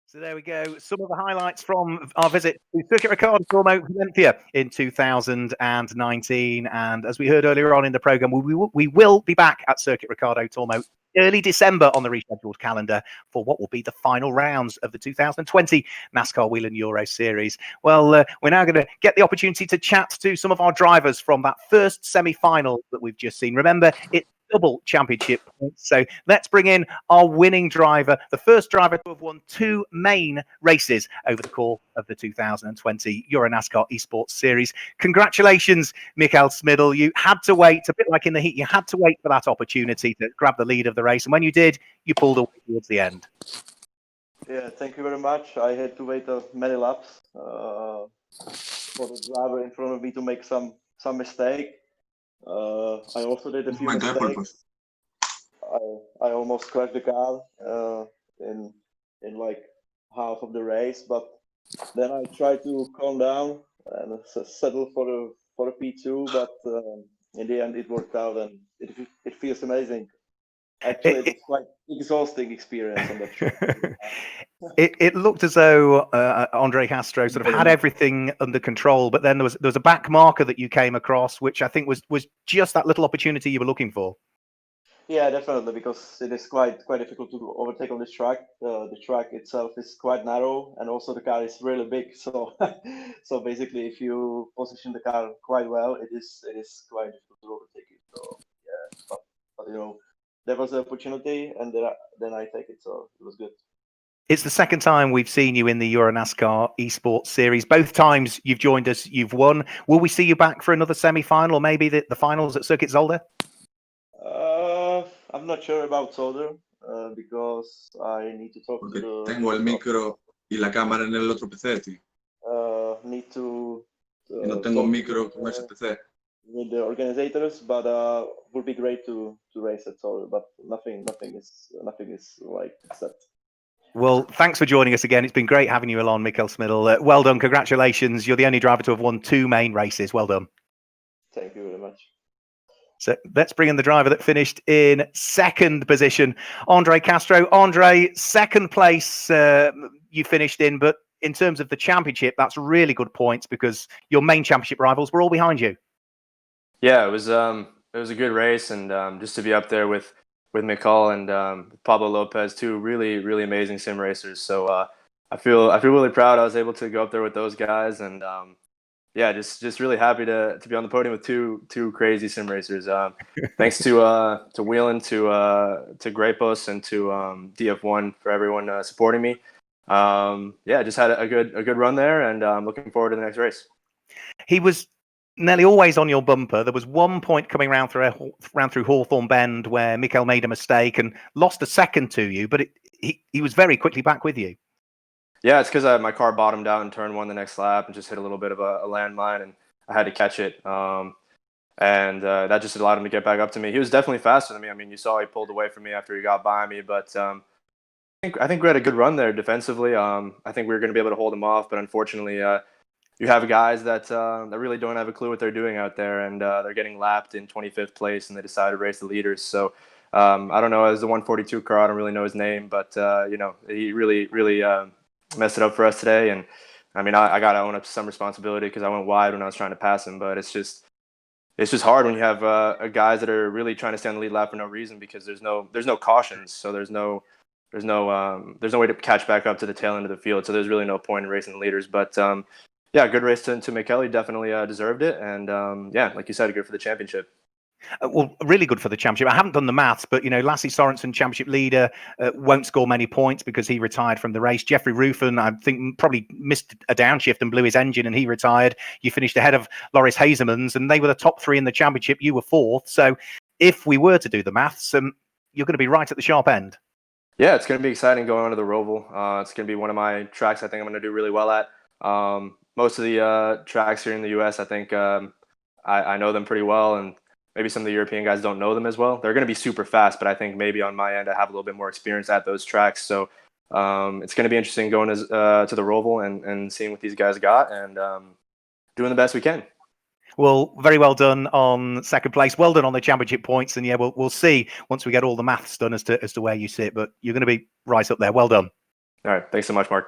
So there we go. Some of the highlights from our visit to Circuit Ricardo Tormo Valencia in 2019. And as we heard earlier on in the program, we will be back at Circuit Ricardo Tormo early December on the rescheduled calendar for what will be the final rounds of the 2020 NASCAR Whelen Euro Series. Well, we're now going to get the opportunity to chat to some of our drivers from that first semi-final that we've just seen. Remember, it's double championship points. So let's bring in our winning driver, the first driver to have won 2 main races over the course of the 2020 EuroNASCAR Esports Series. Congratulations, Mikael Smidl. You had to wait, a bit like in the heat, you had to wait for that opportunity to grab the lead of the race. And when you did, you pulled away towards the end. Yeah, thank you very much. I had to wait many laps for the driver in front of me to make some mistake. I also did a few mistakes. I almost crashed the car in like half of the race, but then I tried to calm down and settle for the P2. But in the end, it worked out, and it feels amazing. Actually, it was quite exhausting experience on that track. It looked as though Andre Castro sort of had everything under control, but then there was a back marker that you came across, which I think was just that little opportunity you were looking for. Yeah, definitely, because it is quite difficult to overtake on this track. The track itself is quite narrow, and also the car is really big. So, so basically, if you position the car quite well, it is quite difficult to overtake it. So yeah, but you know, there was an opportunity, and then I take it. So it was good. It's the second time we've seen you in the EuroNASCAR Esports Series. Both times you've joined us, you've won. Will we see you back for another semi-final, or maybe the finals at Circuit Zolder? I'm not sure about Zolder because I need to talk to the... Tengo el micro y la cámara en el otro PC, tío. Need to... Y no tengo micro con ese PC. With the organizers, but would be great to race at Zolder, but nothing is like set. Well, thanks for joining us again. It's been great having you along, Mikael Smidl. Well done. Congratulations. You're the only driver to have won 2 main races. Well done. Thank you very much. So let's bring in the driver that finished in second position, Andre Castro. Andre, second place you finished in, but in terms of the championship, that's really good points because your main championship rivals were all behind you. Yeah, it was a good race, and just to be up there with Mikael and Pablo Lopez, 2 really amazing sim racers. So I feel really proud I was able to go up there with those guys, and yeah, just really happy to be on the podium with two crazy sim racers. Thanks to Whelen, to Grapos, and to DF1 for everyone supporting me. Yeah, just had a good run there, and I'm looking forward to the next race. He was nearly always on your bumper. There was one point coming round through Hawthorne Bend where Mikael made a mistake and lost a second to you, but he was very quickly back with you. Yeah, it's because my car bottomed out in turn 1 the next lap and just hit a little bit of a landmine, and I had to catch it. And that just allowed him to get back up to me. He was definitely faster than me. I mean, you saw he pulled away from me after he got by me, but I think we had a good run there defensively. I think we were going to be able to hold him off, but unfortunately, you have guys that really don't have a clue what they're doing out there, and they're getting lapped in 25th place, and they decide to race the leaders. So I don't know, as the 142 car, I don't really know his name, but you know, he really messed it up for us today. And I mean, I got to own up to some responsibility because I went wide when I was trying to pass him, but it's just hard when you have guys that are really trying to stay on the lead lap for no reason because there's no cautions, so there's no way to catch back up to the tail end of the field, so there's really no point in racing the leaders. But yeah, good race to Mikael. He definitely deserved it, and yeah, like you said, good for the championship. Well, really good for the championship. I haven't done the maths, but you know, Lasse Sorensen, championship leader, won't score many points because he retired from the race. Jeffrey Ruffin, I think, probably missed a downshift and blew his engine, and he retired. You finished ahead of Loris Hazemans, and they were the top 3 in the championship. You were 4th. So, if we were to do the maths, you're going to be right at the sharp end. Yeah, it's going to be exciting going on to the Roval. It's going to be one of my tracks I think I'm going to do really well at. Most of the tracks here in the U.S., I think I know them pretty well, and maybe some of the European guys don't know them as well. They're going to be super fast, but I think maybe on my end I have a little bit more experience at those tracks. So it's going to be interesting going to the Roval and seeing what these guys got and doing the best we can. Well, very well done on second place. Well done on the championship points. And yeah, we'll see once we get all the maths done as to where you sit. But you're going to be right up there. Well done. All right. Thanks so much, Mark.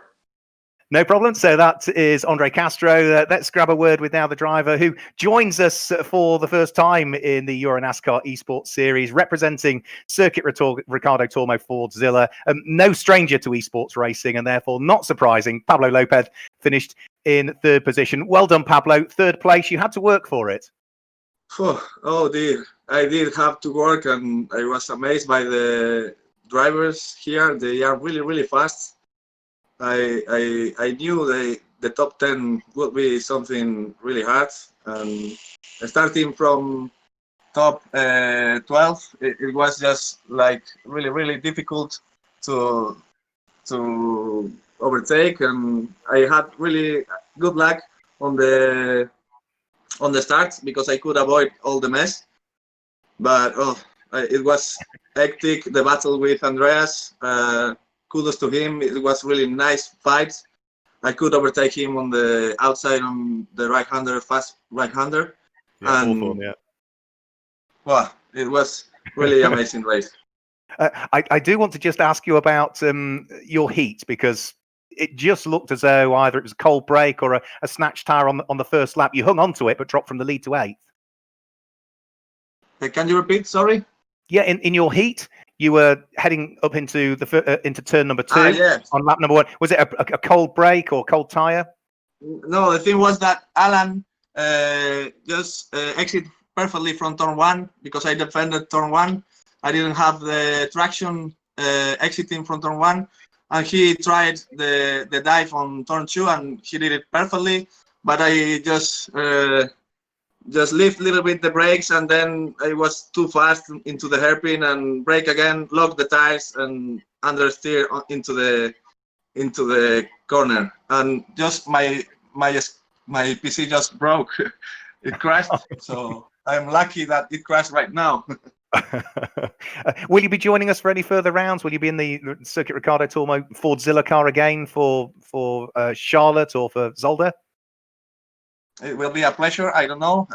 No problem. So that is Andre Castro. Let's grab a word with now the driver who joins us for the first time in the EuroNASCAR Esports Series, representing Circuit Ricardo Tormo Fordzilla. No stranger to esports racing, and therefore not surprising, Pablo Lopez finished in third position. Well done, Pablo. Third place. You had to work for it. Oh dear, I did have to work, and I was amazed by the drivers here. They are really, really fast. I knew the top 10 would be something really hard, and starting from top 12, it was just like really, really difficult to overtake, and I had really good luck on the start because I could avoid all the mess. But it was hectic, the battle with Andreas. Kudos to him. It was really nice fight. I could overtake him on the outside on the right-hander, fast right-hander. Yeah, and yeah. Well, it was really amazing race. I do want to just ask you about your heat, because it just looked as though either it was a cold break or a snatch tire on the first lap. You hung on to it, but dropped from the lead to 8th. Can you repeat? Sorry. Yeah, in your heat, you were heading up into into turn number 2 yes. on lap number 1. Was it a cold break or cold tire? No, the thing was that Alan just exit perfectly from turn 1 because I defended turn 1. I didn't have the traction exiting from turn 1, and he tried the dive on turn 2 and he did it perfectly. But I just lift a little bit the brakes, and then I was too fast into the hairpin and brake again, lock the tires and understeer into the corner, and just my PC just broke. It crashed. So I'm lucky that it crashed right now. Will you be joining us for any further rounds? Will you be in the Circuit Ricardo Tormo Fordzilla car again for Charlotte or for Zolder? It will be a pleasure. I don't know.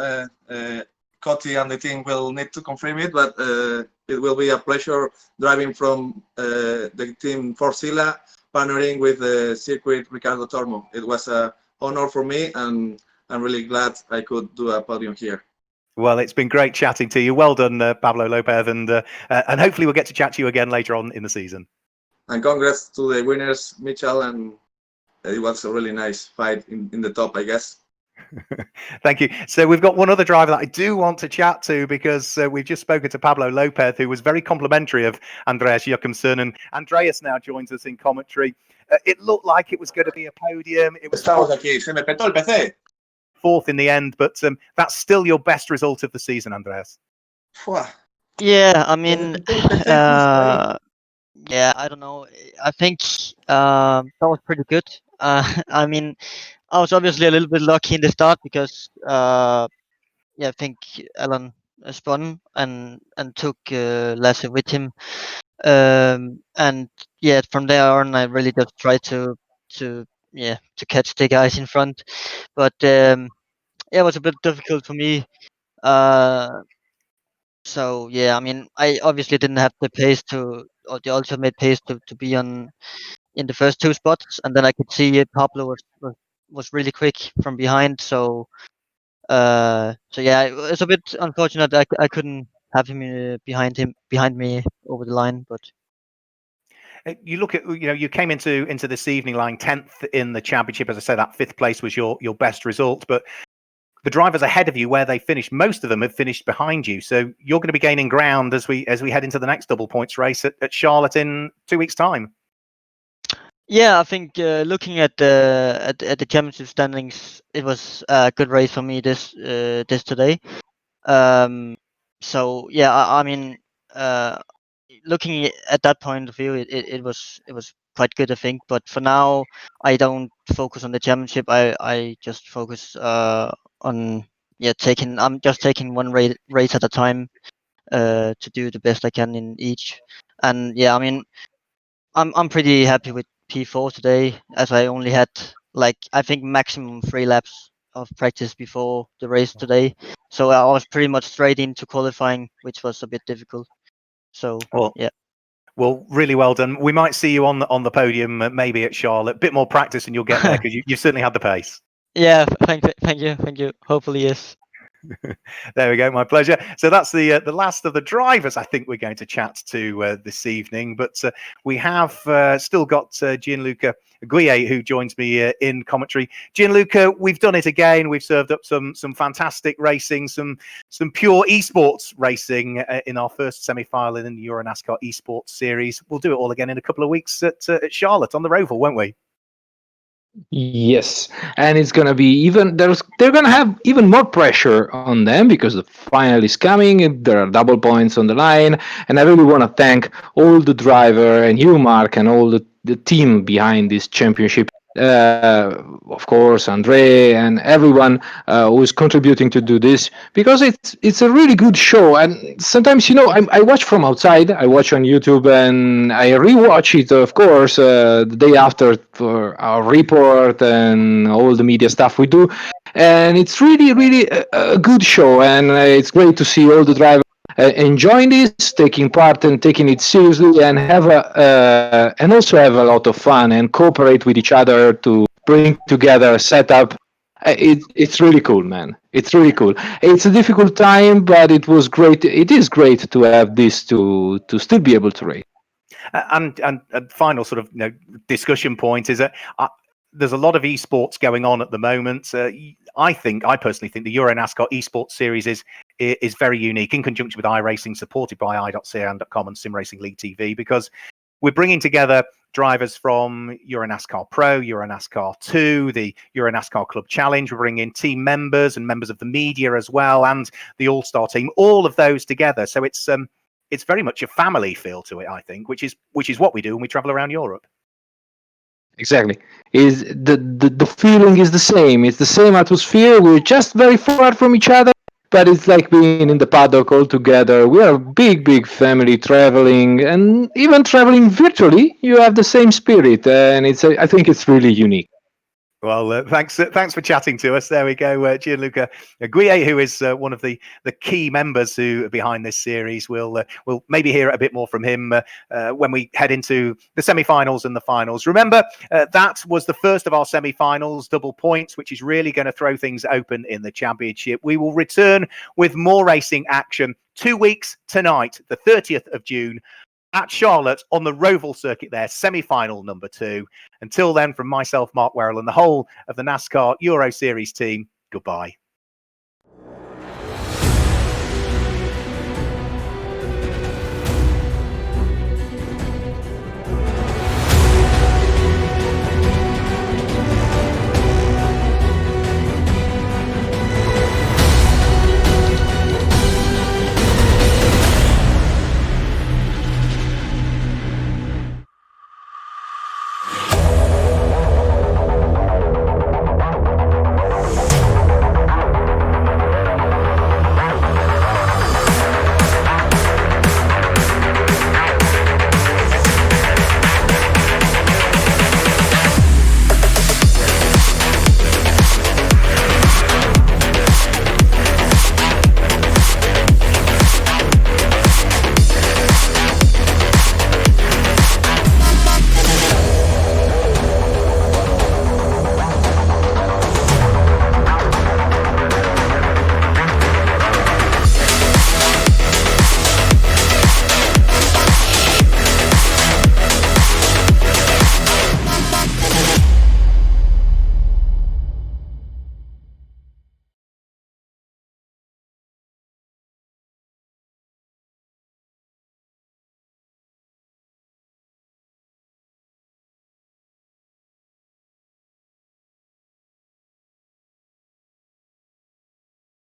Cotty and the team will need to confirm it, but it will be a pleasure driving from the team Fordzilla, partnering with the Circuit Ricardo Tormo. It was an honor for me, and I'm really glad I could do a podium here. Well, it's been great chatting to you. Well done, Pablo Lopez, and hopefully we'll get to chat to you again later on in the season. And congrats to the winners, Mitchell, and it was a really nice fight in the top, I guess. Thank you. So we've got one other driver that I do want to chat to, because we've just spoken to Pablo Lopez, who was very complimentary of Andreas Jakobsen, and Andreas now joins us in commentary. It looked like it was going to be a podium. It was fourth in the end, but that's still your best result of the season, Andreas. Yeah, I mean, yeah, I don't know. I think that was pretty good. I mean, I was obviously a little bit lucky in the start because yeah, I think Alan spun and took Lasse with him, and yeah, from there on I really just tried to catch the guys in front, but yeah, it was a bit difficult for me. So yeah, I mean, I obviously didn't have the pace or the ultimate pace to be on in the first 2 spots, and then I could see Pablo was really quick from behind. So yeah, it's a bit unfortunate I couldn't have him behind me over the line, but. You look at, you came into this evening lying 10th in the championship. As I say, that 5th place was your best result, but the drivers ahead of you, where they finished, most of them have finished behind you. So you're going to be gaining ground as we head into the next double points race at Charlotte in 2 weeks' time. Yeah, I think looking at the championship standings, it was a good race for me this today. So yeah, I mean, looking at that point of view, it was quite good, I think. But for now, I don't focus on the championship. I just focus on I'm just taking one race at a time to do the best I can in each. And yeah, I mean, I'm pretty happy with P4 today, as I only had I think maximum 3 laps of practice before the race today. So I was pretty much straight into qualifying, which was a bit difficult. So yeah. Well, really well done. We might see you on the podium, maybe at Charlotte. A bit more practice and you'll get there, because you've certainly had the pace. Yeah, thank you. Hopefully, yes. There we go. My pleasure. So that's the last of the drivers I think we're going to chat to this evening. But we have still got Gianluca Guille, who joins me in commentary. Gianluca, we've done it again. We've served up some fantastic racing, some pure esports racing in our first semi-final in the EuroNASCAR Esports Series. We'll do it all again in a couple of weeks at Charlotte on the Roval, won't we? Yes, and it's gonna be even they're gonna have even more pressure on them because the final is coming. And there are double points on the line, and I really want to thank all the driver and you, Mark, and all the team behind this championship. Of course, Andre and everyone who is contributing to do this, because it's a really good show. And sometimes, I watch from outside. I watch on YouTube and I rewatch it, of course, the day after for our report and all the media stuff we do. And it's really a good show, and it's great to see all the drivers enjoying this, taking part and taking it seriously, and and also have a lot of fun and cooperate with each other to bring together a setup. It's really cool, man. It's really cool. It's a difficult time, but it was great. It is great to have this to still be able to race. And final sort of discussion point is that there's a lot of esports going on at the moment. I personally think the EuroNASCAR Esports Series is very unique in conjunction with iRacing, supported by i.cn.com and Sim Racing League TV, because we're bringing together drivers from EuroNASCAR Pro, EuroNASCAR 2, the EuroNASCAR Club Challenge. We're bringing in team members and members of the media as well, and the All-Star team, all of those together. So it's very much a family feel to it, I think, which is what we do when we travel around Europe. Exactly. Is the feeling is the same. It's the same atmosphere. We're just very far from each other, but it's like being in the paddock all together. We are a big family traveling, and even traveling virtually, you have the same spirit, and I think it's really unique. Well, thanks for chatting to us. There we go, Gianluca Guille, who is one of the key members who are behind this series. We'll maybe hear a bit more from him when we head into the semi-finals and the finals. Remember, that was the first of our semi-finals, double points, which is really going to throw things open in the championship. We will return with more racing action 2 weeks tonight, the 30th of June. At Charlotte on the Roval circuit there, semi-final number 2. Until then, from myself, Mark Werrell, and the whole of the NASCAR Euro Series team, goodbye.